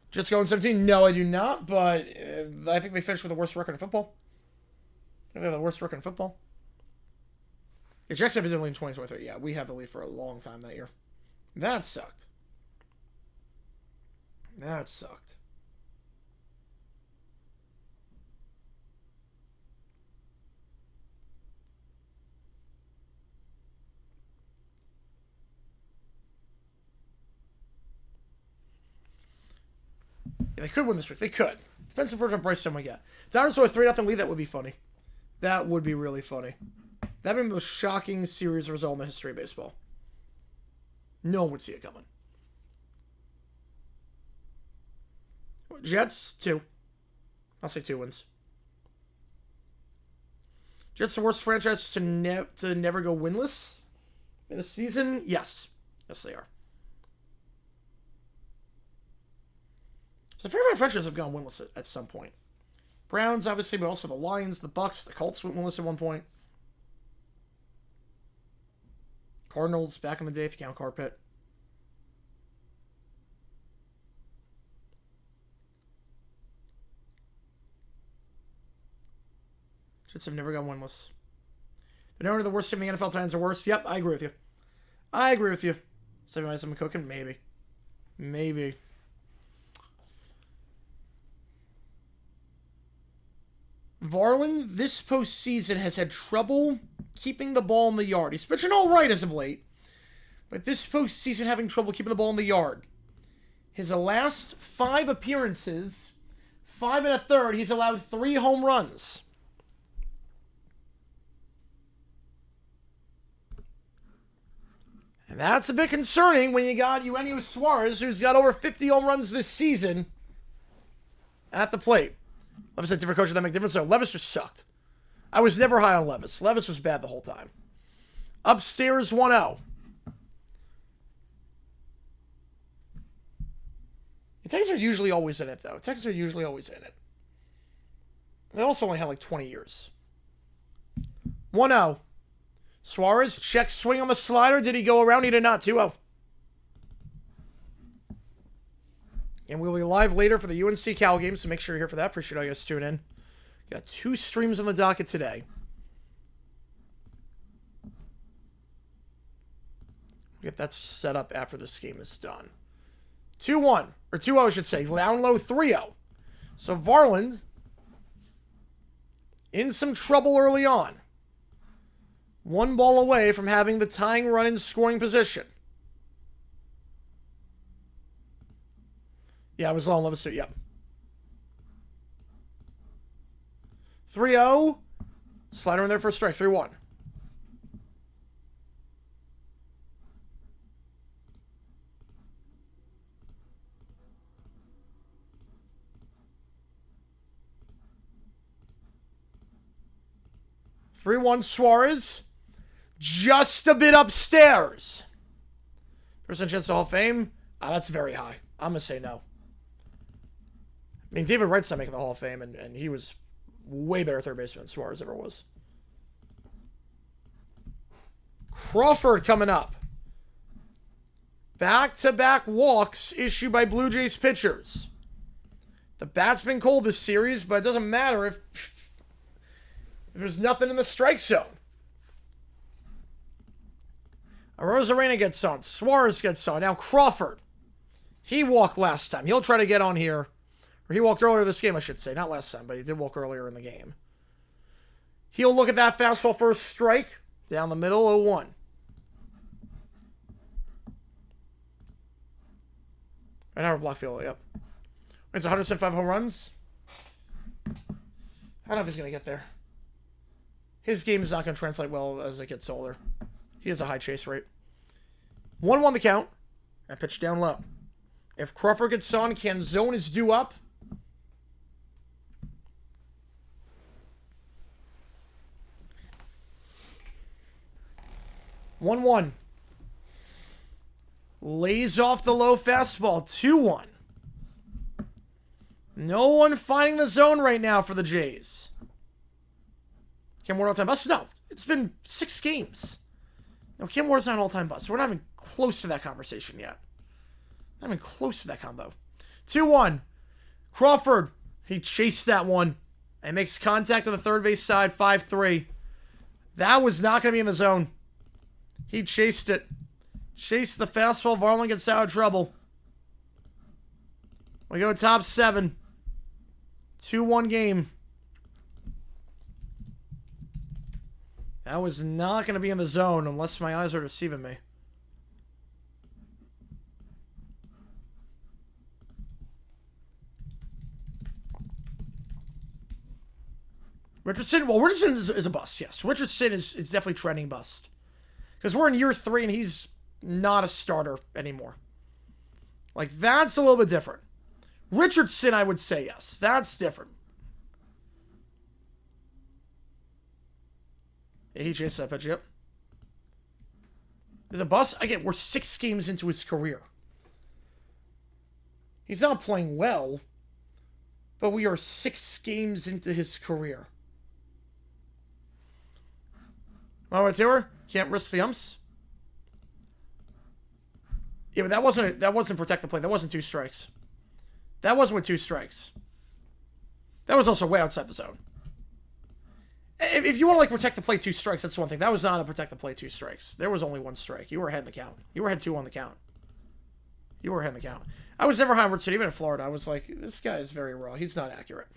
Just going 17? No, I do not, but I think they finished with the worst record in football. I think they have the worst record in football. Yeah, Jackson have been in 2023. Yeah, we had the lead for a long time that year. That sucked. That sucked. Yeah, they could win this week. They could. Depends on version of Bryce we get. Dodgers with a 3-0 lead. That would be funny. That would be really funny. That would be the most shocking series result in the history of baseball. No one would see it coming. Jets, 2. I'll say 2 wins. Jets the worst franchise to never go winless in a season? Yes. Yes, they are. So fair amount of franchises have gone winless at some point. Browns, obviously, but also the Lions, the Bucks, the Colts went winless at one point. Cardinals, back in the day, if you count Carpet. Jets have never gone winless. They're known to the worst team in the NFL. Titans are worse. Yep, I agree with you. I agree with you. 7 cooking? Maybe. Maybe. Varland, this postseason, has had trouble keeping the ball in the yard. He's pitching all right as of late, but this postseason having trouble keeping the ball in the yard. His last 5 appearances, 5 1/3, he's allowed 3 home runs. And that's a bit concerning when you got Eugenio Suarez, who's got over 50 home runs this season, at the plate. Levis had a different coach, that make difference. So Levis just sucked. I was never high on Levis. Levis was bad the whole time. Upstairs 1-0. The Texans are usually always in it, though. Texans are usually always in it. They also only had like 20 years. 1-0. Suarez, check swing on the slider. Did he go around? He did not. 2-0. And we'll be live later for the UNC Cal game, so make sure you're here for that. Appreciate all you guys tuning in. Got 2 streams on the docket today. We'll get that set up after this game is done. 2-1, or 2-0, I should say. Down low 3-0. So Varland in some trouble early on. 1 ball away from having the tying run in scoring position. Yeah, I was low on Levis too. Yep. 3-0. Slider in there for a strike. 3-1. 3-1 Suarez. Just a bit upstairs. Percent chance to Hall of Fame? That's very high. I'm going to say no. I mean, David Wright's not making the Hall of Fame, and he was way better third baseman than Suarez ever was. Crawford coming up. Back-to-back walks issued by Blue Jays pitchers. The bat's been cold this series, but it doesn't matter if there's nothing in the strike zone. Arozarena gets on. Suarez gets on. Now Crawford. He walked last time. He'll try to get on here. Or he walked earlier this game, I should say. Not last time, but he did walk earlier in the game. He'll look at that fastball first strike. Down the middle, 0-1. An hour block field, yep. It's 105 home runs. I don't know if he's going to get there. His game is not going to translate well as it gets older. He has a high chase rate. 1-1 the count. And pitch down low. If Crawford gets on, Canzone is due up. One. Lays off the low fastball. 2-1. No one finding the zone right now for the Jays. Cam Ward all-time bust? No. It's been 6 games. No, Cam Ward's not an all-time bust. We're not even close to that conversation yet. Not even close to that combo. 2-1. Crawford. He chased that one. And makes contact on the third base side. 5-3. That was not going to be in the zone. He chased it. Chased the fastball. Varland gets out of trouble. We go top 7. 2-1 game. That was not going to be in the zone unless my eyes are deceiving me. Richardson, well, Richardson is a bust, yes. Richardson is definitely trending bust. Because we're in year 3 and he's not a starter anymore. Like, that's a little bit different. Richardson, I would say yes. That's different. Yeah, he chased that pitch, yep. Is a bust? Again, we're 6 games into his career. He's not playing well, but we are 6 games into his career. Mama Taylor, can't risk the umps. Yeah, but that wasn't protect the play. That wasn't 2 strikes. That wasn't with 2 strikes. That was also way outside the zone. If you want to like protect the play 2 strikes, that's one thing. That was not a protect the play 2 strikes. There was only 1 strike. You were ahead in the count. You were ahead 2 on the count. You were ahead in the count. I was never high on Richardson, even in Florida. I was like, this guy is very raw. He's not accurate.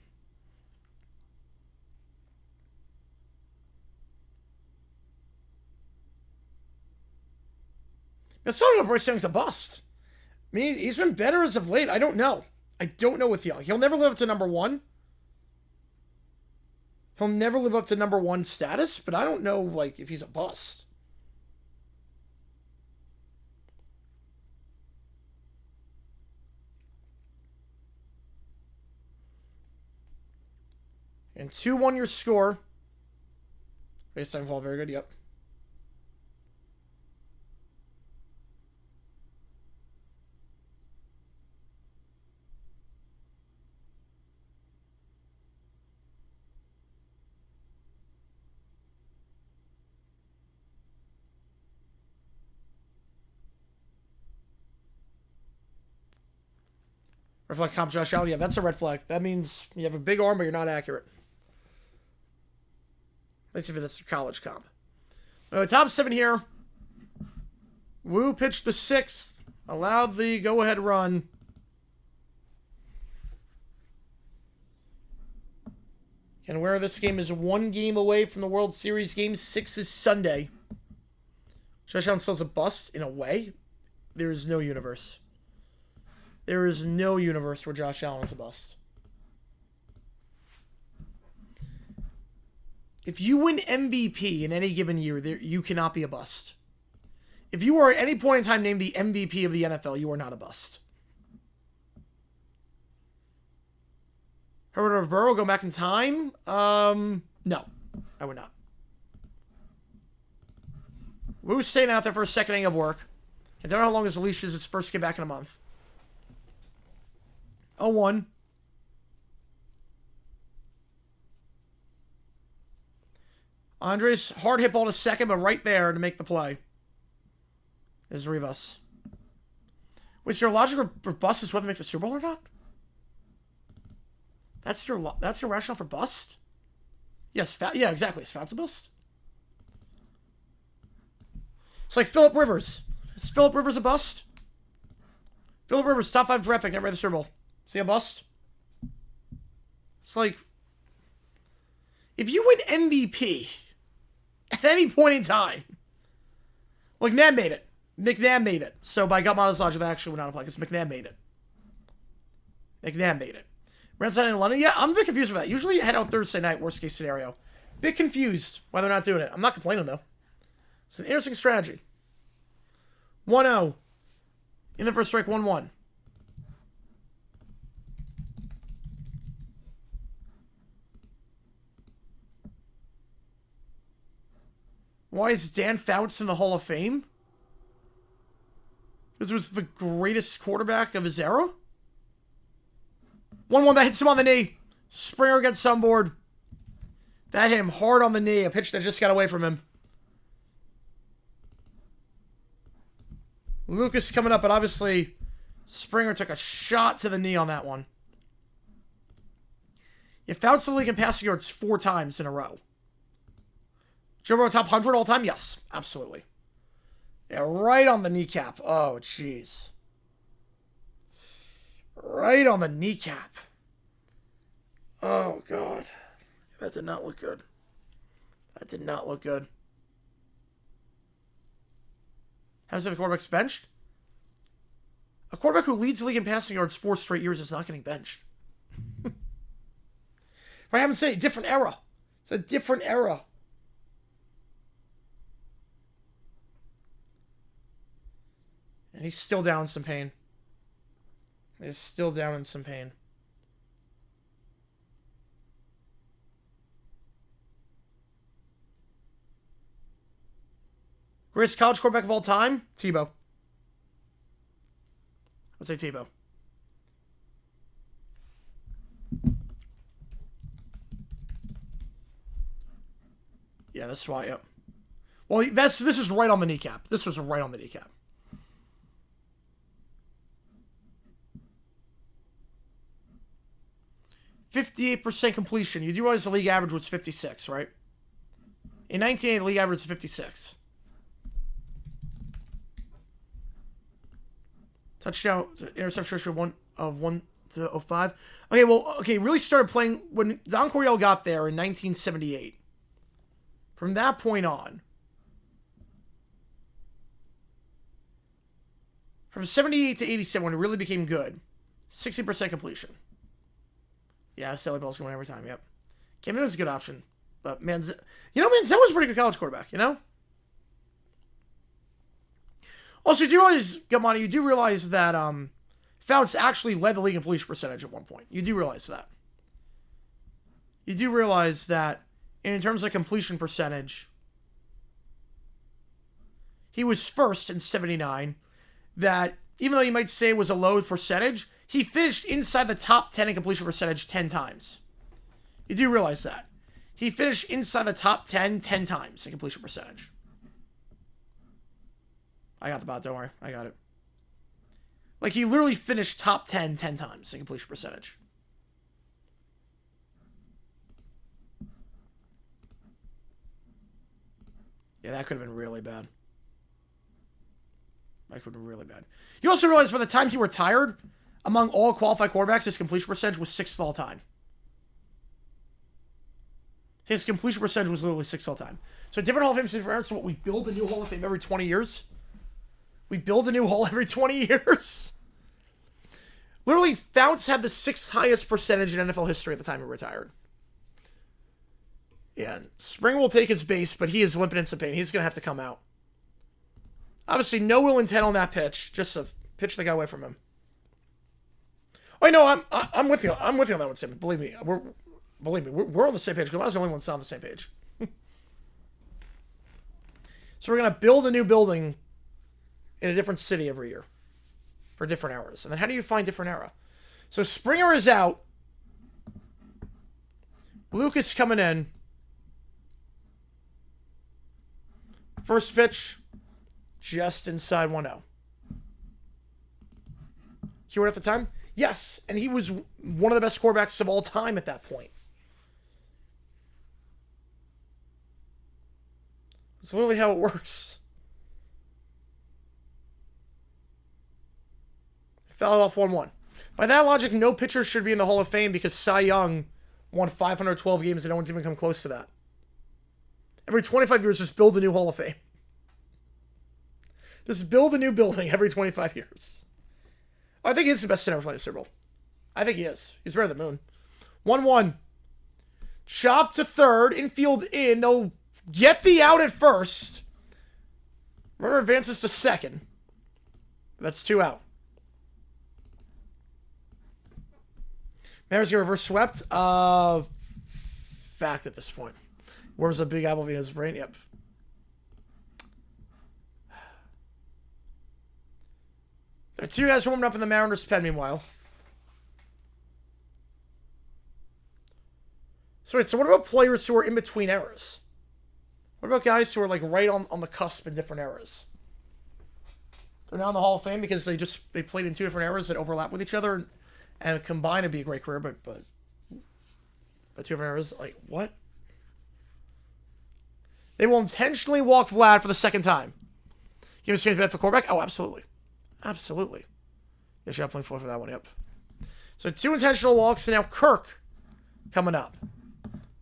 It's not like Bryce Young's a bust. I mean, he's been better as of late. I don't know. I don't know with Young. He'll never live up to number 1. He'll never live up to number 1 status, but I don't know, like, if he's a bust. And 2-1 your score. Baseline fall, very good, yep. Red flag comp Josh Allen. Yeah, that's a red flag. That means you have a big arm, but you're not accurate. Let's see if that's a college comp. Top 7 here. Wu pitched the 6th. Allowed the go-ahead run. And where this game is 1 game away from the World Series. Game 6 is Sunday. Josh Allen still has a bust in a way. There is no universe. There is no universe where Josh Allen is a bust. If you win MVP in any given year, you cannot be a bust. If you are at any point in time named the MVP of the NFL, you are not a bust. Herbert or Burrow go back in time? No, I would not. Wu's staying out there for a second inning of work. I don't know how long his leash is. His first game back in a month. 0-1. Andres, hard hit ball to second, but right there to make the play. Is Rivas. Wait, is your logic for bust is whether to make the Super Bowl or not? That's your rationale for bust? Yes, yeah, exactly. Is Fats a bust? It's like Phillip Rivers. Is Phillip Rivers a bust? Phillip Rivers, top 5 draft pick, never made the Super Bowl. Is he a bust? It's like, if you win MVP at any point in time, like McNabb made it. McNabb made it. So by gut models logic, that actually would not apply because McNabb made it. McNabb made it. Reds in London? Yeah, I'm a bit confused with that. Usually I head out Thursday night, worst case scenario. Bit confused why they're not doing it. I'm not complaining though. It's an interesting strategy. 1-0. In the first strike, 1-1. Why is Dan Fouts in the Hall of Fame? Because he was the greatest quarterback of his era? 1-1, that hits him on the knee. Springer gets on board. That hit him hard on the knee. A pitch that just got away from him. Lucas coming up, but obviously Springer took a shot to the knee on that one. You Fouts the league in passing yards 4 times in a row. Joe Burrow top 100 all time? Yes, absolutely. Yeah, right on the kneecap. Oh, jeez. Right on the kneecap. Oh, God. That did not look good. That did not look good. How does the quarterback's benched? A quarterback who leads the league in passing yards 4 straight years is not getting benched. I haven't said it. Different era. It's a different era. And he's still down in some pain. He's still down in some pain. Greatest college quarterback of all time? Tebow. I'd say Tebow. Yeah, that's why. Yep. Well, this is right on the kneecap. This was right on the kneecap. 58% completion. You do realize the league average was 56, right? In 1980, the league average was 56. Touchdown, interception ratio of 1 to 05. Okay, well, really started playing when Don Coryell got there in 1978. From that point on, from 78 to 87, when it really became good, 60% completion. Yeah, Sally Bell's going every time, yep. Cam Newton's a good option. But, Manziel was a pretty good college quarterback, you know? Also, you do realize, Gamani, you do realize that Fouts actually led the league in completion percentage at one point. You do realize that. You do realize that in terms of completion percentage, he was first in 79. That, even though you might say it was a low percentage, he finished inside the top 10 in completion percentage 10 times. You do realize that. He finished inside the top 10 times in completion percentage. I got the bot, don't worry. I got it. Like, he literally finished top 10 times in completion percentage. Yeah, that could have been really bad. That could have been really bad. You also realize by the time he retired, among all qualified quarterbacks, his completion percentage was 6th all time. His completion percentage was literally 6th all time. So different Hall of Fame different. So what, we build a new Hall of Fame every 20 years? We build a new Hall every 20 years? Literally, Fouts had the 6th highest percentage in NFL history at the time he retired. Yeah, Spring will take his base, but he is limping in some pain. He's going to have to come out. Obviously, no ill intent on that pitch. Just a pitch that got away from him. Oh, no, I'm with you. I'm with you on that one, Sam. Believe me, we're on the same page. I was the only one that's on the same page. So we're going to build a new building in a different city every year for different eras. And then how do you find different era? So Springer is out. Lucas coming in. First pitch, just inside 1-0. He at the time? Yes, and he was one of the best quarterbacks of all time at that point. That's literally how it works. Fouled off 1-1. By that logic, no pitcher should be in the Hall of Fame because Cy Young won 512 games and no one's even come close to that. Every 25 years, just build a new Hall of Fame. Just build a new building every 25 years. I think he's the best to ever play a Super Bowl. I think he is. He's better than Moon. 1-1. Chop to third. Infield in. They'll get the out at first. Runner advances to second. That's 2 out. Mariners get reverse swept. Fact at this point. Where's the Big Apple Venus brain? Yep. There are 2 guys warming up in the Mariners' pen, meanwhile. So wait, so what about players who are in between eras? What about guys who are like right on the cusp in different eras? They're now in the Hall of Fame because they played in 2 different eras that overlap with each other, and combined it'd be a great career, but 2 different eras, like what? They will intentionally walk Vlad for the second time. Give us a chance to bet for quarterback? Oh, absolutely. Absolutely. Yeah, should have playing for that one, yep. So 2 intentional walks, and now Kirk coming up.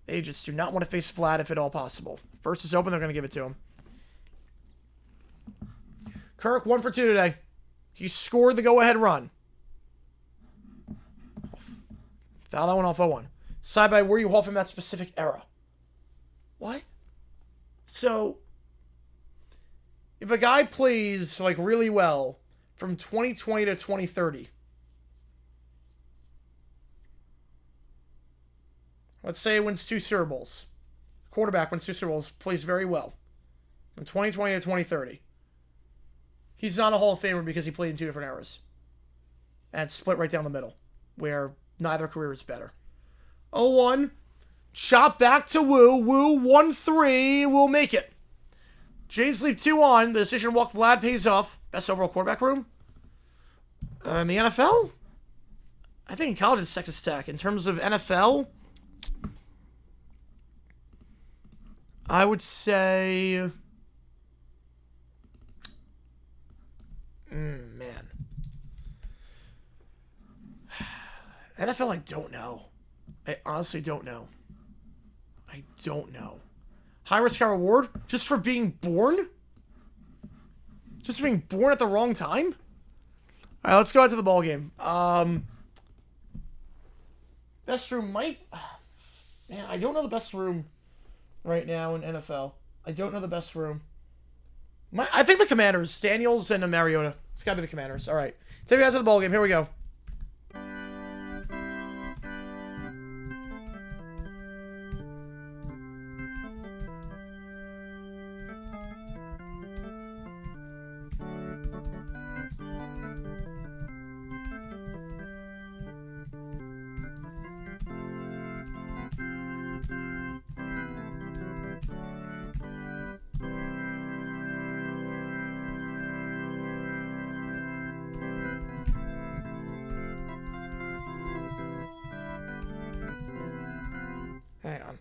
They just do not want to face Vlad if at all possible. First is open, they're going to give it to him. Kirk, 1 for 2 today. He scored the go-ahead run. Foul that one off 0-1. Side by where you haul from that specific era. What? So, if a guy plays, like, really well from 2020 to 2030, let's say he wins 2 Super Bowls. Quarterback wins 2 Super Bowls, plays very well. From 2020 to 2030. He's not a Hall of Famer because he played in 2 different eras. And it's split right down the middle, where neither career is better. 0-1. Chop back to Woo. Woo 1-3. Will make it. Jays leave 2 on. The decision walk Vlad pays off. Best overall quarterback room? In the NFL? I think in college it's Texas Tech. In terms of NFL, I would say... man. NFL, I don't know. I honestly don't know. I don't know. High risk, high reward? Just for being born? Just for being born at the wrong time? Alright, let's go out to the ball game. Best room might... Man, I don't know the best room right now in NFL. I don't know the best room. I think the Commanders. Daniels and Mariota. It's gotta be the Commanders. Alright. Take you guys to the ball game. Here we go. Hang on.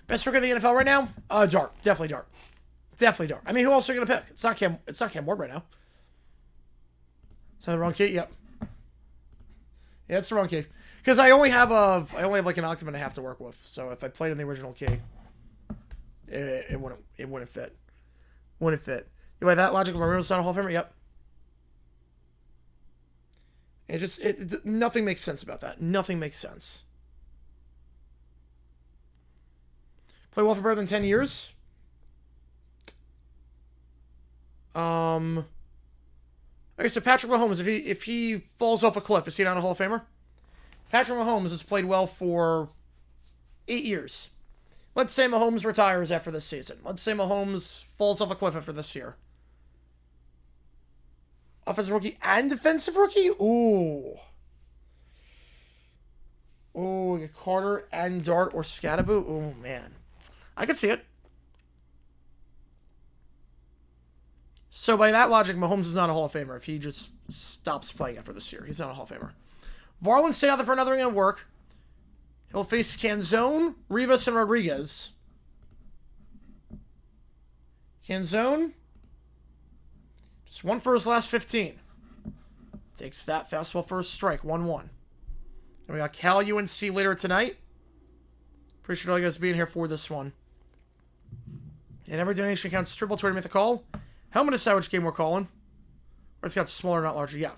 Best rookie in the NFL right now? Dart. Definitely Dart. Definitely Dart. I mean, who else are you gonna pick? It's not Cam Ward right now. Is that the wrong key? Yep. Yeah, it's the wrong key. Because I only have like an octave and a half to work with. So if I played in the original key, it wouldn't fit. Wouldn't fit. You by that logic, Marinos not a Hall of Famer? Yep. Nothing makes sense about that. Nothing makes sense. Play well for better than 10 years? Okay, so Patrick Mahomes, if he falls off a cliff, is he not a Hall of Famer? Patrick Mahomes has played well for 8 years. Let's say Mahomes retires after this season. Let's say Mahomes falls off a cliff after this year. Offensive rookie and defensive rookie? Ooh. Ooh, Carter and Dart or Scatterboo? Oh, man. I could see it. So by that logic, Mahomes is not a Hall of Famer. If he just stops playing after this year, he's not a Hall of Famer. Varland stayed out there for another inning of work. He'll face Canzone, Rivas, and Rodriguez. Canzone, just one for his last 15. Takes that fastball for a strike, 1-1. And we got Cal UNC later tonight. Appreciate all you guys being here for this one. And every donation counts. Triple to make the call. Helmet decide which game we're calling. Or it's got smaller, not larger. Yeah.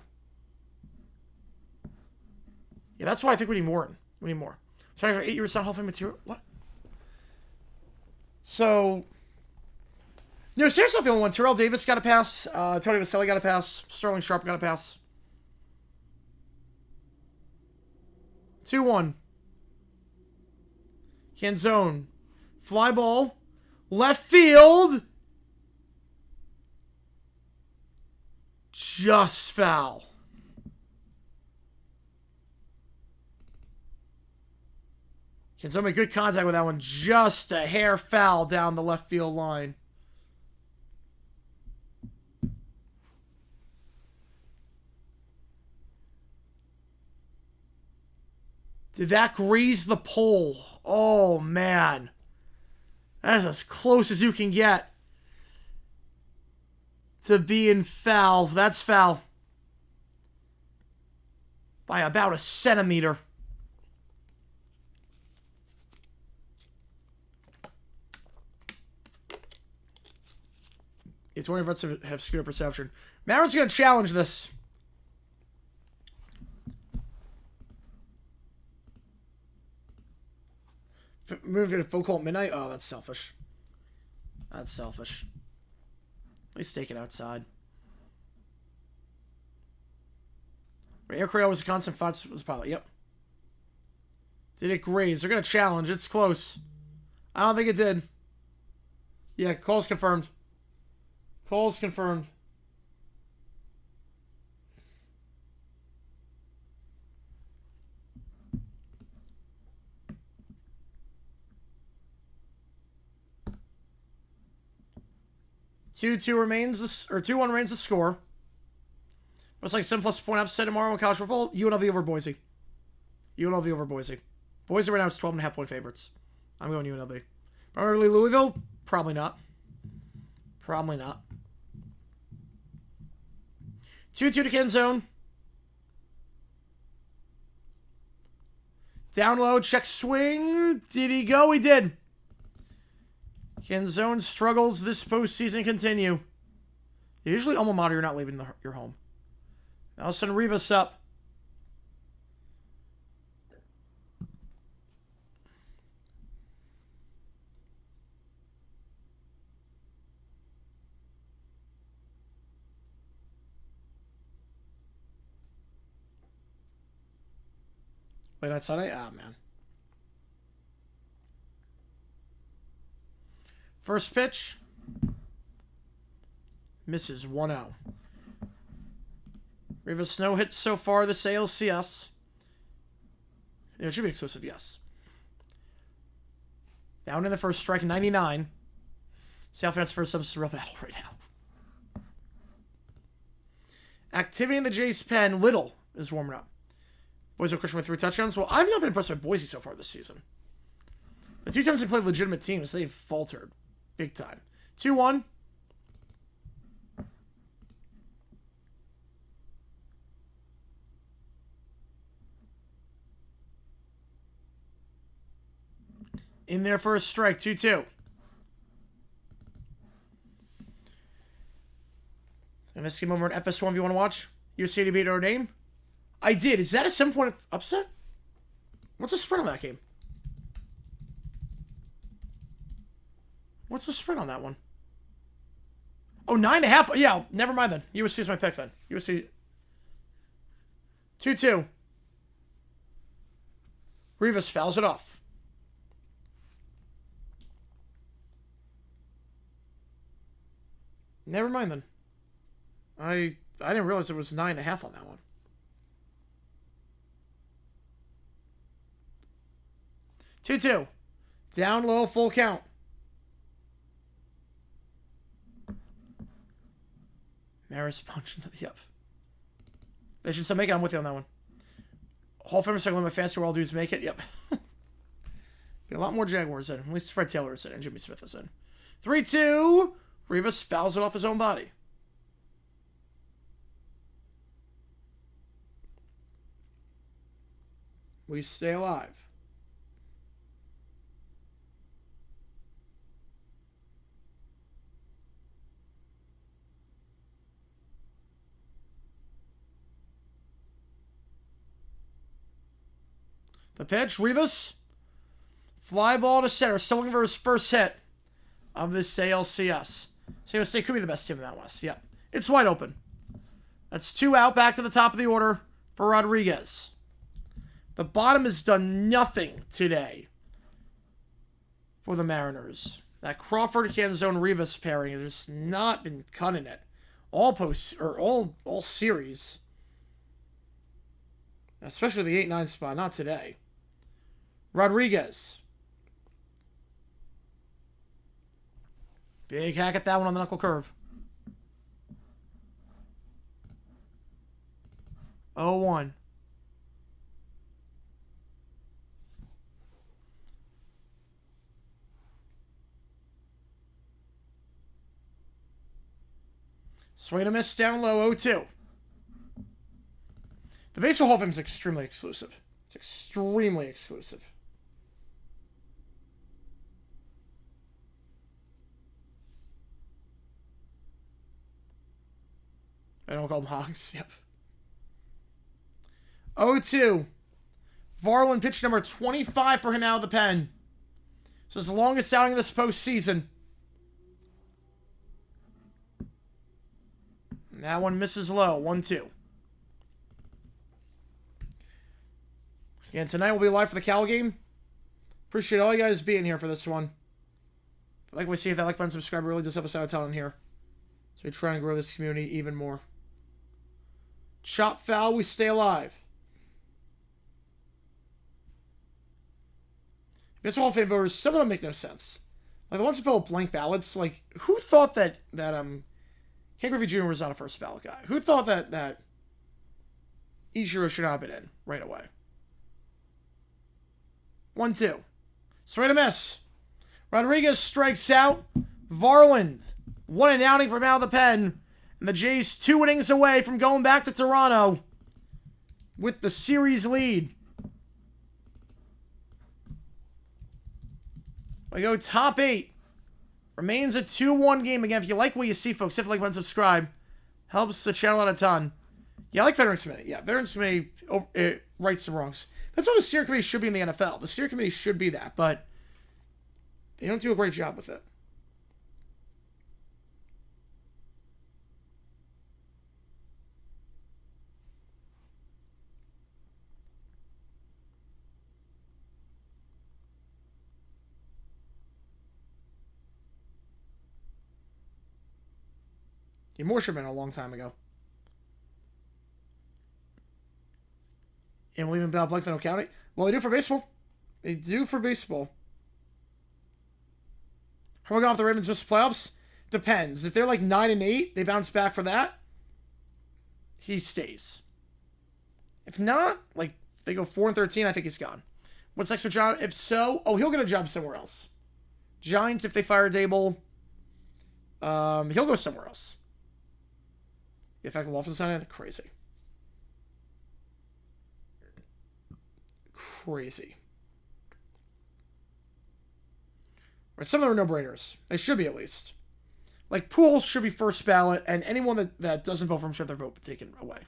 Yeah, that's why I think we need more. We need more. Sorry for 8 years not Hall of Fame material. What? So, no, seriously, not the only one. Terrell Davis got a pass. Tony Vaselli got a pass. Sterling Sharp got a pass. 2-1. Canzone. Fly ball. Left field. Just foul. Canzone made good contact with that one. Just a hair foul down the left field line. Did that graze the pole? Oh, man. That's as close as you can get to being foul. That's foul. By about a centimeter. It's one of us have screwed up perception. Marin's going to challenge this. Move to full call at midnight? Oh, that's selfish. That's selfish. At least take it outside. Air Corral was a constant thoughts was pilot. Yep. Did it graze? They're going to challenge. It's close. I don't think it did. Yeah, call's confirmed. Call's confirmed. Two remains, or 2-1 remains the score. Looks like 7+ point upset tomorrow in college football. UNLV over Boise. UNLV over Boise. Boise right now is 12.5 point favorites. I'm going UNLV. Probably Louisville? Probably not. Probably not. 2-2 to Canzone. Down low, check swing. Did he go? He did. Canzone struggles this postseason continue. Usually alma mater, you're not leaving your home. Now all of a sudden Rivas up. Wait, that's Sunday? Ah, man. First pitch. Misses 1-0. Rivas Snow hits so far this ALCS. It should be exclusive, yes. Down in the first strike, 99. South Fans first subs is a real battle right now. Activity in the Jays pen. Little is warming up. Boise Christian with 3 touchdowns. Well, I've not been impressed by Boise so far this season. The 2 times they played legitimate teams, they've faltered. Big time. 2-1. In there for a strike. 2-2. And this game over at FS1 if you want to watch. USC beat Notre Dame. I did. Is that a 7-point upset? What's the spread on that game? What's the spread on that one? Oh, 9.5. Yeah, never mind then. USC is my pick then. USC. 2-2. Rivas fouls it off. Never mind then. I didn't realize it was 9.5 on that one. 2-2. Down low, full count. Maris punch into the yep. They should still make it. I'm with you on that one. Hall of Famer second limit fantasy where all dudes make it. Yep. Be a lot more Jaguars in. At least Fred Taylor is in and Jimmy Smith is in. 3-2. Rivas fouls it off his own body. We stay alive. The pitch, Rivas. Fly ball to center. Still looking for his first hit of this ALCS. San Jose could be the best team in that West. Yep. It's wide open. That's 2 out. Back to the top of the order for Rodriguez. The bottom has done nothing today for the Mariners. That Crawford-Canzone-Rivas pairing has just not been cutting it. All series. Especially the 8-9 spot. Not today. Rodriguez. Big hack at that one on the knuckle curve. 0-1. Swing and a miss down low, 0-2. The Baseball Hall of Fame is extremely exclusive. It's extremely exclusive. I don't call them hogs. Yep. 0-2. Varland pitch number 25 for him out of the pen. So it's the longest outing of this postseason. And that one misses low. 1-2. Again, tonight we'll be live for the Cal game. Appreciate all you guys being here for this one. Like we see if that like button, subscribe, really does help us out a ton on here. So we try and grow this community even more. Chop foul, we stay alive. Baseball Hall of Fame voters, some of them make no sense. Like the ones who fill out blank ballots, like who thought that Ken Griffey Jr. was not a first ballot guy? Who thought that Ichiro should not have been in right away? 1-2. Straight a miss. Rodriguez strikes out. Varland. 1 outing from out of the pen. And the Jays 2 innings away from going back to Toronto with the series lead. We go top 8. Remains a 2-1 game. Again, if you like what you see, folks, hit the like button, subscribe. Helps the channel out a ton. Yeah, I like Veterans Committee. Yeah, Veterans Committee rights some wrongs. That's what the steering committee should be in the NFL. The steering committee should be that, but they don't do a great job with it. Moore should have been a long time ago. And we'll even about Blankfein County. Well, they do for baseball. They do for baseball. How are we going off the Ravens miss playoffs? Depends. If they're like 9-8, they bounce back for that. He stays. If not, like they go 4-13, I think he's gone. What's next for John? If so, he'll get a job somewhere else. Giants, if they fire Dable, he'll go somewhere else. The effect of offense on it, crazy. Crazy. Or some of them are no-brainers. They should be, at least. Like, Pujols should be first ballot, and anyone that doesn't vote for him should have their vote taken away.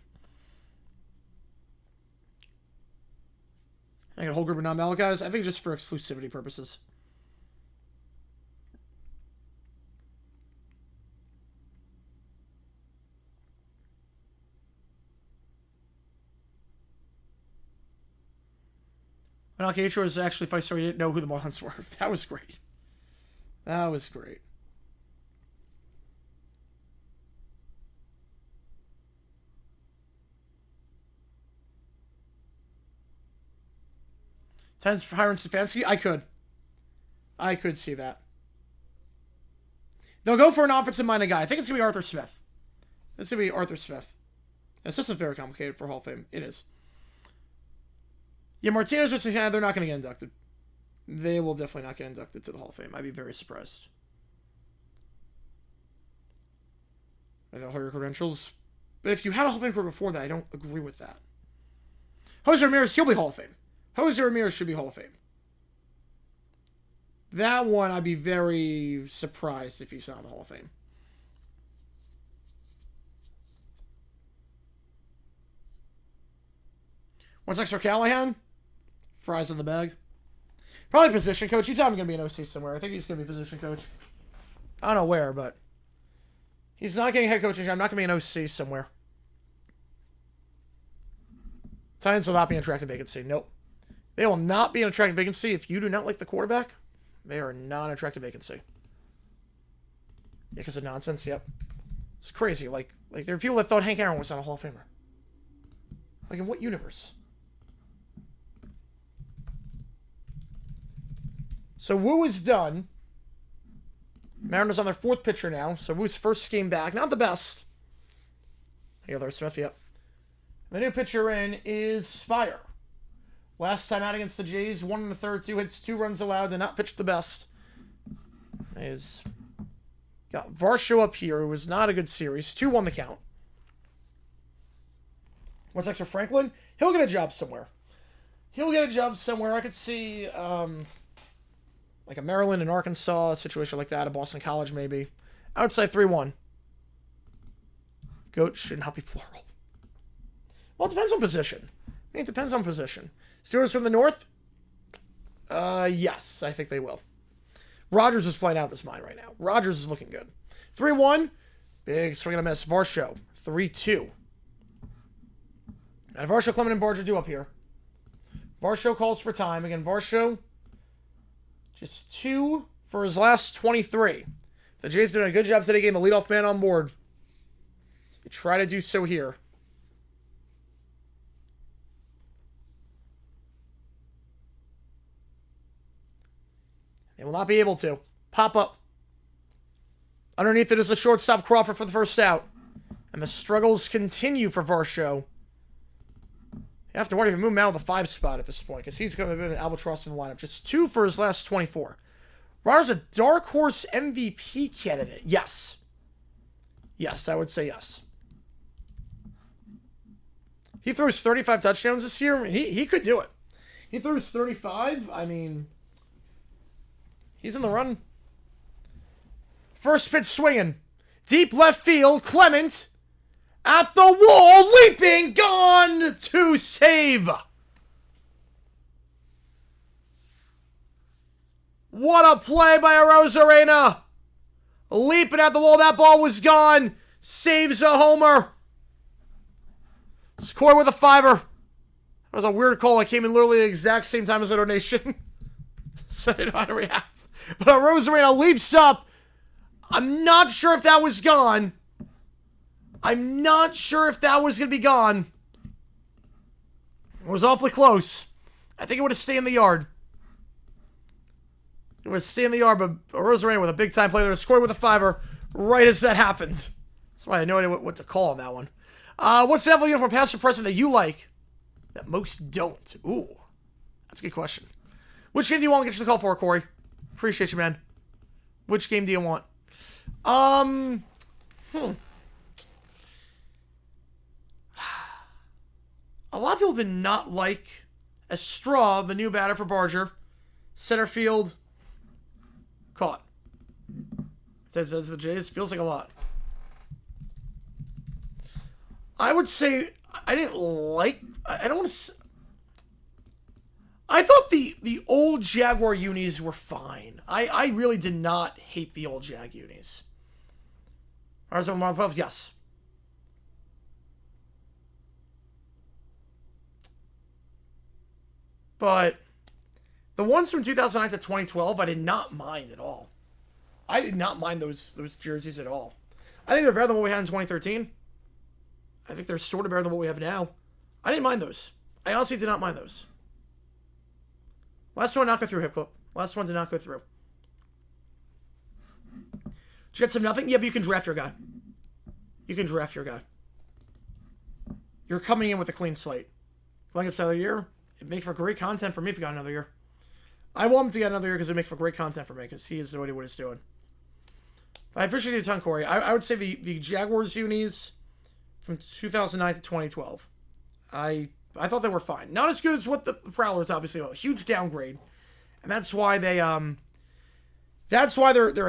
I got a whole group of non-ballot guys. I think just for exclusivity purposes. And Alcatraz was actually funny, so he didn't know who the Marlins were. That was great. That was great. Titans hiring Stefanski? I could see that. They'll go for an offensive-minded guy. I think it's going to be Arthur Smith. It's going to be Arthur Smith. It's just very complicated for Hall of Fame. It is. Yeah, Martinez or Santana, they're not going to get inducted. They will definitely not get inducted to the Hall of Fame. I'd be very surprised. I don't hold your credentials. But if you had a Hall of Fame career before that, I don't agree with that. Jose Ramirez, he'll be Hall of Fame. Jose Ramirez should be Hall of Fame. That one, I'd be very surprised if he's not in the Hall of Fame. What's next for Callahan? Fries in the bag. Probably position coach. He's probably going to be an OC somewhere. I think he's going to be position coach. I don't know where, but he's not getting head coaching. I'm not going to be an OC somewhere. Titans will not be an attractive vacancy. Nope. They will not be an attractive vacancy. If you do not like the quarterback, they are not an attractive vacancy. Yeah, because of nonsense. Yep. It's crazy. Like there are people that thought Hank Aaron was not a Hall of Famer. Like, in what universe? So Wu is done. Mariners on their fourth pitcher now. So Wu's first game back. Not the best. Yeah, there's Smith, yep. The new pitcher in is Spire. Last time out against the Jays, 1 1/3, 2 hits, 2 runs allowed, did not pitch the best. He's got Varsho up here, who was not a good series. 2-1 the count. What's next for Franklin? He'll get a job somewhere. I could see like a Maryland and Arkansas, a situation like that, a Boston College maybe. Outside 3-1. Goat should not be plural. Well, it depends on position. It depends on position. Steelers from the North? Yes, I think they will. Rogers is playing out of his mind right now. Rogers is looking good. 3-1. Big swing and a miss. Varsho. 3-2. And Varsho, Clement, and Barger do up here. Varsho calls for time. Again, Varsho, just 2 for his last 23. The Jays doing a good job today getting the leadoff man on board. They try to do so here. They will not be able to. Pop up. Underneath it is the shortstop Crawford for the first out. And the struggles continue for Varsho. You have to worry if you move him out of the 5 spot at this point, because he's going to be an albatross in the lineup. Just 2 for his last 24. Rogers a dark horse MVP candidate. Yes. Yes, I would say yes. He throws 35 touchdowns this year. He could do it. He throws 35. I mean, he's in the run. First pitch swinging. Deep left field. Clement. At the wall, leaping, gone to save. What a play by Arozarena. Leaping at the wall, that ball was gone. Saves a homer. Score with a 5-er. That was a weird call. I came in literally the exact same time as the donation. So I didn't know how to react. But Arozarena leaps up. I'm not sure if that was gone. I'm not sure if that was going to be gone. It was awfully close. I think it would have stayed in the yard. It would have stayed in the yard, but Rosarena with a big-time play there, scored with a 5-er right as that happened. That's why I had no idea what to call on that one. What's the envelope uniform past or present that you like that most don't? Ooh, that's a good question. Which game do you want to get you the call for, Corey? Appreciate you, man. Which game do you want? A lot of people did not like Estrada, the new batter for Barger. Center field, Caught. Says the Jays. Feels like a lot. I would say I didn't like... I don't want to... I thought the old Jaguar unis were fine. I really did not hate the old Jag unis. Arizona Marlin Puffs, yes. But the ones from 2009 to 2012, I did not mind at all. I did not mind those jerseys at all. I think they're better than what we had in 2013. I think they're sort of better than what we have now. I didn't mind those. I honestly did not mind those. Last one did not go through, Hip Clip. Last one did not go through. Jets have nothing? Yeah, but you can draft your guy. You can draft your guy. You're coming in with a clean slate. Like it's another year, it'd make for great content for me if you got another year. I want him to get another year because it'd make for great content for me because he is doing what he's doing. I appreciate you a ton, Corey. I would say the Jaguars unis from 2009 to 2012. I thought they were fine. Not as good as what the Prowlers, obviously. A huge downgrade. And that's why they're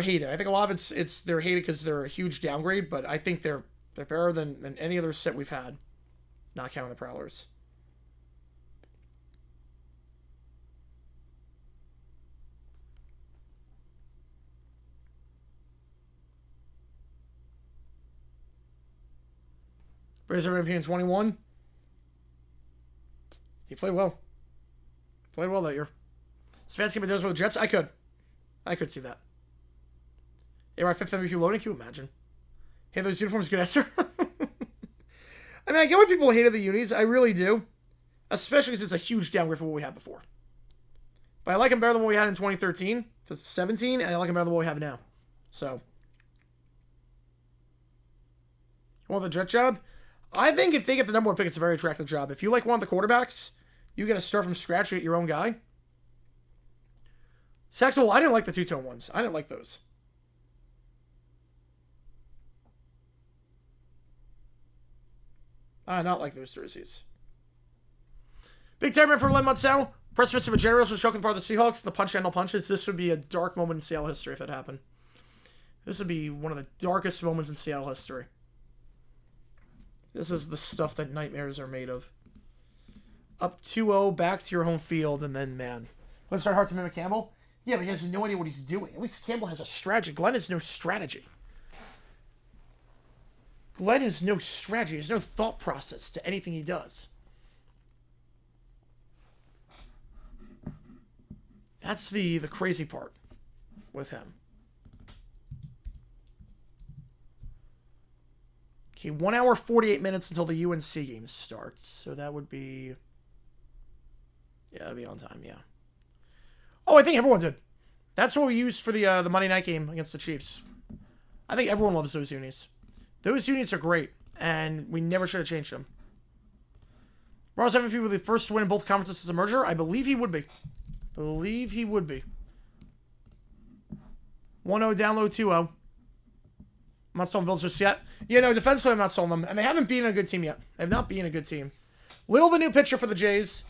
hated. I think a lot of it's they're hated because they're a huge downgrade, but I think they're better than any other set we've had. Not counting the Prowlers. Razor MVP in 21. He played well. Played well that year. Stefanski does with the Jets? I could see that. A-Rod 5th MVP loading? Can you imagine? Hey, those uniforms, good answer. I mean, I get why people hated the unis. I really do. Especially because it's a huge downgrade from what we had before. But I like them better than what we had in 2013 to 17, and I like them better than what we have now. So. You want the Jet job? I think if they get the number one pick, it's a very attractive job. If you like one of the quarterbacks, you got to start from scratch, get your own guy. Saxel, I didn't like the two-tone ones. I didn't like those. I not like those jerseys. Big time for Len Munsell. Precipice of a generational choking part of the Seahawks. The punch and no punches. This would be a dark moment in Seattle history if it happened. This would be one of the darkest moments in Seattle history. This is the stuff that nightmares are made of. Up 2-0, back to your home field, and then, man. Let's start hard to mimic Campbell. Yeah, but he has no idea what he's doing. At least Campbell has a strategy. Glenn has no strategy. Glenn has no strategy. There's no thought process to anything he does. That's the crazy part with him. Okay, 1 hour, 48 minutes until the UNC game starts. So that would be... Yeah, that'd be on time, yeah. Oh, I think everyone did. That's what we used for the Monday night game against the Chiefs. I think everyone loves those unis. Those unis are great, and we never should have changed them. Ross MVP with the first win in both conferences as a merger? I believe he would be. 1-0 download 2-0. I'm not selling Bills just yet. Yeah, no, defensively I'm not selling them. And they haven't been a good team yet. They have not been a good team. Little the new pitcher for the Jays.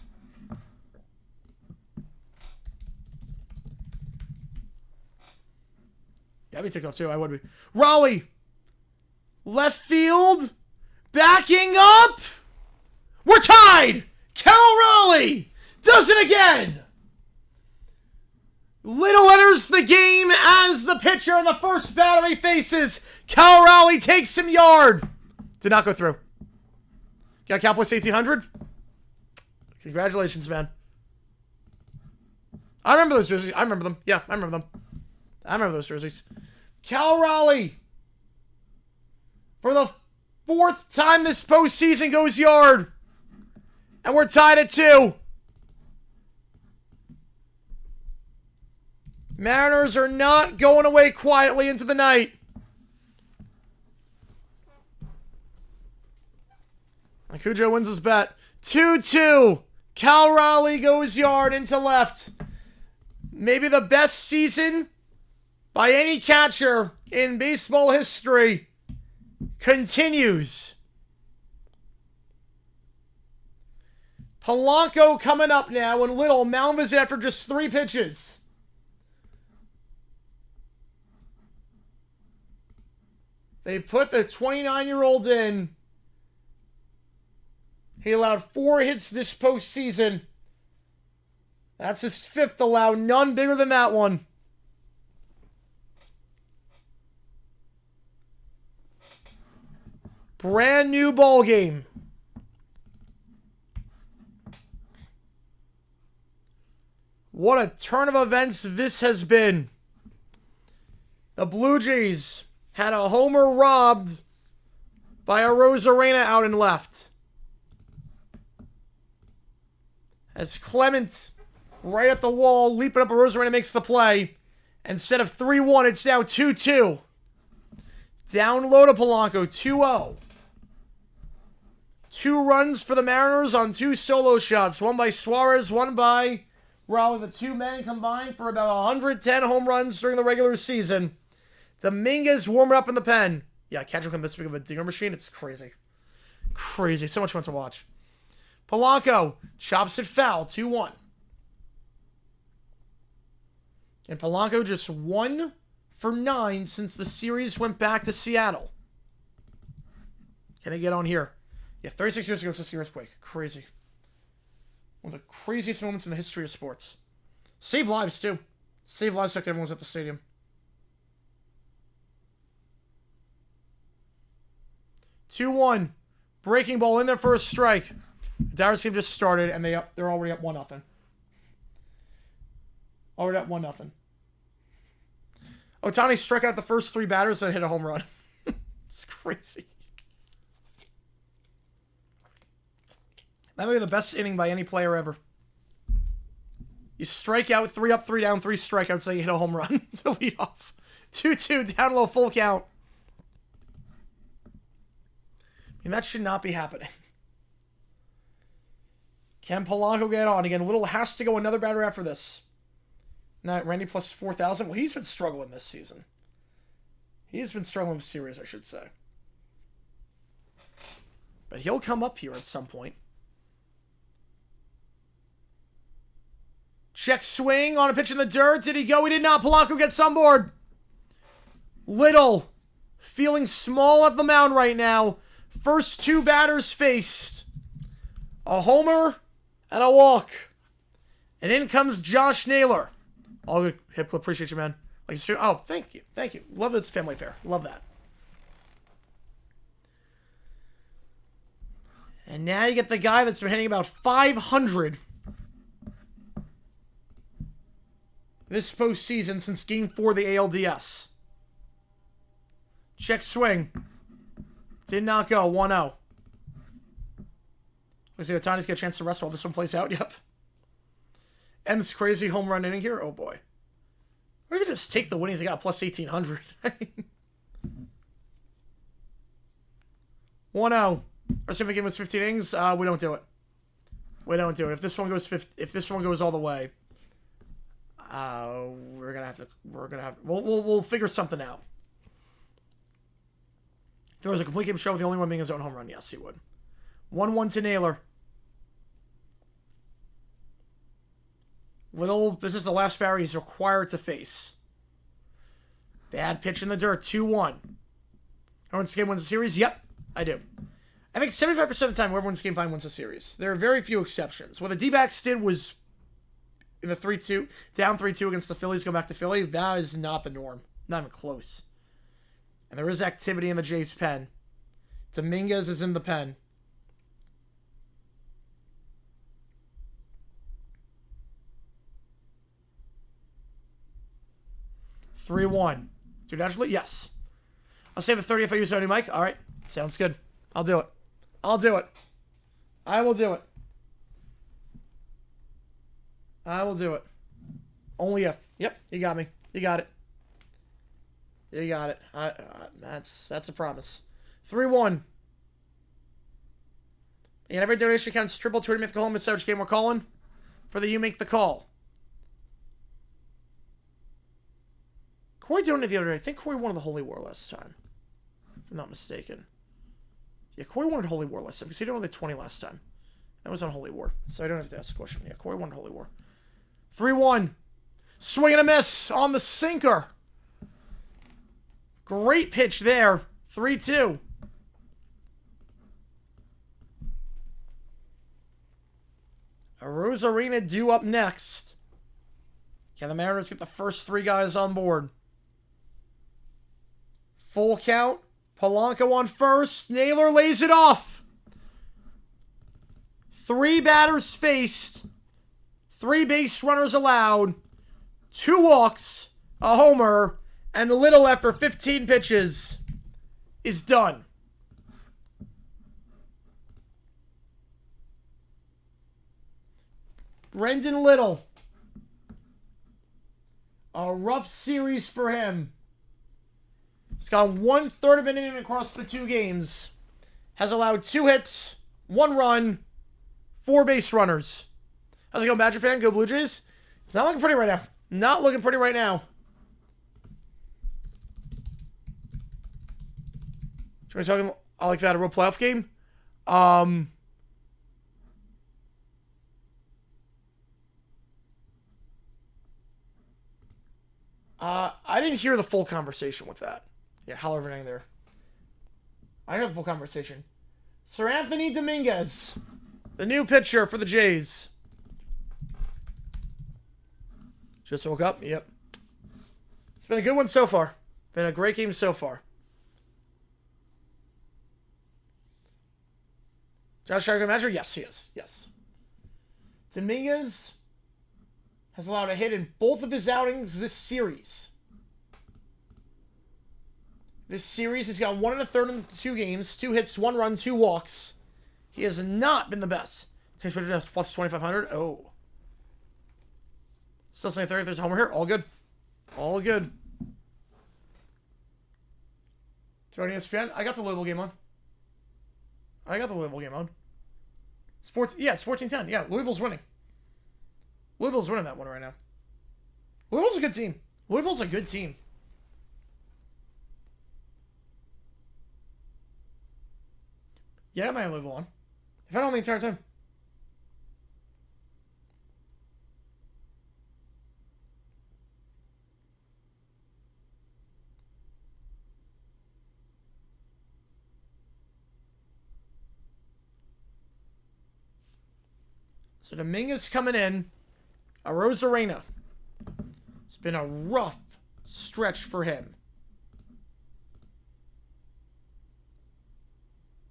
Yeah, I'd be ticked off too. I would be. Raleigh. Left field. Backing up. We're tied. Cal Raleigh does it again. Little enters the game as the pitcher in the first battery faces. Cal Raleigh takes some yard. Did not go through. Got Cal plus 1,800. Congratulations, man. I remember those jerseys. I remember them. Yeah, I remember them. I remember those jerseys. Cal Raleigh, for the 4th time this postseason, goes yard. And we're tied at 2. Mariners are not going away quietly into the night. Cujo wins his bet. 2-2. Cal Raleigh goes yard into left. Maybe the best season by any catcher in baseball history continues. Polanco coming up now, and Little Malva's after just 3 pitches. They put the 29-year-old in. He allowed 4 hits this postseason. That's his 5th allowed. None bigger than that one. Brand new ball game. What a turn of events this has been. The Blue Jays had a homer robbed by a Rosarena out and left. As Clement, right at the wall, leaping up, a Rosarena makes the play. Instead of 3-1, it's now 2-2. Down low to Polanco, 2-0. 2 runs for the Mariners on 2 solo shots. One by Suarez, one by Raleigh. The 2 men combined for about 110 home runs during the regular season. Dominguez warming up in the pen. Yeah, catching him this big of a dinger machine. It's crazy. Crazy. So much fun to watch. Polanco chops it foul, 2-1. And Polanco just 1 for 9 since the series went back to Seattle. Can I get on here? Yeah, 36 years ago, it's a series break. Crazy. One of the craziest moments in the history of sports. Save lives, too. Save lives like everyone was at the stadium. 2-1. Breaking ball in there for a strike. The Dyers game just started, and they're already up 1-0. Already up 1-0. Ohtani struck out the first 3 batters that hit a home run. It's crazy. That may be the best inning by any player ever. You strike out, 3 up, 3 down, 3 strikeouts, so you hit a home run to lead off. 2-2, down low, full count. And that should not be happening. Can Polanco get on again? Little has to go another batter after this. Now, Randy plus 4,000. Well, he's been struggling this season. He's been struggling with series, I should say. But he'll come up here at some point. Check swing on a pitch in the dirt. Did he go? He did not. Polanco gets on board. Little feeling small at the mound right now. First 2 batters faced. A homer and a walk. And in comes Josh Naylor. All good. Hip, appreciate you, man. Oh, thank you. Thank you. Love this family fair. Love that. And now you get the guy that's been hitting about 500 this postseason since Game 4 of the ALDS. Check swing. Did not go. 1-0. Looks like Ohtani's got a chance to rest while this one plays out. Yep. M's crazy home run inning here. Oh, boy. We could just take the winnings. They got plus 1,800. 1-0. Our second game was 15 innings. We don't do it. We don't do it. If this one goes all the way, we'll figure something out. If there was a complete game show with the only one being his own home run, yes, he would. 1-1 to Naylor. Little, this is the last batter he's required to face. Bad pitch in the dirt, 2-1. Who wins the game wins the series? Yep, I do. I think 75% of the time, whoever wins game 5 wins the series. There are very few exceptions. What the D-backs did was in the 3-2, down 3-2 against the Phillies, go back to Philly. That is not the norm. Not even close. And there is activity in the Jays' pen. Dominguez is in the pen. (3-1). Do naturally? Yes. I'll save the 30 if I use only mic. All right. Sounds good. I'll do it. I'll do it. I will do it. I will do it. Only if. Yep. You got me. You got it. You got it. That's a promise. 3-1. And every donation counts. Triple to make the call. It's which game we're calling. For the You Make the Call. Corey donated the other day. I think Corey won the Holy War last time. If I'm not mistaken. Yeah, Corey won Holy War last time. Because he did only 20 last time. That was on Holy War. So I don't have to ask a question. Yeah, Corey won Holy War. 3-1. Swing and a miss on the sinker. Great pitch there. 3-2. Arozarena due up next. Can the Mariners get the first 3 guys on board? Full count. Polanco on first. Naylor lays it off. 3 batters faced. 3 base runners allowed. 2 walks. A homer. And Little after 15 pitches is done. Brendan Little. A rough series for him. He's gone 1/3 of an inning across the 2 games. Has allowed 2 hits, 1 run, 4 base runners. How's it going, Badger fan? Go Blue Jays. It's not looking pretty right now. Not looking pretty right now. Should we talking? I like that, a real playoff game. I didn't hear the full conversation with that. Yeah, holler everything there. I heard the full conversation. Sir Anthony Dominguez, the new pitcher for the Jays. Just woke up. Yep. It's been a good one so far. Been a great game so far. Josh Shark manager? Yes, he is. Yes. Dominguez has allowed a hit in both of his outings this series. This series, he's got 1 1/3 in 2 games, 2 hits, 1 run, 2 walks. He has not been the best. Takes pitcher has plus 2,500. Oh. Still saying 30 if there's a homer here. All good. All good. Do you ESPN? I got the Louisville game on. It's 14, yeah, it's 14-10. Yeah, Louisville's winning. Louisville's winning that one right now. Louisville's a good team. Louisville's a good team. Yeah, I might have Louisville on. If I don't the entire time. So Dominguez coming in. Arozarena. It's been a rough stretch for him.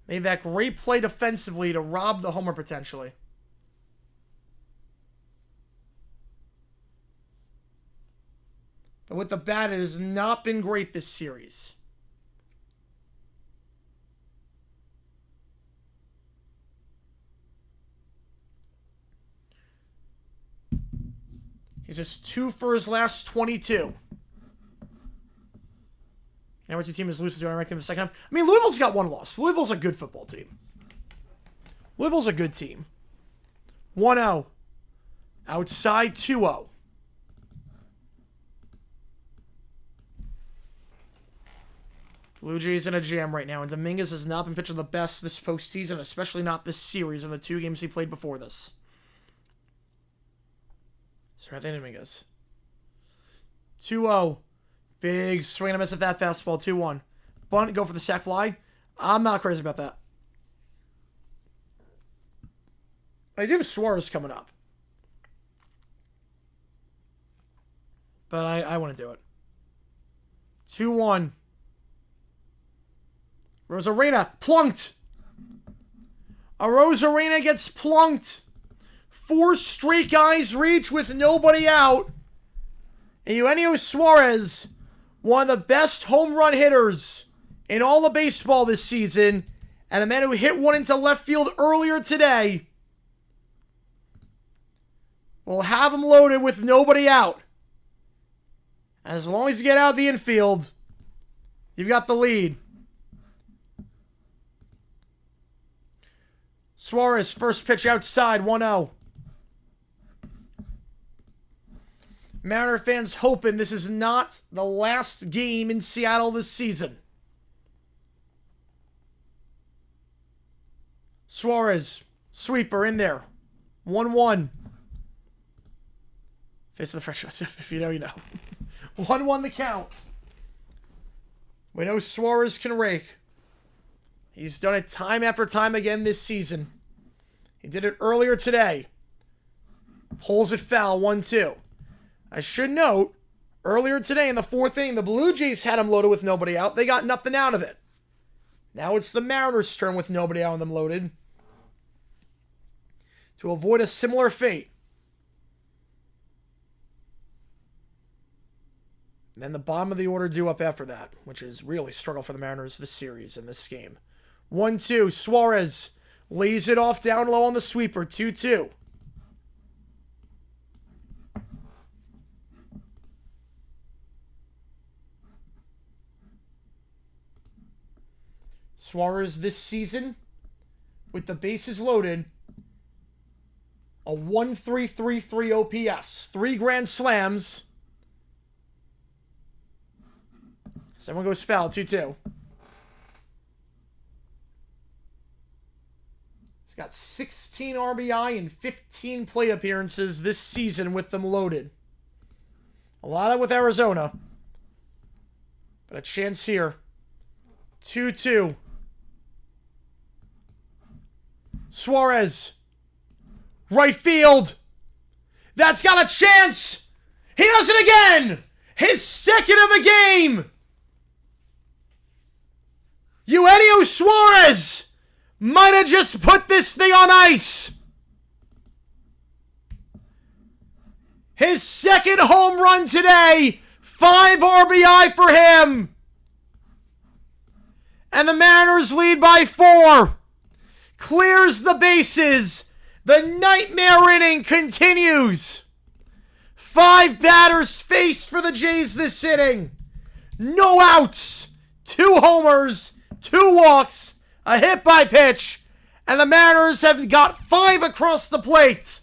Made that great play defensively to rob the homer potentially. But with the bat, it has not been great this series. He's just 2 for his last 22. You know what your team is losing to ranked in the second half? I mean, Louisville's got 1 loss. Louisville's a good football team. Louisville's a good team. 1-0. Outside 2-0. Blue Jays in a jam right now, and Dominguez has not been pitching the best this postseason, especially not this series in the 2 games he played before this. Sir Anthony Dominguez. 2-0. Big swing and a miss at that fastball. 2-1. Bunt, go for the sac fly. I'm not crazy about that. I do have Suarez coming up. But I want to do it. 2-1. Arozarena plunked. Arozarena gets plunked. 4 straight guys reach with nobody out. And Eugenio Suarez, one of the best home run hitters in all of baseball this season, and a man who hit one into left field earlier today, will have him loaded with nobody out. As long as you get out of the infield, you've got the lead. Suarez, first pitch outside, 1-0. Mariner fans hoping this is not the last game in Seattle this season. Suarez, sweeper in there. 1-1. Face of the fresh shots. If you know, you know. 1-1 the count. We know Suarez can rake. He's done it time after time again this season. He did it earlier today. Pulls it foul, 1-2. I should note, earlier today in the fourth inning, the Blue Jays had him loaded with nobody out. They got nothing out of it. Now it's the Mariners' turn with nobody out and them loaded. To avoid a similar fate. And then the bottom of the order due up after that, which is really struggle for the Mariners this series and this game. 1-2, Suarez lays it off down low on the sweeper, 2-2. Suarez this season, with the bases loaded, a 1.333 OPS, 3 grand slams. Someone goes foul, 2-2. He's got 16 RBI and 15 plate appearances this season with them loaded. A lot of with Arizona. But a chance here. 2-2. Suarez. Right field. That's got a chance. He does it again. His second of the game. Eugenio Suarez might have just put this thing on ice. His second home run today. 5 RBI for him. And the Mariners lead by 4. Clears the bases. The nightmare inning continues. 5 batters faced for the Jays this inning. No outs. 2 homers. 2 walks. A hit by pitch. And the Mariners have got 5 across the plate.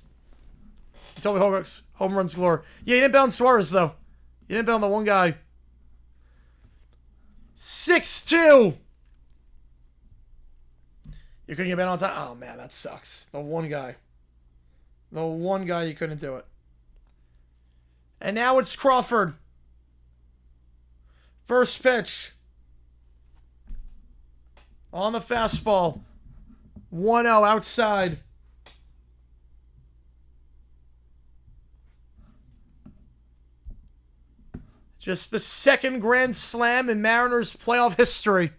You told me home runs galore. Yeah, you didn't bet on Suarez, though. You didn't bet on the one guy. 6-2. You couldn't get bet on time? Oh, man, that sucks. The one guy. The one guy you couldn't do it. And now it's Crawford. First pitch. On the fastball. 1-0 outside. Just the second grand slam in Mariners playoff history.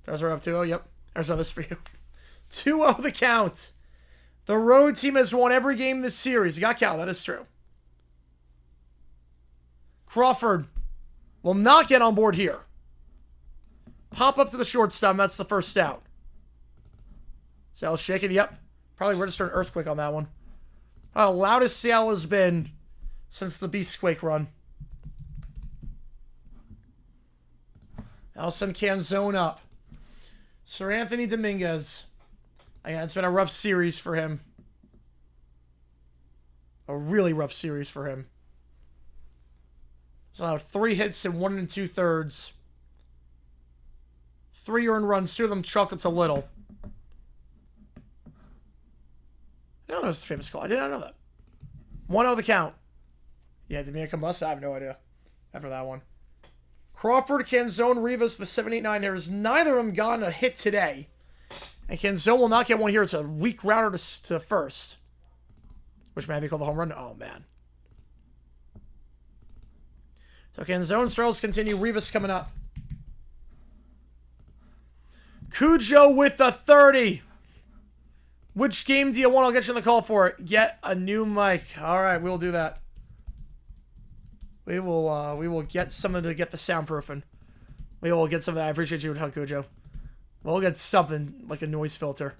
Those are up 2-0. Yep. There's this for you. 2-0 the count. The road team has won every game this series. You got Cal. That is true. Crawford will not get on board here. Pop up to the shortstop. That's the first out. Seattle's shaking. Yep. Probably registered an earthquake on that one. Oh, loudest Seattle has been since the Beastquake run. I'll send Canzone up. Sir Anthony Dominguez. Again, it's been a rough series for him. A really rough series for him. So 3 hits in 1 2/3. 3 earned runs, 2 of them choked a little. I don't know this famous call. I did not know that. 1-0 the count. Yeah, did Mia combust? I have no idea. After that one. Crawford, Canzone, Rivas, the 7-8-9 hitters. Neither of them got a hit today. And Canzone will not get one here. It's a weak rounder to first. Which may be called the home run. Oh, man. So Canzone struggles continue. Rivas coming up. Cujo with the 30. Which game do you want? I'll get you on the call for it. Get a new mic. All right, we'll do that. We will get something to get the soundproofing. We will get something. I appreciate you, Cujo. We'll get something like a noise filter.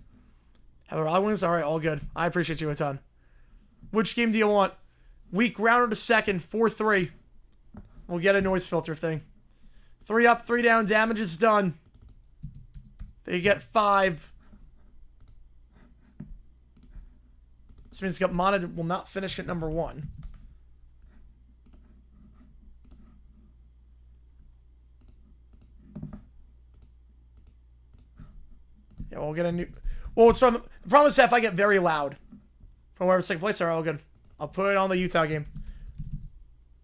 Have the Wild Wings? All right, all good. I appreciate you a ton. Which game do you want? Weak rounder to second, 4-3. We'll get a noise filter thing. 3 up, 3 down. Damage is done. They get 5. This means Gutmana will not finish at number 1. Yeah, we'll get a new... Well, it's from... The problem is that if I get very loud from wherever second place are, all good. I'll put it on the Utah game.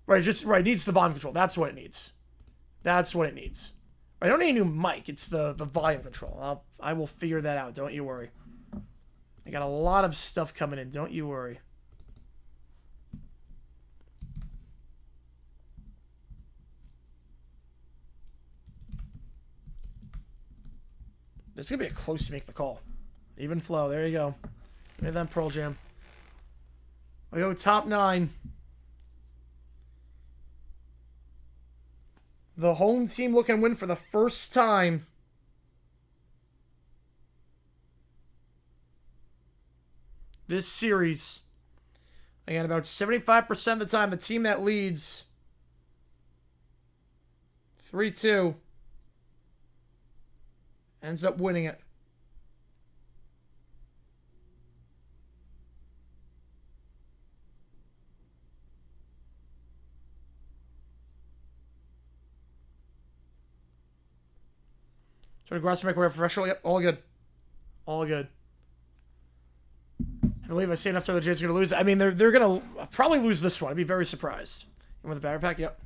Right, just... Right, it needs the volume control. That's what it needs. That's what it needs. I don't need a new mic. It's the volume control. I will figure that out. Don't you worry. I got a lot of stuff coming in. Don't you worry. This is going to be a close to make the call. Even flow. There you go. Give me that Pearl Jam. I go top 9. The home team looking to win for the first time. This series. Again, about 75% of the time, the team that leads 3-2 ends up winning it. Try to grass microwave professional. Yep, all good. All good. I believe I say enough so the Jays are going to lose. I mean, they're going to probably lose this one. I'd be very surprised. And with the battery pack, yep.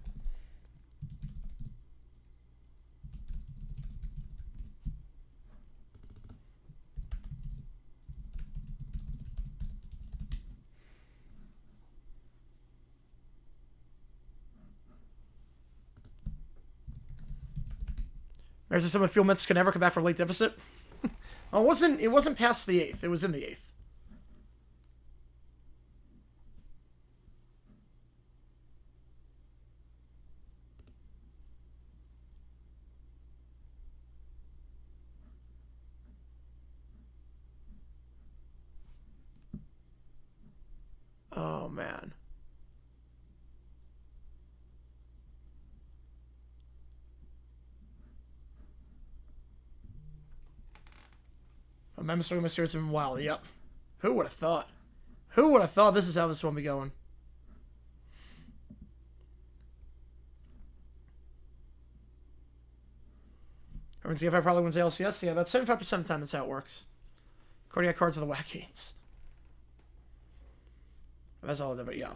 There's some of the field Mets can never come back from late deficit. Oh, it wasn't past the 8th. It was in the 8th. Oh, man. I'm starting my series in wild. Yep. Who would have thought? Who would have thought this is how this one be going? Everyone's see if I probably wins ALCS. Yeah, about 75% of the time that's how it works. Cardiac cards are the whack games. That's all different. Yeah.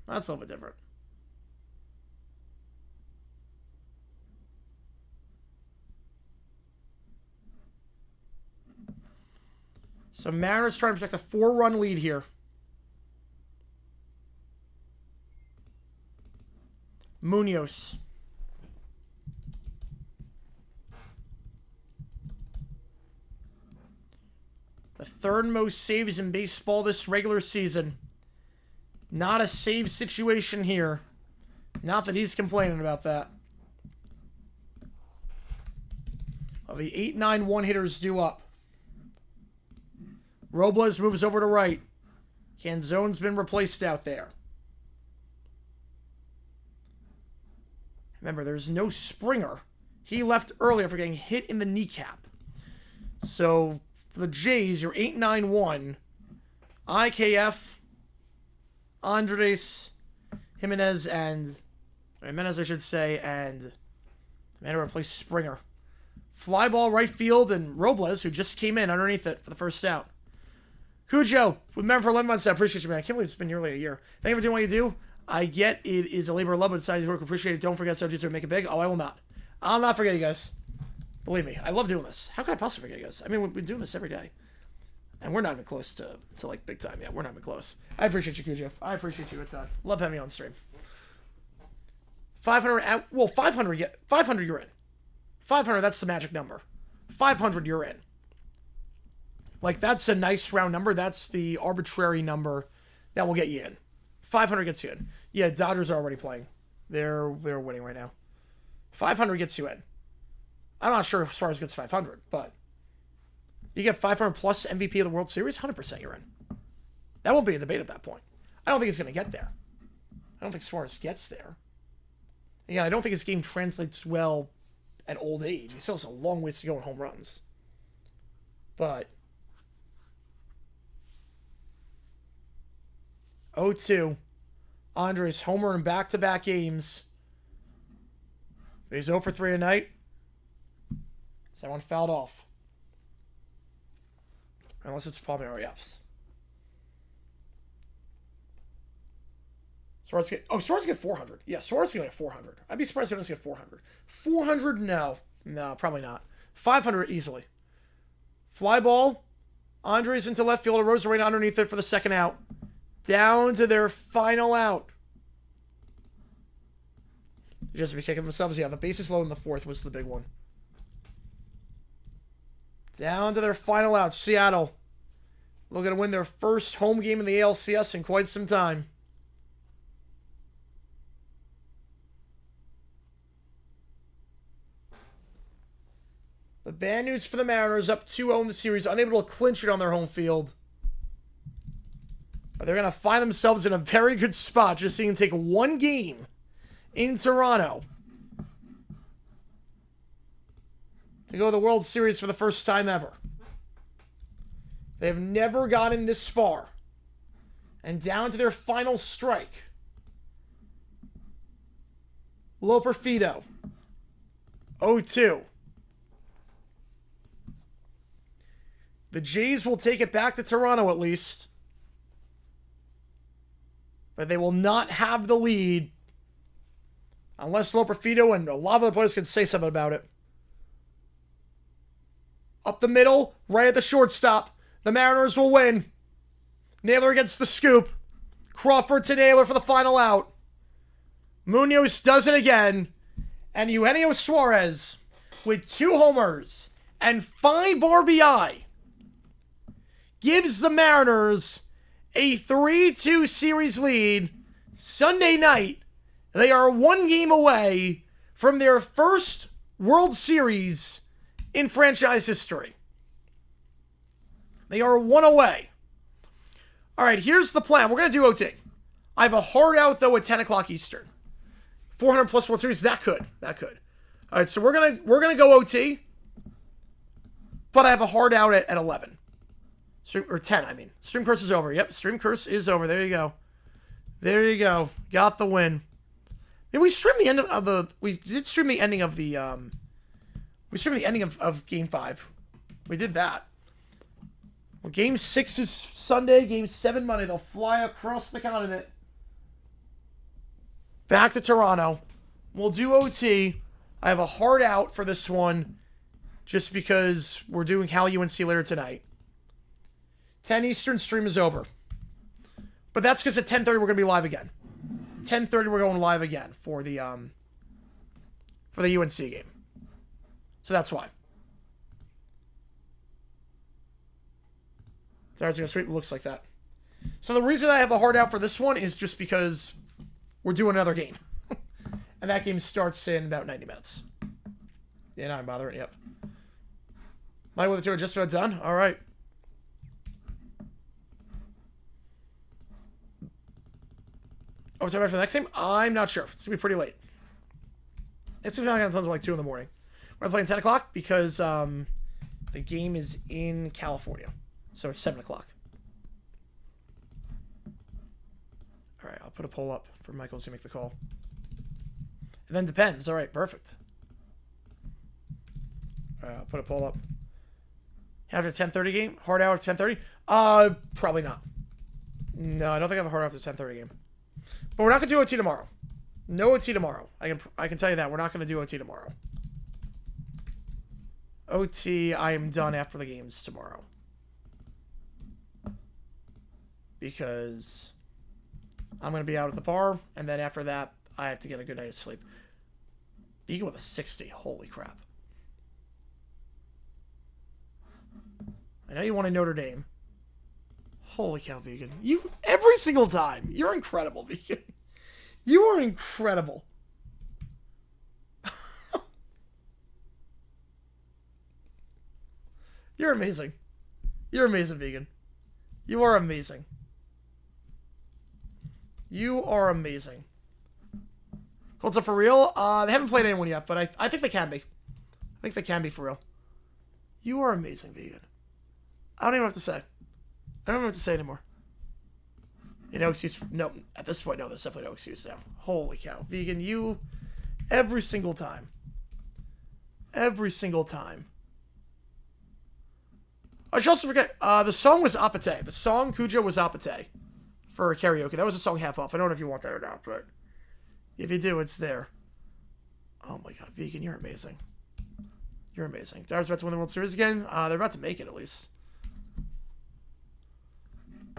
That's a little bit different. So Mariners trying to protect a 4-run lead here. Munoz. The 3rd most saves in baseball this regular season. Not a save situation here. Not that he's complaining about that. Well, the 8-9 hitters due up. Robles moves over to right. Canzone's been replaced out there. Remember, there's no Springer. He left earlier for getting hit in the kneecap. So, for the Jays, you're 8-9-1. IKF, Andres, Jimenez, I should say, and the man to replace Springer. Fly ball right field, and Robles, who just came in underneath it for the first out. Cujo, with member for 11 months. I appreciate you, man. I can't believe it's been nearly a year. Thank you for doing what you do. I get it is a labor of love, but decided to work. Appreciate it. Don't forget subjects or make it big. Oh, I will not. I'll not forget you guys. Believe me, I love doing this. How could I possibly forget you guys? I mean, we've been doing this every day. And we're not even close to like big time yet. We're not even close. I appreciate you, Cujo. I appreciate you. It's love having you on stream. 500 out. Well, 500. 500 you're in. 500. That's the magic number. 500 you're in. Like, that's a nice round number. That's the arbitrary number that will get you in. 500 gets you in. Yeah, Dodgers are already playing. They're winning right now. 500 gets you in. I'm not sure if Suarez gets 500, but you get 500 plus MVP of the World Series, 100% you're in. That won't be a debate at that point. I don't think he's going to get there. I don't think Suarez gets there. Again, I don't think his game translates well at old age. He still has a long ways to go in home runs. But 0-2. Andres homer in back-to-back games. But he's 0 for 3 tonight. So that one fouled off. Unless it's Palmieri ups. Suarez get 400. Yeah, Suarez going to get 400. I'd be surprised if he doesn't get 400. 400, no. No, probably not. 500 easily. Fly ball. Andres into left field. Rosa right underneath it for the second out. Down to their final out. Just be kicking themselves. Yeah, the bases low in the fourth was the big one. Down to their final out. Seattle looking to win their first home game in the ALCS in quite some time. The bad news for the Mariners, up 2-0 in the series, unable to clinch it on their home field. But they're going to find themselves in a very good spot, just so you can take one game in Toronto to go to the World Series for the first time ever. They've never gotten this far. And down to their final strike. Loperfido. 0-2. The Jays will take it back to Toronto at least. But they will not have the lead unless Loperfido and a lot of other players can say something about it. Up the middle, right at the shortstop. The Mariners will win. Naylor against the scoop. Crawford to Naylor for the final out. Munoz does it again. And Eugenio Suarez with 2 homers and 5 RBI gives the Mariners a 3-2 series lead. Sunday night, they are 1 game away from their first World Series in franchise history. They are 1 away. All right, here's the plan. We're going to do OT. I have a hard out, though, at 10 o'clock Eastern. 400 plus World Series. That could. All right, so we're gonna go OT. But I have a hard out at 11. Or 10, I mean. Stream curse is over. Yep, stream curse is over. There you go. Got the win. And we streamed the end of the... We did stream the ending of the... We streamed the ending of Game 5. We did that. Well, Game 6 is Sunday. Game 7 Monday. They'll fly across the continent. Back to Toronto. We'll do OT. I have a hard out for this one. Just because we're doing Cal UNC later tonight. 10 Eastern stream is over. But that's because at 10:30 we're going to be live again. 10:30 we're going live again for the UNC game. So that's why. There's going to stream. It looks like that. So the reason I have a hard out for this one is just because we're doing another game. And that game starts in about 90 minutes. Yeah, not bothering. Yep. Live with the 2 are just about done. All right. Oh, time for the next game? I'm not sure. It's going to be pretty late. It's going to be like 2 in the morning. We're playing 10 o'clock because the game is in California. So it's 7 o'clock. All right, I'll put a poll up for Michael to make the call. And then depends. All right, perfect. All right, I'll put a poll up. After 10:30 game? Hard out at 10:30? Probably not. No, I don't think I have a hard out after 10:30 game. But we're not going to do OT tomorrow. No OT tomorrow. I can tell you that. We're not going to do OT tomorrow. OT, I am done after the games tomorrow. Because I'm going to be out at the bar, and then after that, I have to get a good night of sleep. Vegan with a 60. Holy crap. I know you want to Notre Dame. Holy cow, Vegan. You, every single time. You're incredible, Vegan. You are incredible. You're amazing. You're amazing, Vegan. You are amazing. You are amazing. Colts are for real? They haven't played anyone yet, but I think they can be. I think they can be for real. You are amazing, Vegan. I don't even have to say. I don't even have to say anymore. No excuse. No, at this point, no, there's definitely no excuse now. Holy cow. Vegan, you, every single time. Every single time. I should also forget, the song was Apate. The song Cujo was Apate. for karaoke. That was a song half off. I don't know if you want that or not, but if you do, it's there. Oh my god, Vegan, you're amazing. You're amazing. Dyer's about to win the World Series again. They're about to make it, at least.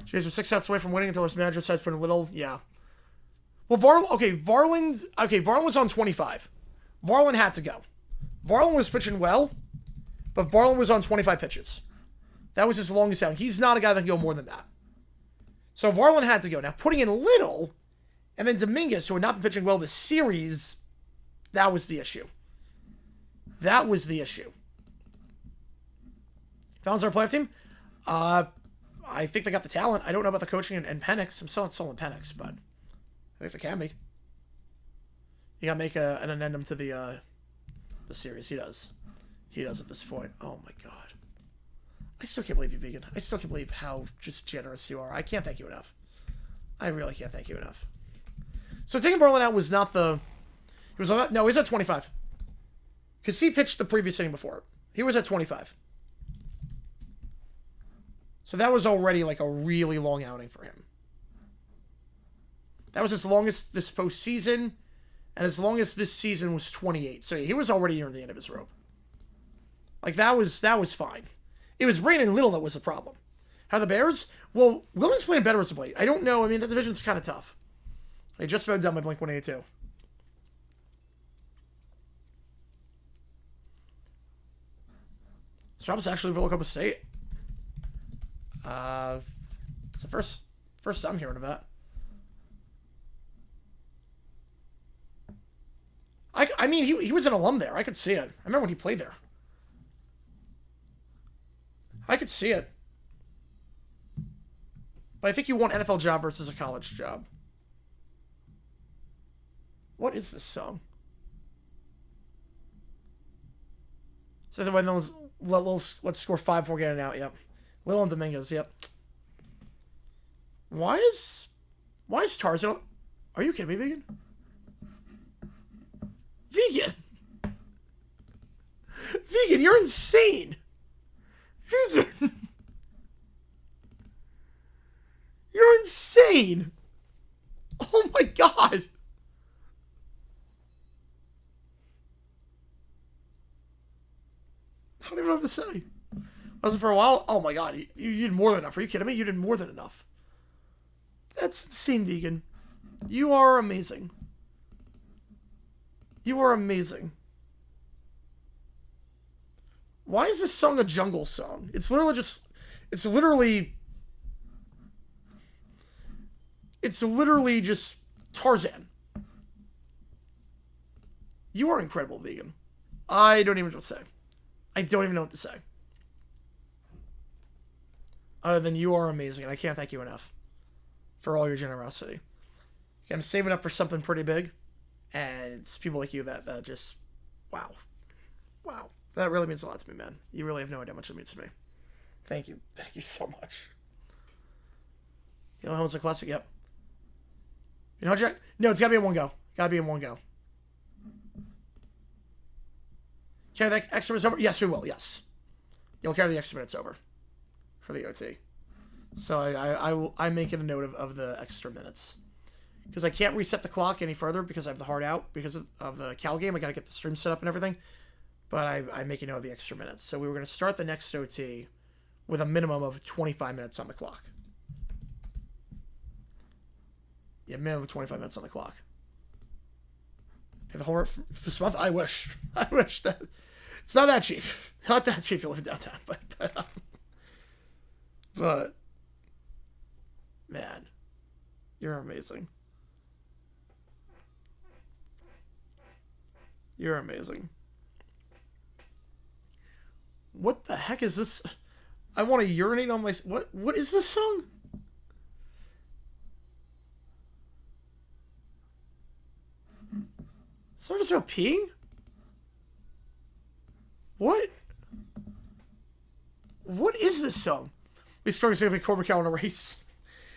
Jays are 6 outs away from winning until his manager decides to put in a little. Yeah. Well, Varland was on 25. Varland had to go. Varland was pitching well, but Varland was on 25 pitches. That was his longest out. He's not a guy that can go more than that. So Varland had to go. Now, putting in Little, and then Dominguez, who had not been pitching well this series, that was the issue. That was the issue. Found our playoff team? I think they got the talent. I don't know about the coaching and Penix. I'm still in Penix, but if it can be. You gotta make an addendum to the series. He does. He does at this point. Oh my god. I still can't believe you, Vegan. I still can't believe how just generous you are. I can't thank you enough. I really can't thank you enough. So taking Verlin out was not the... He was on... No, he was at 25. Because he pitched the previous inning before. He was at 25. So that was already like a really long outing for him. That was as long as this postseason, and as long as this season was 28. So he was already near the end of his rope. Like, that was fine. It was Brandon Little that was the problem. How the Bears? Well, Williams playing better as of late. I don't know. I mean, that division's kind of tough. They just about done by Blink-182. So I was actually over Oklahoma State. It's the first time hearing of that. I mean, he was an alum there. I could see it. I remember when he played there. I could see it. But I think you want NFL job versus a college job. What is this song? It says when let's score 5 before getting out. Yep. Little and Dominguez. Yep. Why is Tarzan? Are you kidding me, Vegan? Vegan, you're insane. Vegan, you're insane. Oh my god. I don't even know what to say. Wasn't for a while. Oh my god, you did more than enough. Are you kidding me? You did more than enough. That's insane, Vegan. You are amazing. You are amazing. Why is this song a jungle song? It's literally just Tarzan. You are incredible, Vegan. I don't even know what to say. I don't even know what to say. Other than you are amazing, and I can't thank you enough for all your generosity. I'm saving up for something pretty big, and it's people like you that just, wow. That really means a lot to me, man. You really have no idea how much it means to me. Thank you so much. You know how much a classic? Yep. You know, Jack? No, it's gotta be in one go. Carry the extra minutes over? Yes, we will. Yes, you'll carry the extra minutes over for the OT. So I'm making a note of the extra minutes. Because I can't reset the clock any further because I have the hard out because of the Cal game. I got to get the stream set up and everything. But I'm making note of the extra minutes. So we were going to start the next OT with a minimum of 25 minutes on the clock. Yeah, minimum of 25 minutes on the clock. Pay the whole rent for this month? I wish. I wish that. It's not that cheap. Not that cheap to live in downtown. But man, you're amazing. You're amazing. What the heck is this? I want to urinate on my... What is this song? Is that just about peeing? What? What is this song? We started saying like Corbin Cow in a race.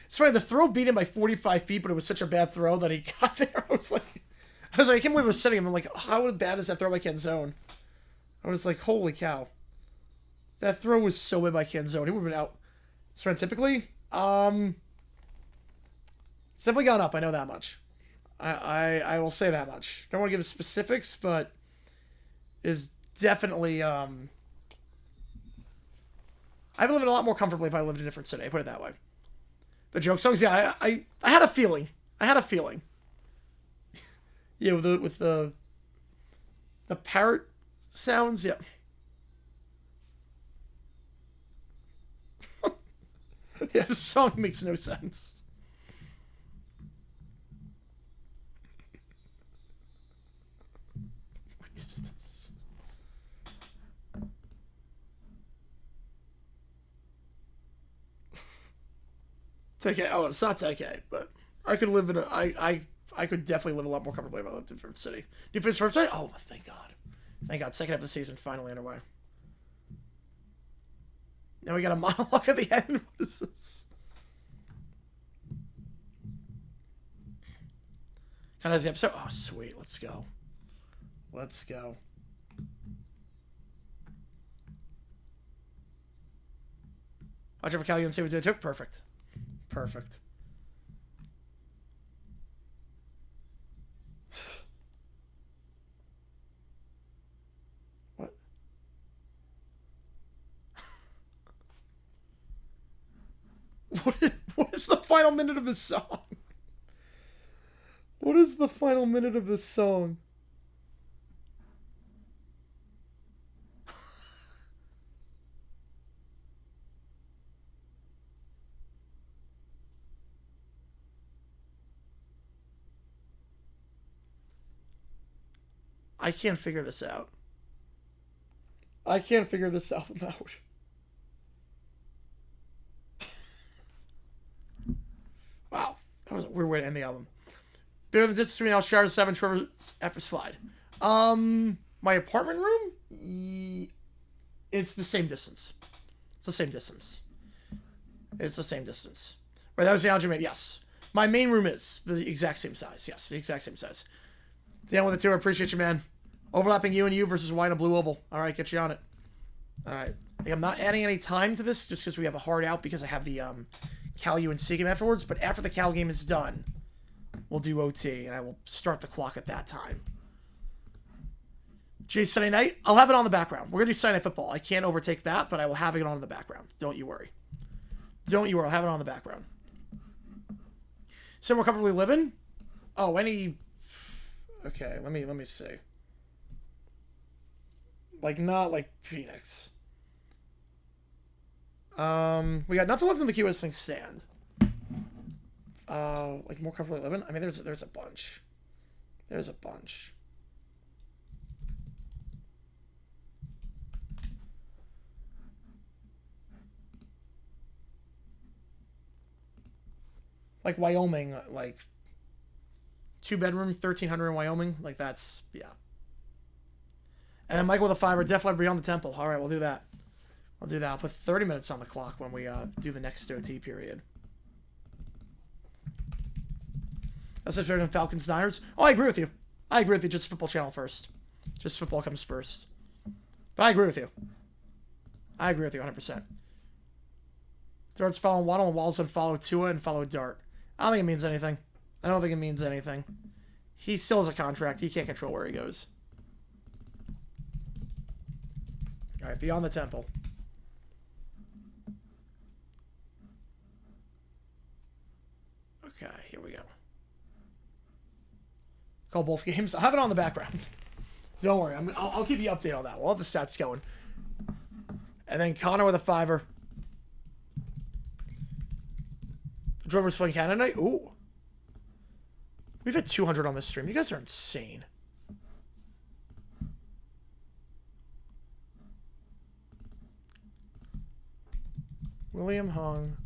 It's funny, the throw beat him by 45 feet, but it was such a bad throw that he got there. I was like, I can't believe I was setting him. I'm like, how bad is that throw by Canzone? I was like, holy cow. That throw was so bad by Canzone. He would have been out. So typically, It's definitely gone up. I know that much. I will say that much. Don't want to give specifics, but is definitely I'd be living a lot more comfortably if I lived in a different city. Put it that way. The joke songs, yeah, I had a feeling. I had a feeling. Yeah, with the parrot sounds, yeah. Yeah, the song makes no sense. What is this? TK. Oh, it's not TK, but I could live in a. I could definitely live a lot more comfortably if I lived in a different city. New first city? Oh, thank God. Thank God. Second half of the season finally underway. Now we got a monologue at the end. What is this? Kind of the episode. Oh, sweet. Let's go. Let's go. Watch out for Cal and see what they took. Perfect. Perfect. What? What is the final minute of this song? What is the final minute of this song? I can't figure this out. I can't figure this album out. Wow. That was a weird way to end the album. Bigger than the distance between Suarez 7 Trevor after slide. My apartment room? It's the same distance. It's the same distance. It's the same distance. Right, that was the algebra. Yes. My main room is the exact same size. Yes, the exact same size. Down with the two. I appreciate you, man. Overlapping you and you versus white and blue oval. All right, get you on it. All right. I'm not adding any time to this just because we have a hard out because I have the Cal UNC game afterwards. But after the Cal game is done, we'll do OT, and I will start the clock at that time. Jay, Sunday night, I'll have it on the background. We're going to do Sunday Night Football. I can't overtake that, but I will have it on in the background. Don't you worry. Don't you worry. I'll have it on the background. So we're comfortably living? Oh, any... Okay, let me see. Like, not like Phoenix. We got nothing left in the queue as things stand. Like more comfortable living. I mean, there's a bunch. There's a bunch. Like Wyoming, like 2-bedroom, 1,300 in Wyoming. Like that's yeah. And then Michael with a 5 are definitely beyond the temple. All right, we'll do that. I'll do that. I'll put 30 minutes on the clock when we do the next OT period. That's just better than Falcons Niners. Oh, I agree with you. I agree with you. Just football channel first. Just football comes first. But I agree with you. I agree with you 100%. Dart's following Waddle and Waddle's and follow Tua and follow Dart. I don't think it means anything. I don't think it means anything. He still has a contract. He can't control where he goes. All right, beyond the temple. Okay, here we go. Call both games. I'll have it on the background. Don't worry. I'll keep you updated on that. We'll have the stats going. And then Connor with a 5-er. Drover's playing Canada tonight. Ooh. We've had 200 on this stream. You guys are insane. William Hung.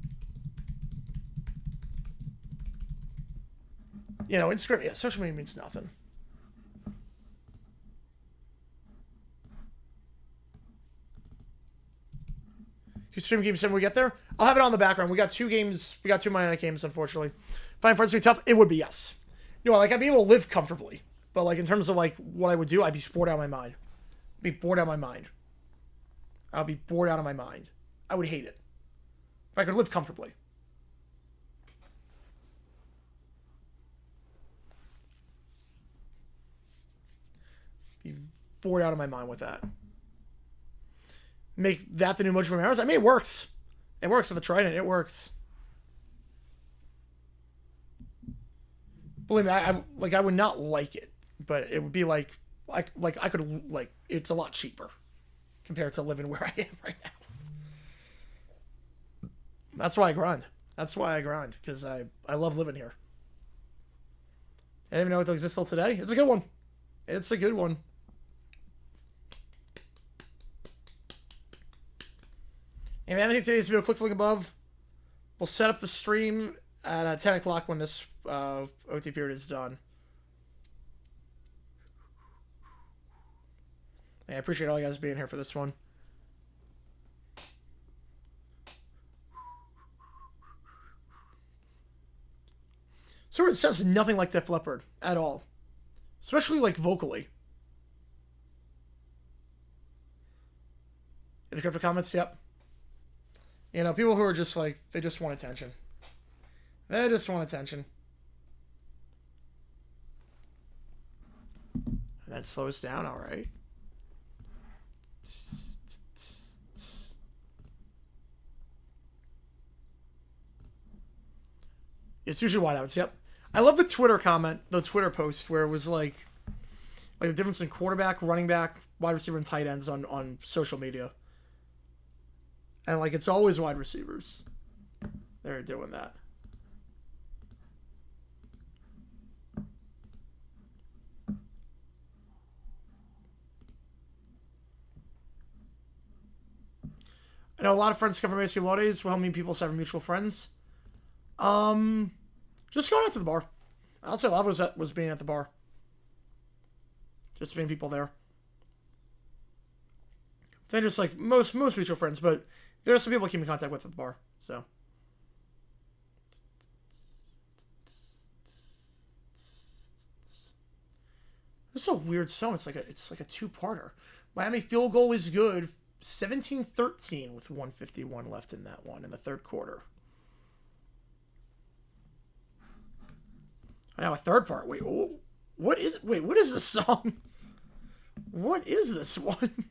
You know, Instagram, yeah, social media means nothing. You stream game 7 when we get there? I'll have it on the background. We got 2 games. We got 2 Monday night games, unfortunately. Find friends to be tough? It would be yes. You know, like, I'd be able to live comfortably. But, like, in terms of, like, what I would do, I'd be bored out of my mind. I'd be bored out of my mind. I'll be bored out of my mind. I would hate it. But I could live comfortably. bored out of my mind with that. Make that the new emoji for Mariners? I mean, it works. It works with the Trident. It works. Believe me, I would not like it, but it would be I could it's a lot cheaper compared to living where I am right now. That's why I grind. That's why I grind, because I love living here. I didn't even know it exists till today. It's a good one. It's a good one. If you haven't seen today's video, click the link above. We'll set up the stream at 10 o'clock when this OT period is done. I appreciate all you guys being here for this one. So it sounds nothing like Def Leppard at all. Especially like vocally. In the crypto comments, yep. You know, people who are just like, they just want attention. They just want attention. And that slows down, alright. It's usually wideouts, yep. I love the Twitter comment, the Twitter post, where it was like the difference in quarterback, running back, wide receiver, and tight ends on social media. And like it's always wide receivers. They're doing that. I know a lot of friends come from ASU Law Days. Well, people have mutual friends. Just going out to the bar. I'll say a lot was being at the bar. Just being people there. They're just like most mutual friends, but there are some people I keep in contact with at the bar. So. This is a weird song. It's like a two-parter. Miami field goal is good. 17-13 with 1:51 left in that one in the third quarter. Now a third part. Wait, what is this song? What is this one?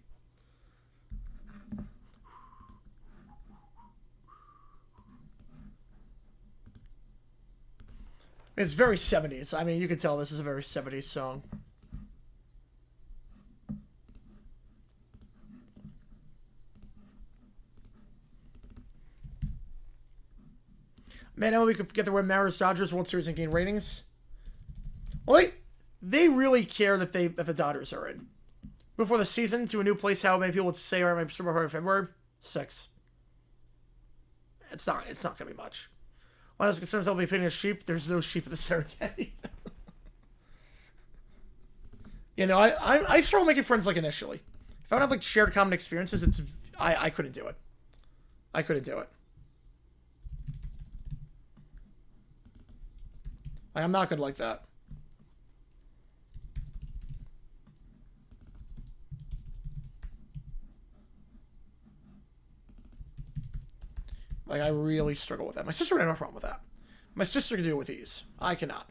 It's very 70s. I mean, you can tell this is a very 70s song. Man, we could get the Mariners Dodgers World Series and gain ratings. Well, they really care that the Dodgers are in. Before the season, to a new place, how many people would say, all right, my Super Bowl in February? 6. It's not going to be much. When I was concerned with the opinion of sheep, there's no sheep in the Serengeti. You know, I struggle making friends like initially. If I don't have like shared common experiences, I couldn't do it. I couldn't do it. Like, I'm not good like that. Like, I really struggle with that. My sister would have no problem with that. My sister can do it with ease. I cannot.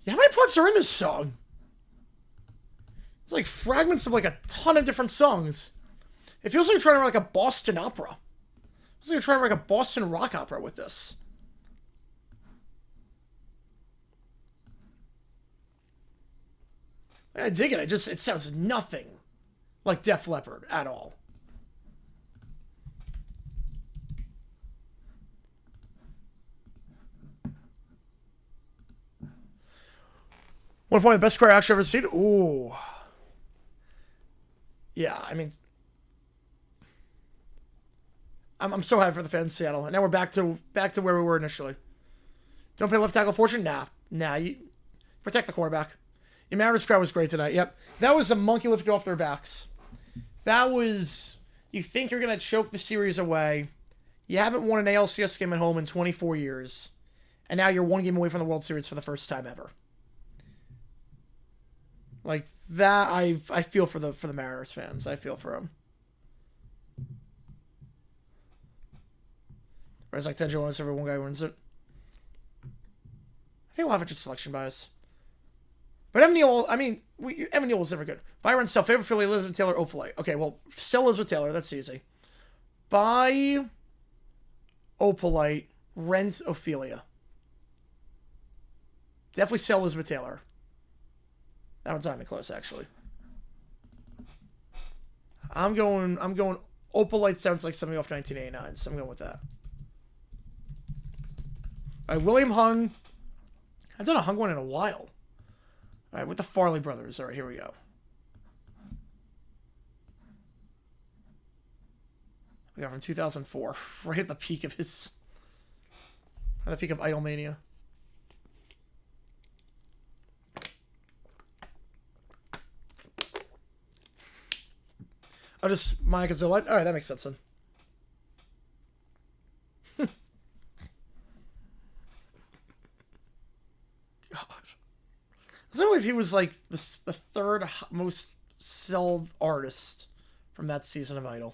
Yeah, how many parts are in this song? It's like fragments of like a ton of different songs. It feels like you're trying to write like a Boston opera. It feels like you're trying to write like a Boston rock opera with this. I dig it. It sounds nothing like Def Leppard at all. One point, the best choir action I've ever seen. Ooh. Yeah, I mean, I'm so happy for the fans in Seattle. And now we're back to where we were initially. Don't pay left tackle fortune? Nah. You protect the quarterback. Your Mariners crowd was great tonight. Yep. That was a monkey lifted off their backs. That was, you think you're going to choke the series away. You haven't won an ALCS game at home in 24 years. And now you're one game away from the World Series for the first time ever. Like that, I feel for the Mariners fans. I feel for them. Whereas like 10 once every one guy wins it. I think we'll have a good selection bias. But Evan Neal, I mean, Evan Neal was never good. Byron Sell, favorite Philly, Elizabeth Taylor, Opalite. Okay, well, sell Elizabeth Taylor, that's easy. Buy Opalite, rent Ophelia. Definitely sell Elizabeth Taylor. That one's not even close, actually. I'm going Opalite sounds like something off 1989, so I'm going with that. All right, William Hung. I haven't done a Hung one in a while. All right, with the Farley brothers. All right, here we go. We got from 2004, right at the peak of his, at the peak of Idolmania. Oh, just Monica Zola. All right, that makes sense then. God. I don't know if he was like the third most sold artist from that season of Idol.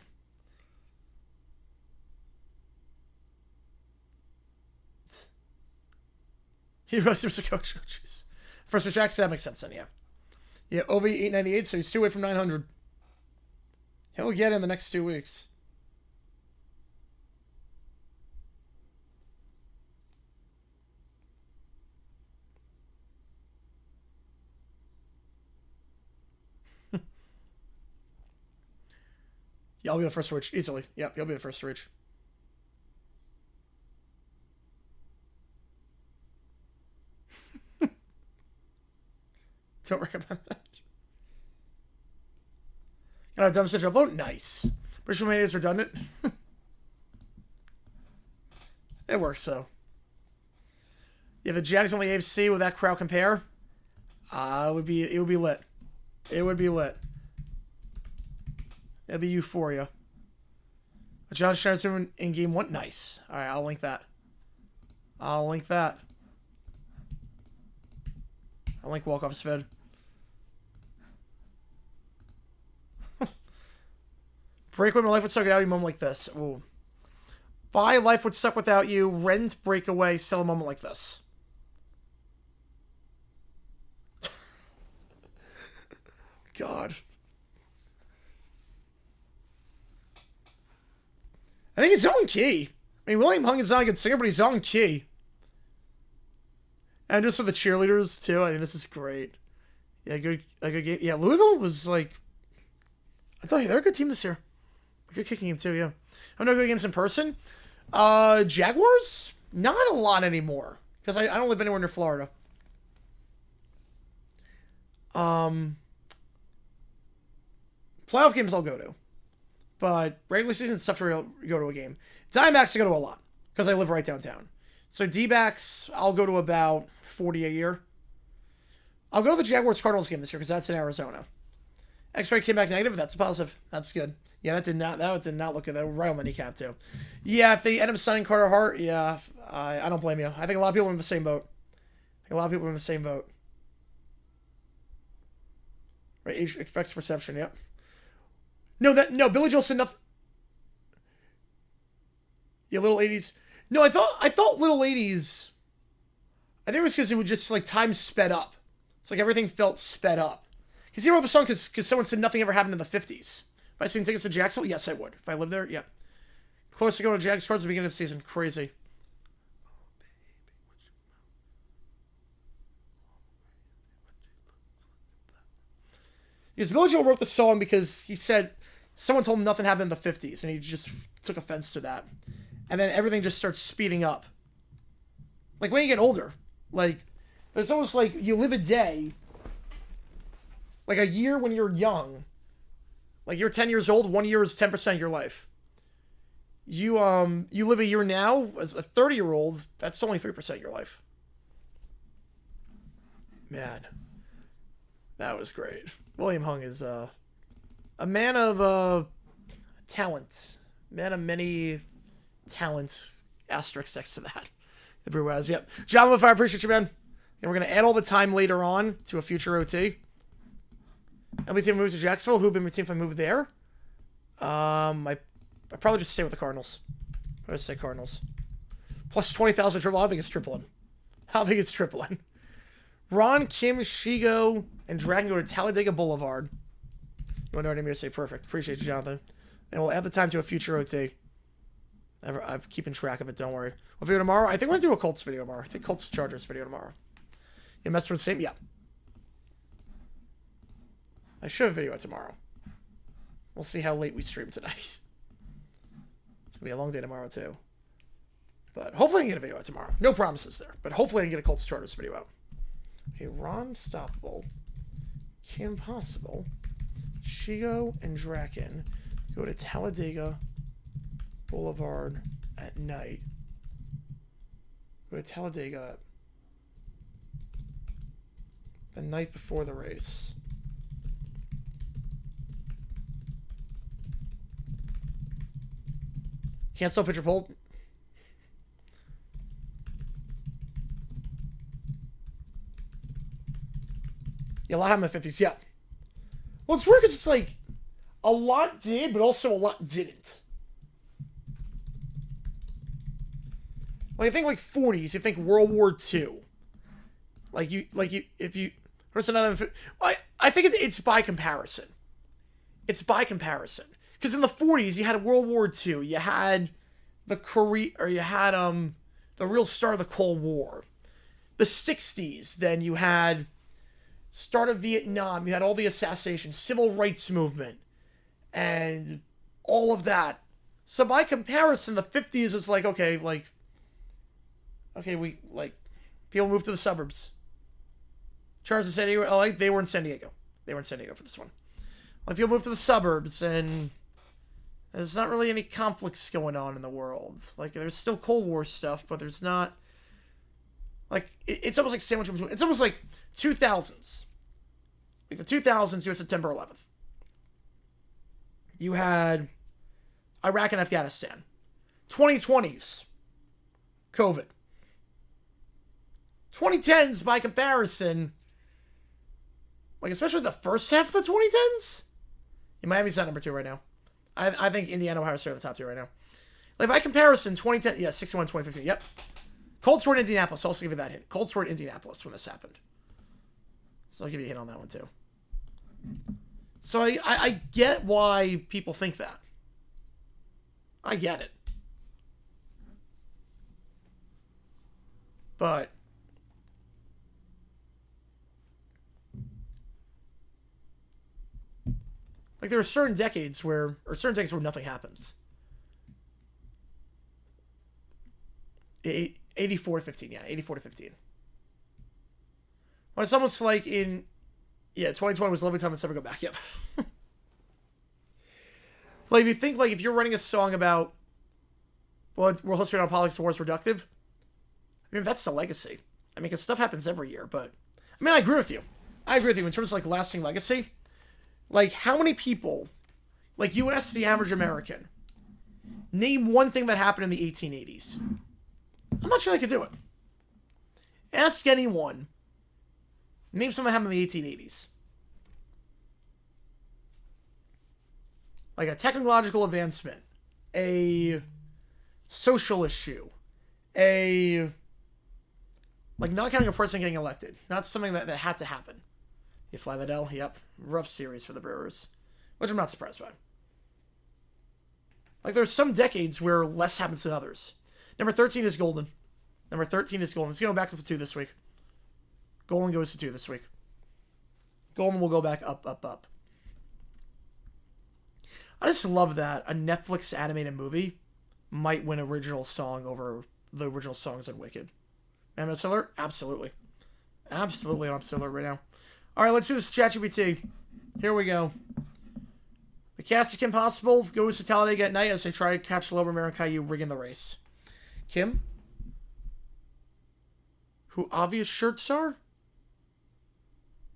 He was a coach. Oh, jeez. First Jackson, that makes sense then, yeah. Yeah, OV 898, so he's 2 away from 900. He'll get in the next 2 weeks. Yeah, I'll be the first to reach. Easily. Yep, you'll be the first to reach. Don't recommend that. Got a dumb stitch upload? Nice. British Mania is redundant. It works, though. Yeah, the Jags on the AFC with that crowd compare. It would be lit. It would be lit. It'd be euphoria. John Schneider in game 1. Nice. All right, I'll link that. I'll link walk-off Svid. Break when my life would suck without you, moment like this. Ooh. Buy life would suck without you. Rent breakaway. Sell a moment like this. God. I think he's on key. I mean, William Hung is not a good singer, but he's on key. And just for the cheerleaders, too. I mean, this is great. Yeah, a good game. Yeah, Louisville was like... I tell you, they're a good team this year. A good kicking game, too, yeah. I'm not good games in person. Jaguars? Not a lot anymore. Because I don't live anywhere near Florida. Playoff games I'll go to. But regular season stuff to go to a game. Diamondbacks I go to a lot. Because I live right downtown. So D-backs, I'll go to about 40 a year. I'll go to the Jaguars-Cardinals game this year because that's in Arizona. X-ray came back negative. That's a positive. That's good. Yeah, that did not look good. That was right on the kneecap, too. Yeah, if they end up signing Carter Hart, yeah, I don't blame you. I think a lot of people are in the same boat. Right, age affects perception, yep. No, Billy Joel said nothing. Yeah, Little 80s. No, I thought Little 80s, I think it was because it was just, like, time sped up. It's like everything felt sped up. Because he wrote the song because someone said nothing ever happened in the 50s. If I seen tickets to Jacksonville, yes, I would. If I lived there, yeah. Close to going to Jags cards at the beginning of the season. Crazy. Because Billy Joel wrote the song because he said someone told him nothing happened in the 50s, and he just took offense to that. And then everything just starts speeding up. Like, when you get older, like, it's almost like you live a day, like a year when you're young. Like, you're 10 years old, 1 year is 10% of your life. You live a year now, as a 30-year-old, that's only 3% of your life. Man. That was great. William Hung is a man of talent. Man of many talents. Asterisk next to that. The Brew has, yep. John Lefire, I appreciate you, man. And we're going to add all the time later on to a future OT. MLB team moves to Jacksonville. Who would be my team if I moved there? I'd probably just stay with the Cardinals. I would say Cardinals. Plus 20,000 triple. I don't think it's tripling. I don't think it's tripling. Ron, Kim, Shigo, and Dragon go to Talladega Boulevard. You want to know what I mean to say? Perfect. Appreciate you, Jonathan. And we'll add the time to a future OT. I'm keeping track of it, don't worry. What video tomorrow? I think we're going to do a Colts video tomorrow. I think Colts Chargers video tomorrow. You messed with the same? Yeah. I should have a video tomorrow. We'll see how late we stream tonight. It's going to be a long day tomorrow, too. But hopefully I can get a video out tomorrow. No promises there. But hopefully I can get a Colts Chargers video out. Okay, Ron Stoppable. Kim Possible. Shigo and Draken go to Talladega Boulevard at night. Go to Talladega the night before the race. Cancel pitcher poll. Yeah, a lot happened in the 50s. Yeah. Well, it's weird because it's like a lot did, but also a lot didn't. Like, I think like 40s, you think World War II. If you, where's another, I think it's by comparison. It's by comparison. Because in the 40s, you had World War II, you had the real start of the Cold War. The 60s, then you had start of Vietnam, you had all the assassinations, civil rights movement, and all of that. So by comparison, the 50s is like, okay, people moved to the suburbs. Charles in San Diego, they were in San Diego. They were in San Diego for this one. Like, people moved to the suburbs, and there's not really any conflicts going on in the world. Like, there's still Cold War stuff, but there's not, like, it's almost like sandwich in between. It's almost like 2000s. Like, the 2000s, you had September 11th. You had Iraq and Afghanistan. 2020s, COVID. 2010s, by comparison, like, especially the first half of the 2010s, Miami's not number 2 right now. I think Indiana, Ohio State are the top 2 right now. Like, by comparison, 2010, yeah, 61, 2015, yep. Colts were in Indianapolis, I'll also give you that hint. Colts were in Indianapolis when this happened. So I'll give you a hint on that one, too. So I get why people think that. I get it. But like, there are certain decades where nothing happens. 84 to 15, yeah, 84 to 15. Well, it's almost like 2020 was a lovely time. Let's never go back. Yep. Like, if you think, like, if you're writing a song about, well, world history on politics and war is reductive, I mean, that's the legacy. I mean, because stuff happens every year, but, I mean, I agree with you. In terms of, like, lasting legacy. Like, how many people, like, you ask the average American, name one thing that happened in the 1880s. I'm not sure they could do it. Ask anyone, name something that happened in the 1880s. Like a technological advancement, a social issue, like, not counting a person getting elected. Not something that had to happen. You fly that L? Yep. Rough series for the Brewers. Which I'm not surprised by. Like, there's some decades where less happens than others. Number 13 is Golden. It's going back to 2 this week. Golden goes to 2 this week. Golden will go back up, up, up. I just love that a Netflix animated movie might win original song over the original songs in Wicked. Am I still alert? Absolutely. Absolutely, I'm still alert right now. All right, let's do this ChatGPT. Here we go. The cast of Kim Possible goes to Talladega at night as they try to catch Lobermere and Caillou rigging the race. Kim? Who obvious shirts are?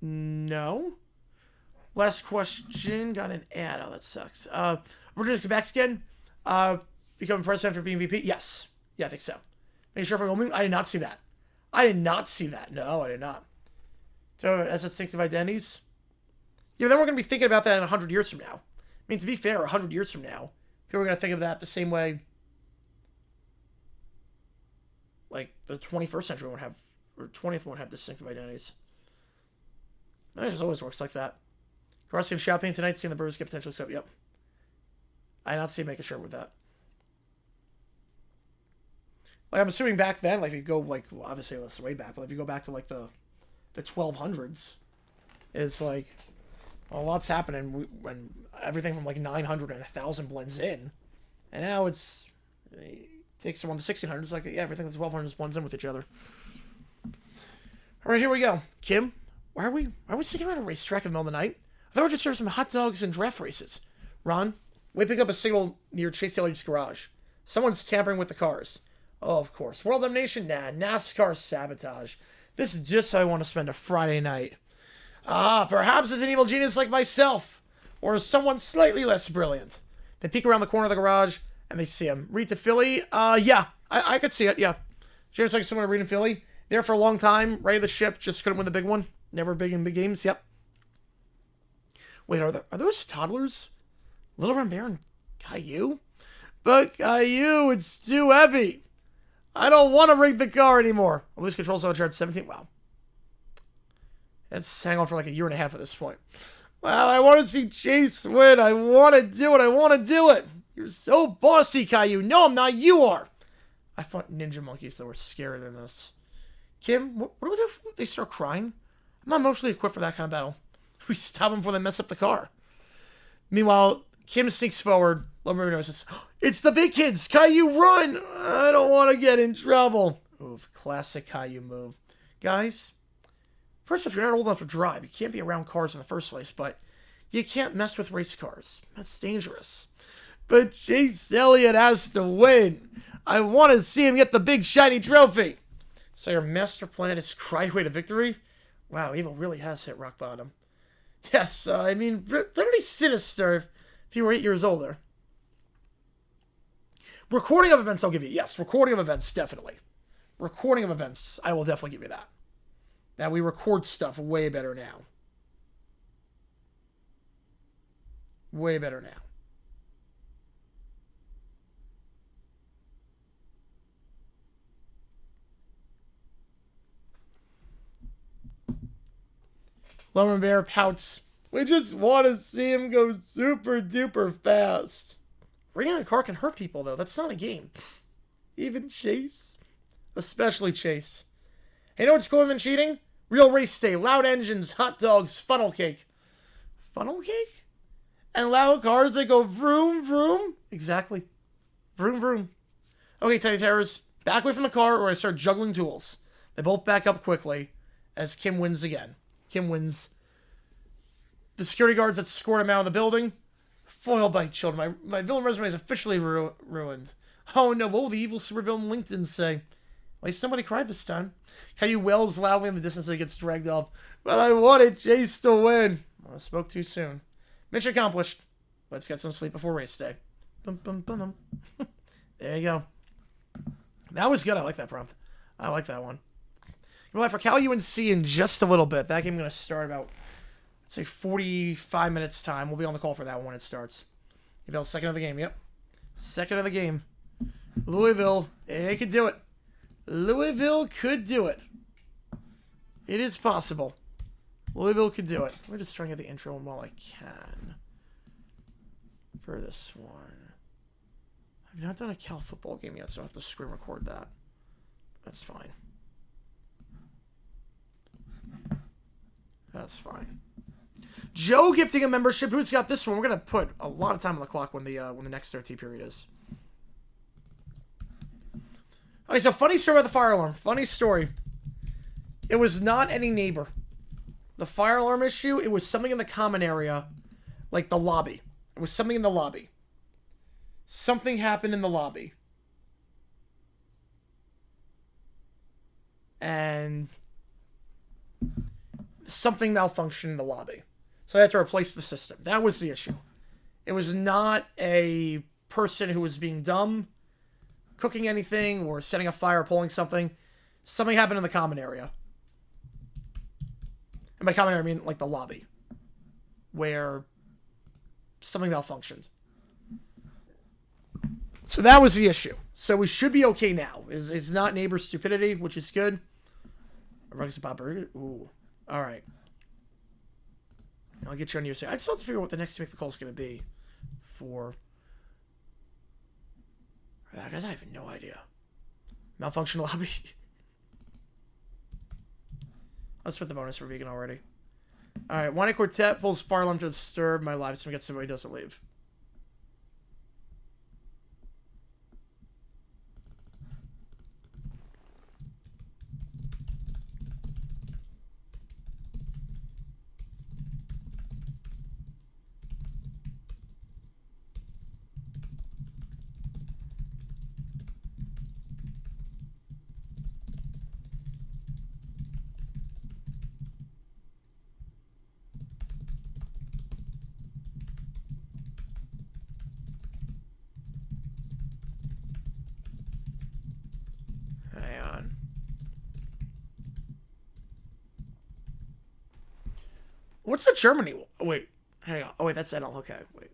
No. Last question. Got an ad. Oh, that sucks. We're just back again. Becoming president for being VP? Yes. Yeah, I think so. Make sure if I'm going. I did not see that. No, I did not. So, as distinctive identities. Yeah, but then we're going to be thinking about that in 100 years from now. I mean, to be fair, 100 years from now, people are going to think of that the same way, like, the 21st century won't have, or 20th won't have distinctive identities. It just always works like that. Crossing shopping tonight, seeing the Brewers get potentially swept. Yep. I not see make a shirt with that. Like, I'm assuming back then, like, if you go, like, well, obviously that's way back, but if you go back to, like, the 1200s, it's like, well, a lot's happening when everything from, like, 900 and 1000 blends in. And now it takes around the 1600s, like, yeah, everything from the 1200s blends in with each other. All right, here we go. Kim, why are we sitting around a racetrack in the middle of the night? I thought we just served some hot dogs and draft races. Ron, we pick up a signal near Chase Elliott's garage. Someone's tampering with the cars. Oh, of course. World Domination? Nah, NASCAR sabotage. This is just how I want to spend a Friday night. Perhaps it's an evil genius like myself. Or someone slightly less brilliant. They peek around the corner of the garage, and they see him. Reed to Philly? Yeah. I could see it, yeah. James like someone to Reed in Philly. There for a long time. Right of the ship. Just couldn't win the big one. Never big in big games. Yep. Wait, are those toddlers? Little Red Bear and Caillou? But Caillou, it's too heavy. I don't want to rig the car anymore. I lose control, so I charge 17. Wow. Let's hang on for like a year and a half at this point. Wow, I want to see Chase win. I want to do it. I want to do it. You're so bossy, Caillou. No, I'm not. You are. I thought Ninja Monkeys that were scarier than this. Kim, what do we do if they start crying? I'm not emotionally equipped for that kind of battle. We stop them before they mess up the car. Meanwhile, Kim sneaks forward. Lumber notices, it's the big kids. Caillou, run! I don't want to get in trouble. Oof, classic Caillou move. Guys, first, if you're not old enough to drive, you can't be around cars in the first place, but you can't mess with race cars. That's dangerous. But Chase Elliott has to win. I want to see him get the big shiny trophy. So your master plan is cry away to victory? Wow, evil really has hit rock bottom. Yes, I mean, very sinister if you were 8 years older. Recording of events, I'll give you. Yes, recording of events, definitely. Recording of events, I will definitely give you that. That we record stuff way better now. Way better now. Lumber Bear pouts. We just want to see him go super duper fast. Ringing a car can hurt people, though. That's not a game. Even Chase. Especially Chase. Hey, you know what's cooler than cheating? Real race day. Loud engines, hot dogs, funnel cake. Funnel cake? And loud cars that go vroom, vroom? Exactly. Vroom, vroom. Okay, Tiny Terrors. Back away from the car or I start juggling tools. They both back up quickly as Kim wins again. Kim wins. The security guards that escort him out of the building. Foiled by children. My villain resume is officially ruined. Oh no, what will the evil supervillain LinkedIn say? At least somebody cried this time. Caillou wails loudly in the distance as he gets dragged off. But I wanted Chase to win. I spoke too soon. Mission accomplished. Let's get some sleep before race day. Bum, bum, bum, bum. There you go. That was good. I like that prompt. I like that one. We'll have for Cal UNC in just a little bit. That game is going to start about, let's say, 45 minutes time. We'll be on the call for that when it starts. Email second of the game. Yep. Second of the game. Louisville. It could do it. Louisville could do it. It is possible. Louisville could do it. We're just trying to get the intro while I can. For this one. I've not done a Cal football game yet, so I have to screen record that. That's fine. That's fine. Joe gifting a membership. Who's got this one? We're gonna put a lot of time on the clock when the next 13 period is. Okay, so funny story about the fire alarm. Funny story. It was not any neighbor. The fire alarm issue, it was something in the common area, like the lobby. It was something in the lobby. Something happened in the lobby. And something malfunctioned in the lobby. So I had to replace the system. That was the issue. It was not a person who was being dumb, cooking anything, or setting a fire, pulling something. Something happened in the common area. And by common area, I mean like the lobby. where something malfunctioned. So that was the issue. So we should be okay now. It's not neighbor stupidity, which is good. Ooh. All right. I'll get you on your side. I still have to figure out what the next to make the call is going to be for. Guys, I have no idea. Malfunction lobby. Let's put the bonus for vegan already. All right. Wani Quartet pulls fire alarm to disturb my live stream. Gets somebody who doesn't leave. What's the Germany one? Oh, wait. Hang on. Oh, wait, that's NL. Okay, wait.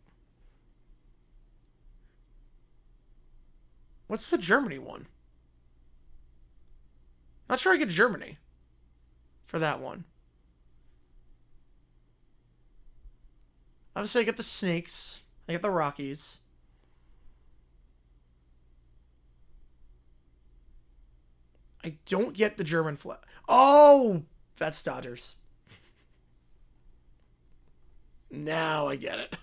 What's the Germany one? Not sure I get Germany for that one. Obviously, I get the Snakes. I get the Rockies. I don't get the German flag. Oh, that's Dodgers. Now I get it.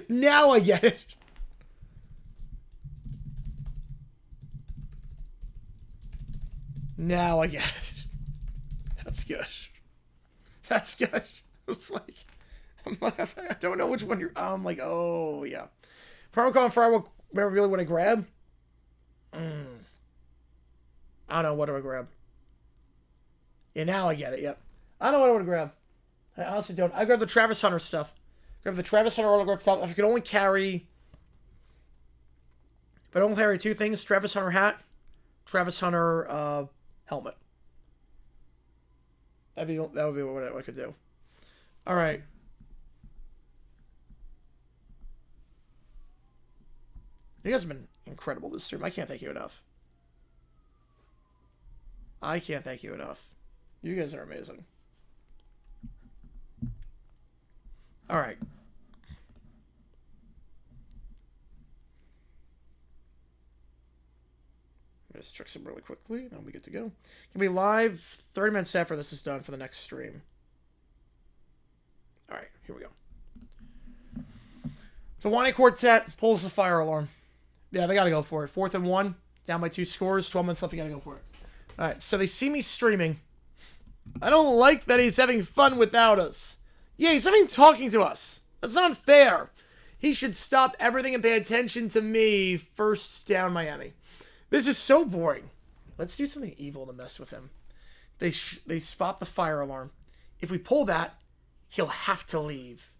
Now I get it. Now I get it. That's good. That's good. It's like, I don't know which one you're. I'm like, oh yeah. Promo code for I really want to grab. I don't know what do I grab. Yeah, now I get it. Yep. I don't know what I want to grab. I honestly don't. I grab the Travis Hunter stuff. Grab the Travis Hunter autograph stuff. If I could only carry... If I don't carry two things, Travis Hunter hat, Travis Hunter helmet. That would be what I could do. All right. You guys have been incredible this stream. I can't thank you enough. I can't thank you enough. You guys are amazing. All right. Just check some really quickly, then we get to go. Can be live 30 minutes after this is done for the next stream. All right, here we go. The Wani Quartet pulls the fire alarm. Yeah, they got to go for it. 4th and 1, down by 2 scores, 12 minutes left, you got to go for it. All right, so they see me streaming. I don't like that he's having fun without us. Yeah, he's not even talking to us. That's not fair. He should stop everything and pay attention to me. First down, Miami. This is so boring. Let's do something evil to mess with him. They spot the fire alarm. If we pull that, he'll have to leave.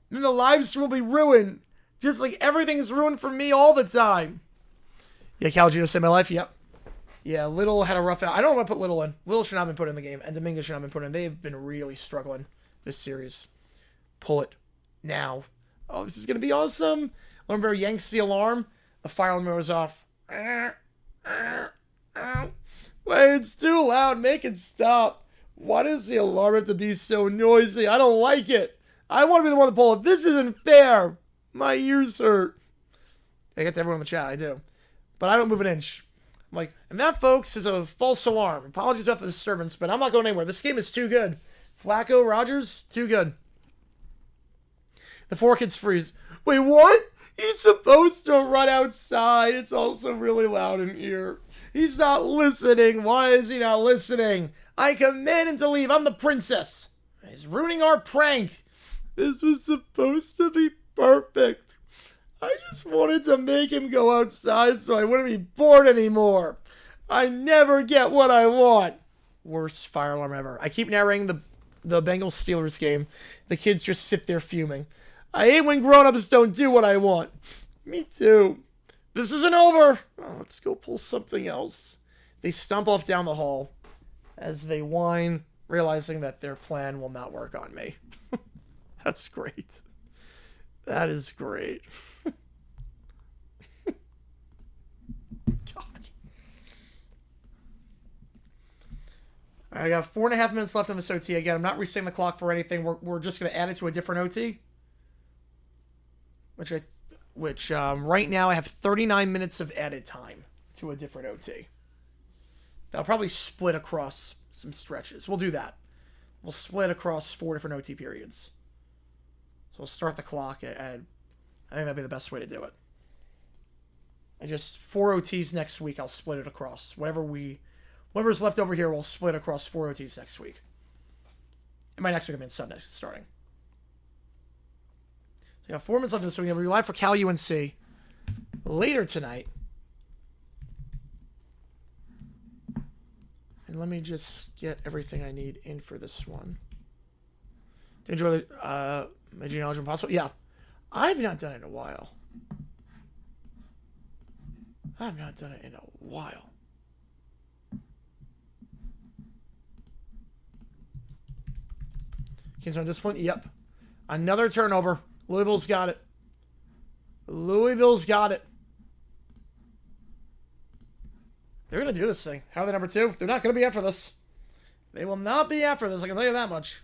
And then the live stream will be ruined. Just like everything is ruined for me all the time. Yeah, Calgino saved my life. Yep. Yeah, Little had a rough out. I don't know what I put Little in. Little should not have been put in the game. And Dominguez should not have been put in. They've been really struggling this series. Pull it. Now. Oh, this is going to be awesome. Lumber yanks the alarm. The fire alarm goes off. Wait, it's too loud. Make it stop. Why does the alarm have to be so noisy? I don't like it. I want to be the one to pull it. This isn't fair. My ears hurt. I get to everyone in the chat. I do. But I don't move an inch. I'm like, and that, folks, is a false alarm. Apologies about the disturbance, but I'm not going anywhere. This game is too good. Flacco, Rogers, too good. The 4 kids freeze. Wait, what? He's supposed to run outside. It's also really loud in here. He's not listening. Why is he not listening? I command him to leave. I'm the princess. He's ruining our prank. This was supposed to be perfect. I just wanted to make him go outside so I wouldn't be bored anymore. I never get what I want. Worst fire alarm ever. I keep narrating the Bengals-Steelers game. The kids just sit there fuming. I hate when grown-ups don't do what I want. Me too. This isn't over. Oh, let's go pull something else. They stump off down the hall as they whine, realizing that their plan will not work on me. That's great. That is great. God. All right, I got 4.5 minutes left in this OT. Again, I'm not resetting the clock for anything. We're just going to add it to a different OT. Which right now I have 39 minutes of added time to a different OT. That'll probably split across some stretches. We'll do that. We'll split across 4 different OT periods. So we'll start the clock at I think that'd be the best way to do it. And just 4 OTs next week, I'll split it across. Whatever's left over here, we'll split across 4 OTs next week. And my next week will be on Sunday, starting. So you got 4 minutes left in this week. We'll be live for Cal UNC later tonight. And let me just get everything I need in for this one. To enjoy the my genealogy impossible. Yeah, I've not done it in a while. I've not done it in a while. Kings on this point. Yep, another turnover. Louisville's got it. Louisville's got it. They're going to do this thing. How are they number 2? They're not going to be after this. They will not be after this. I can tell you that much.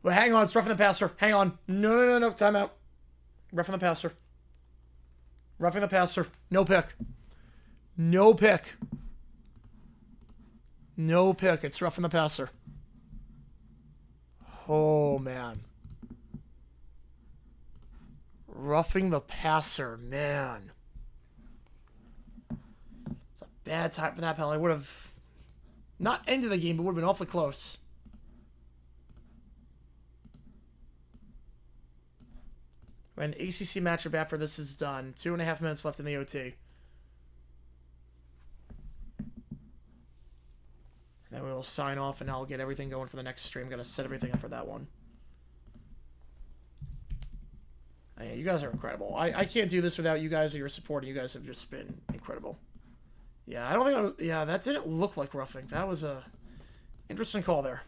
Well, hang on. It's roughing the passer. Hang on. No. Timeout. Roughing the passer. Roughing the passer. No pick. No pick. No pick. It's roughing the passer. Oh, man. Roughing the passer, man. It's a bad time for that penalty. I would have not ended the game, but would have been awfully close. An ACC matchup after this is done. 2.5 minutes left in the OT. And then we'll sign off, and I'll get everything going for the next stream. Got to set everything up for that one. Oh, yeah, you guys are incredible. I can't do this without you guys or your support. You guys have just been incredible. Yeah, I don't think... yeah, that didn't look like roughing. That was a interesting call there.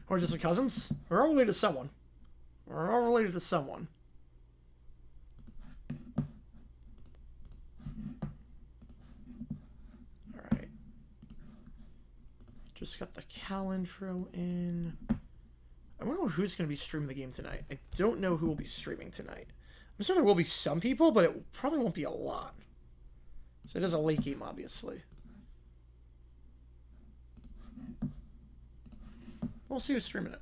Or just the cousins? We're all related to someone. We're all related to someone. Alright. Just got the Cal intro in. I wonder who's going to be streaming the game tonight. I don't know who will be streaming tonight. I'm sure there will be some people, but it probably won't be a lot. So it is a late game, obviously. We'll see who's streaming it.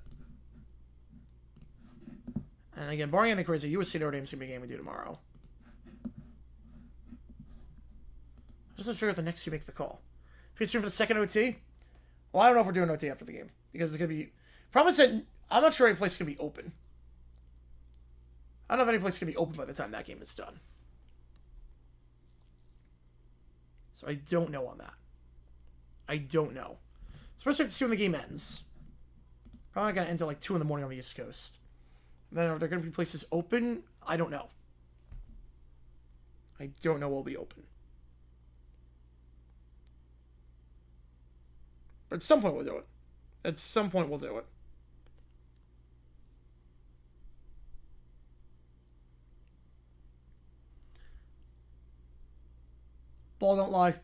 And again, barring anything crazy, USC Notre Dame's going to be a game we do tomorrow. I just have to figure out the next you make the call. If you stream for the second OT? Well, I don't know if we're doing OT after the game. Because it's going to be... Problem is that I'm not sure any place is going to be open. I don't know if any place is going to be open by the time that game is done. So I don't know on that. I don't know. Especially have to see when the game ends. Probably not going to end at like 2 in the morning on the East Coast. And then are there going to be places open? I don't know. I don't know what will be open. But at some point we'll do it. At some point we'll do it. Ball don't lie.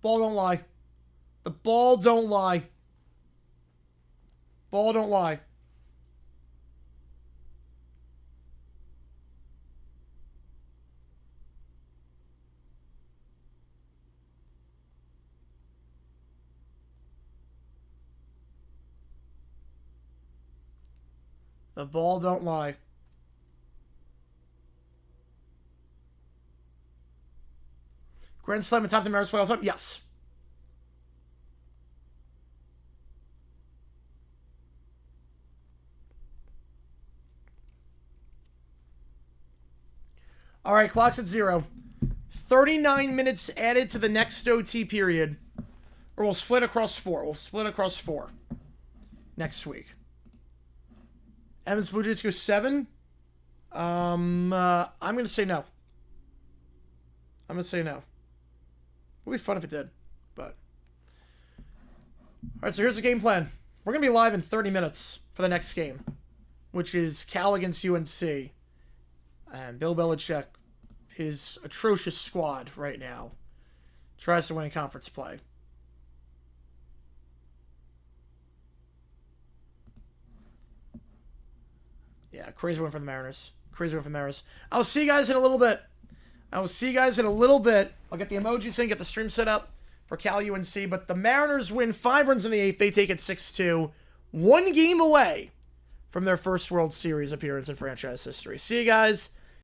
Ball don't lie. The ball don't lie. Ball don't lie. The ball don't lie. Grand Slam and Thompson Maris playoffs up? Yes. All right, clock's at 0. 39 minutes added to the next OT period. Or we'll split across 4. We'll split across 4 next week. Evans Fujitsu 7. I'm going to say no. I'm going to say no. It would be fun if it did, but... All right, so here's the game plan. We're going to be live in 30 minutes for the next game, which is Cal against UNC. And Bill Belichick, his atrocious squad right now, tries to win a conference play. Yeah, crazy win for the Mariners. Crazy win for the Mariners. I'll see you guys in a little bit. I'll get the emojis in, get the stream set up for Cal UNC. But the Mariners win 5 runs in the 8th. They take it 6-2. 1 game away from their first World Series appearance in franchise history. See you guys